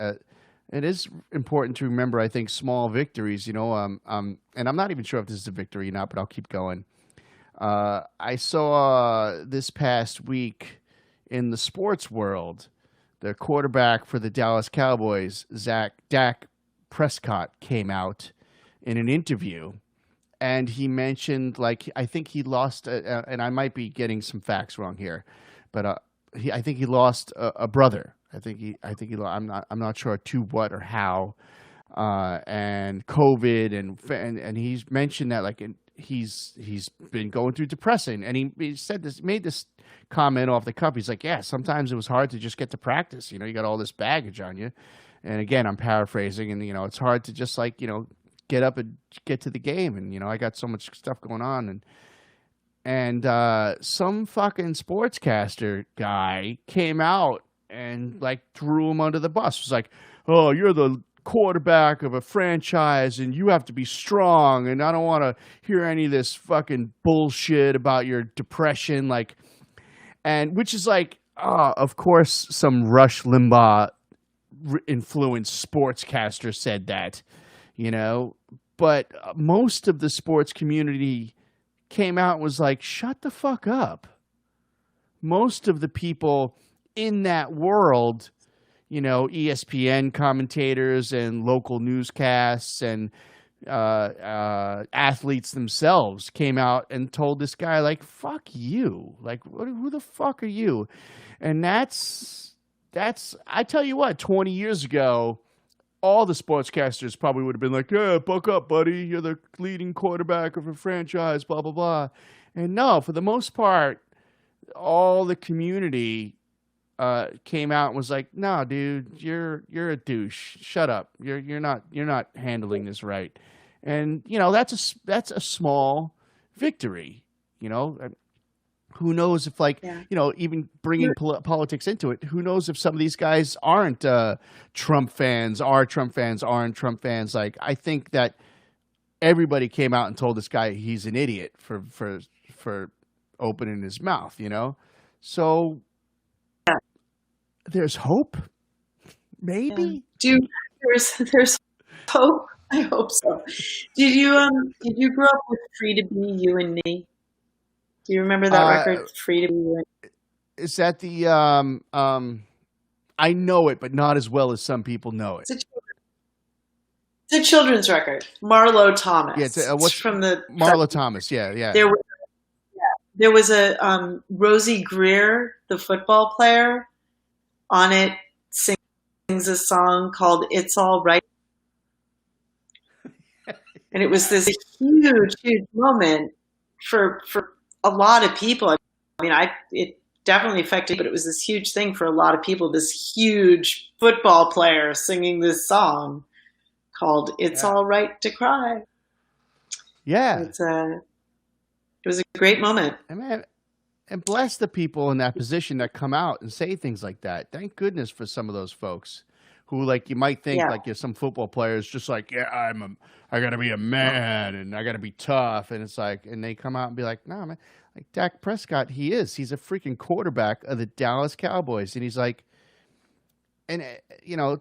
Speaker 1: It is important to remember, I think, small victories. And I'm not even sure if this is a victory or not, but I'll keep going. I saw this past week in the sports world, the quarterback for the Dallas Cowboys, Dak Prescott, came out in an interview, and he mentioned, I think he lost, and I might be getting some facts wrong here, but I think he lost a brother. I'm not sure to what or how, and COVID, and he's mentioned that he's been going through depression, and he made this comment off the cuff. He's like, yeah, sometimes it was hard to just get to practice. You got all this baggage on you. And again, I'm paraphrasing, and it's hard to just get up and get to the game. And I got so much stuff going on, and some fucking sportscaster guy came out and threw him under the bus. It was like, oh, you're the quarterback of a franchise and you have to be strong, and I don't want to hear any of this fucking bullshit about your depression, and which is of course some Rush Limbaugh influenced sportscaster said that, but most of the sports community came out and was like, shut the fuck up. Most of the people in that world, ESPN commentators and local newscasts and athletes themselves came out and told this guy, fuck you. Who the fuck are you? And that's, I tell you what, 20 years ago, all the sportscasters probably would have been like, yeah, buck up, buddy. You're the leading quarterback of a franchise, blah, blah, blah. And no, for the most part, all the community came out and was like, no, dude, you're a douche. Shut up. You're not handling this right. And that's a small victory. Who knows if even bringing politics into it, who knows if some of these guys aren't Trump fans, are Trump fans, aren't Trump fans. I think that everybody came out and told this guy he's an idiot for opening his mouth, So there's hope, maybe.
Speaker 4: Yeah. There's hope. I hope so. Did you grow up with "Free to Be You and Me"? Do you remember that record, "Free to Be You"?
Speaker 1: Is that the I know it, but not as well as some people know it.
Speaker 4: It's a children's record. Marlo Thomas.
Speaker 1: Yeah, what's from the Marlo Thomas? Yeah.
Speaker 4: There was a Rosie Greer, the football player, on it sings a song called "It's All Right," and it was this huge moment for a lot of people. I mean, it definitely affected, but it was this huge thing for a lot of people. This huge football player singing this song called "It's All Right to Cry."
Speaker 1: Yeah,
Speaker 4: it was a great moment.
Speaker 1: And bless the people in that position that come out and say things like that. Thank goodness for some of those folks who, you might think, some football players just I got to be a man and I got to be tough. And it's and they come out and be like, no, man, Dak Prescott, he's a freaking quarterback of the Dallas Cowboys. And he's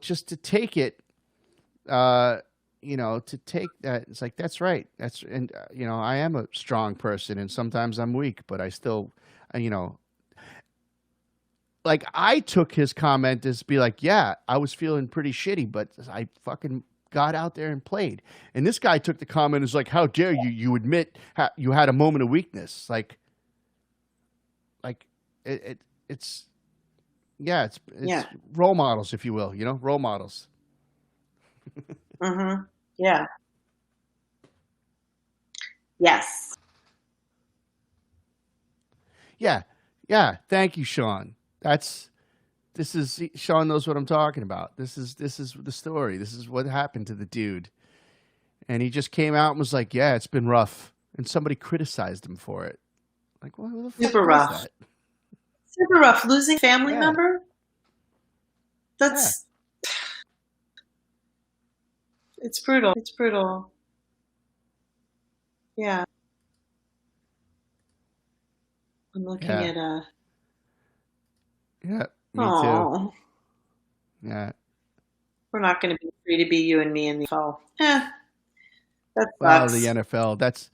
Speaker 1: just to take it, to take that, it's like, that's right. And I am a strong person and sometimes I'm weak, but I still, you know, like I took his comment as be like, yeah, I was feeling pretty shitty, but I fucking got out there and played. And this guy took the comment as like, how dare you admit you had a moment of weakness. Like it's
Speaker 4: Yeah.
Speaker 1: role models, if you will, role models.
Speaker 4: Mm-hmm. Yeah. Yes.
Speaker 1: Yeah. Yeah. Thank you, Sean. Sean knows what I'm talking about. This is the story. This is what happened to the dude. And he just came out and was like, yeah, it's been rough. And somebody criticized him for it. Like, what the fuck
Speaker 4: Super
Speaker 1: was
Speaker 4: rough.
Speaker 1: that?
Speaker 4: Super rough. Losing family
Speaker 1: Yeah.
Speaker 4: member? That's it's brutal. It's brutal. Yeah. I'm looking
Speaker 1: Yeah.
Speaker 4: at
Speaker 1: Yeah, me too.
Speaker 4: oh,
Speaker 1: Yeah.
Speaker 4: we're not going to be free to be you and me in the fall. That
Speaker 1: Well,
Speaker 4: sucks.
Speaker 1: the NFL, that's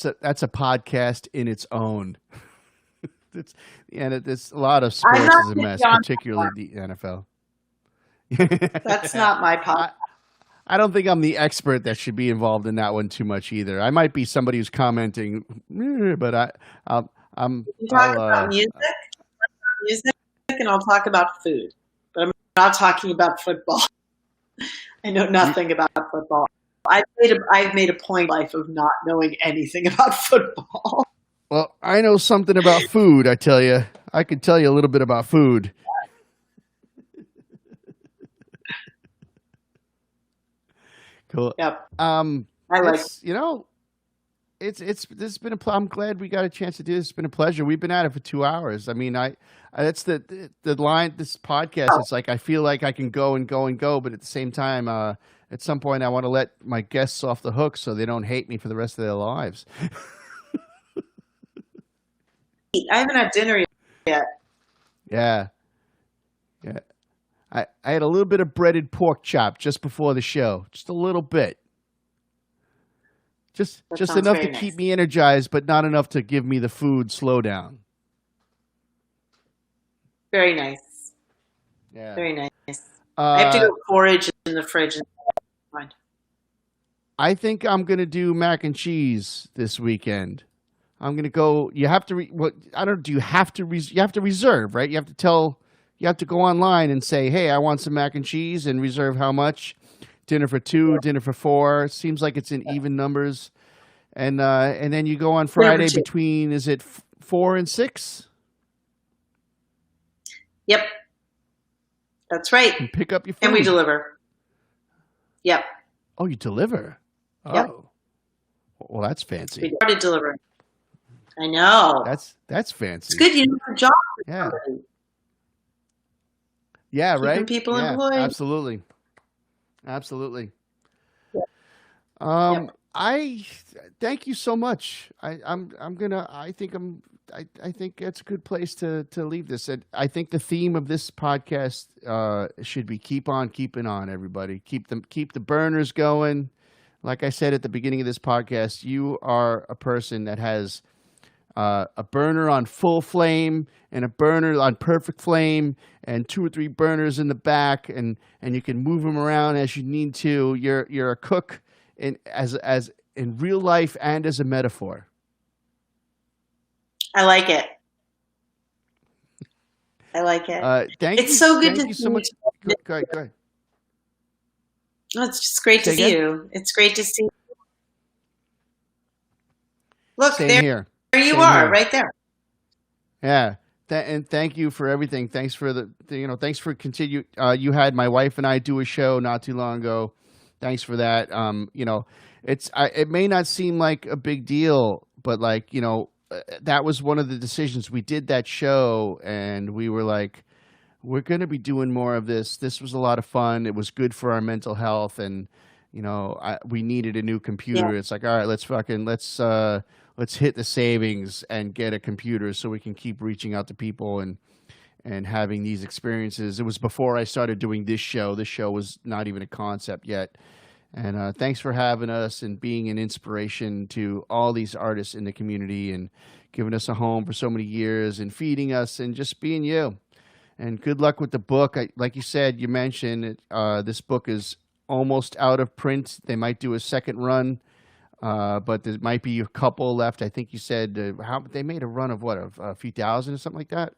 Speaker 1: a podcast in its own. There's a lot of
Speaker 4: I'm
Speaker 1: sports
Speaker 4: not
Speaker 1: is a
Speaker 4: the
Speaker 1: mess,
Speaker 4: John
Speaker 1: particularly the NFL.
Speaker 4: That's not my podcast.
Speaker 1: I don't think I'm the expert that should be involved in that one too much either. I might be somebody who's commenting, but I'm
Speaker 4: You talk about music, and I'll talk about food. But I'm not talking about football. I know nothing about football. I've made a point in life of not knowing anything about football.
Speaker 1: Well, I know something about food. I tell you, I could tell you a little bit about food. Cool.
Speaker 4: Yep.
Speaker 1: I
Speaker 4: like
Speaker 1: this has been I'm glad we got a chance to do this. It's been a pleasure. We've been at it for 2 hours. I mean, that's the line. This podcast. It's like I feel like I can go and go and go, but at the same time, at some point, I want to let my guests off the hook so they don't hate me for the rest of their lives.
Speaker 4: I haven't had dinner yet.
Speaker 1: Yeah. Yeah. I had a little bit of breaded pork chop just before the show. Just a little bit. Just enough to keep me energized, but not enough to give me the food slowdown.
Speaker 4: Very nice.
Speaker 1: Yeah.
Speaker 4: Very nice. I have to go forage in the fridge.
Speaker 1: I think I'm going to do mac and cheese this weekend. I'm going to go. You have to. Do you have to? You have to reserve, right? You have to go online and say, "Hey, I want some mac and cheese," and reserve how much. Dinner for 2, dinner for 4. Seems like it's in even numbers, and then you go on Friday between 4 and 6.
Speaker 4: Yep, that's right.
Speaker 1: And pick up your food.
Speaker 4: And we deliver. Yep.
Speaker 1: Oh, you deliver. Oh,
Speaker 4: yep.
Speaker 1: Well, that's fancy.
Speaker 4: We started delivering. I know.
Speaker 1: That's fancy.
Speaker 4: It's good. You know your job.
Speaker 1: Yeah. Yeah.
Speaker 4: Keeping
Speaker 1: Right.
Speaker 4: people
Speaker 1: yeah,
Speaker 4: employed.
Speaker 1: Absolutely.
Speaker 4: Yep.
Speaker 1: I thank you so much. I think that's a good place to leave this. And I think the theme of this podcast should be keep on keeping on, everybody. Keep the burners going. Like I said at the beginning of this podcast, you are a person that has a burner on full flame and a burner on perfect flame and 2 or 3 burners in the back, and you can move them around as you need to. You're a cook as in real life and as a metaphor.
Speaker 4: I like it.
Speaker 1: Thank you.
Speaker 4: It's so good
Speaker 1: Thank
Speaker 4: to
Speaker 1: you
Speaker 4: see
Speaker 1: so much.
Speaker 4: you.
Speaker 1: Go ahead.
Speaker 4: Oh, it's just great to
Speaker 1: Say
Speaker 4: see
Speaker 1: again?
Speaker 4: you. It's great to see you. Look,
Speaker 1: Same
Speaker 4: there
Speaker 1: here.
Speaker 4: you
Speaker 1: Same
Speaker 4: are,
Speaker 1: here.
Speaker 4: right there.
Speaker 1: Yeah. And thank you for everything. Thanks for thanks for continue. You had my wife and I do a show not too long ago. Thanks for that. It may not seem like a big deal, but that was one of the decisions. We did that show and we were like, we're going to be doing more of this. This was a lot of fun. It was good for our mental health. And, we needed a new computer.
Speaker 4: Yeah.
Speaker 1: It's like, all right, let's hit the savings and get a computer so we can keep reaching out to people and having these experiences. It was before I started doing this show. This show was not even a concept yet. And thanks for having us and being an inspiration to all these artists in the community and giving us a home for so many years and feeding us and just being you. And good luck with the book. Like you said, you mentioned this book is almost out of print. They might do a second run, but there might be a couple left. I think you said how they made a run of what, a few thousand or something like that?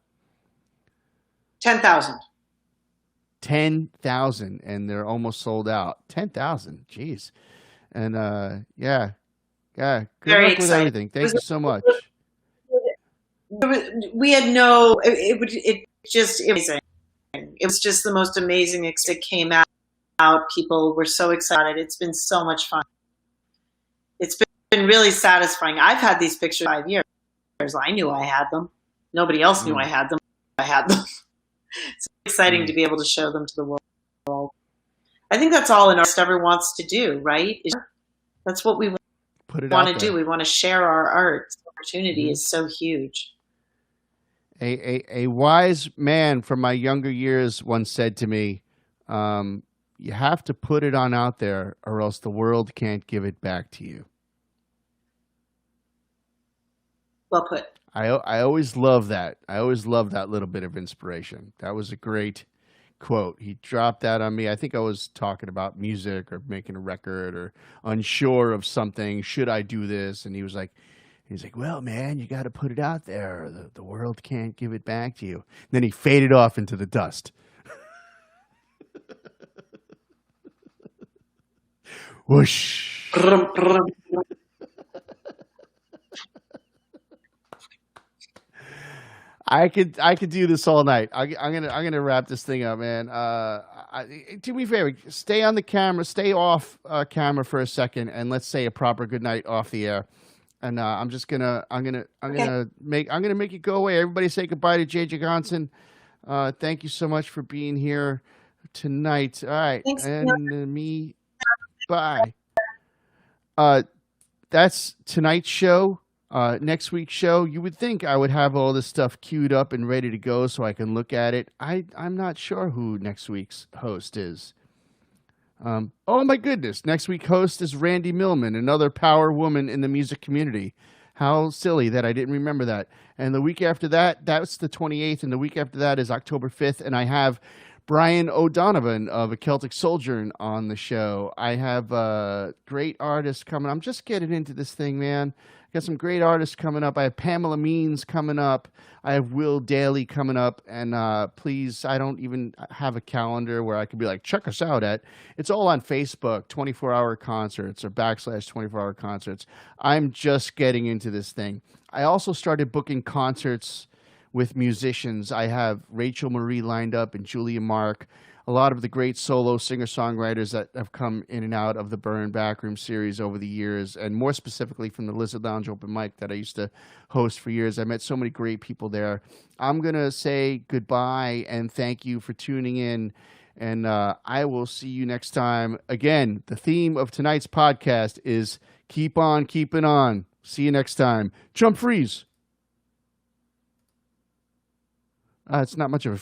Speaker 4: 10,000.
Speaker 1: 10,000, and they're almost sold out. 10,000, jeez. And yeah. Good
Speaker 4: Very
Speaker 1: luck with
Speaker 4: exciting.
Speaker 1: everything. Thank you so much.
Speaker 4: We had no. It was amazing. It was just the most amazing. It came out. People were so excited. It's been so much fun. It's been really satisfying. I've had these pictures 5 years. I knew I had them. Nobody else knew I had them. I had them. It's exciting to be able to show them to the world. I think that's all an artist ever wants to do, right? That's what we want to do. We want to share our art. The opportunity is so huge.
Speaker 1: A wise man from my younger years once said to me, you have to put it on out there or else the world can't give it back to you.
Speaker 4: Well put.
Speaker 1: I always love that. I always love that little bit of inspiration. That was a great quote. He dropped that on me. I think I was talking about music or making a record or unsure of something. Should I do this? And he's like, well, man, you got to put it out there. The world can't give it back to you. And then he faded off into the dust. Whoosh. I could do this all night. I'm gonna wrap this thing up, man. Do me a favor, stay on the camera, stay off camera for a second, and let's say a proper good night off the air. And I'm gonna make it go away. Everybody say goodbye to JJ Gonson. Thank you so much for being here tonight. All right,
Speaker 4: Thanks,
Speaker 1: and me, bye. That's tonight's show. Next week's show, you would think I would have all this stuff queued up and ready to go so I can look at it. I'm not sure who next week's host is. Oh my goodness, next week's host is Randy Millman, another power woman in the music community. How silly that I didn't remember that. And the week after that, that's the 28th, and the week after that is October 5th, and I have Brian O'Donovan of A Celtic Sojourn on the show. I have great artists coming. I'm just getting into this thing, man. Got some great artists coming up. I have Pamela Means coming up. I have Will Daly coming up. And please, I don't even have a calendar where I could be like, check us out at. It's all on Facebook, 24-hour concerts or / 24-hour concerts. I'm just getting into this thing. I also started booking concerts with musicians. I have Rachel Marie lined up and Julia Mark. A lot of the great solo singer-songwriters that have come in and out of the Burn Backroom series over the years, and more specifically from the Lizard Lounge open mic that I used to host for years. I met so many great people there. I'm going to say goodbye and thank you for tuning in, and I will see you next time. Again, the theme of tonight's podcast is keep on keeping on. See you next time. Jump freeze. It's not much of a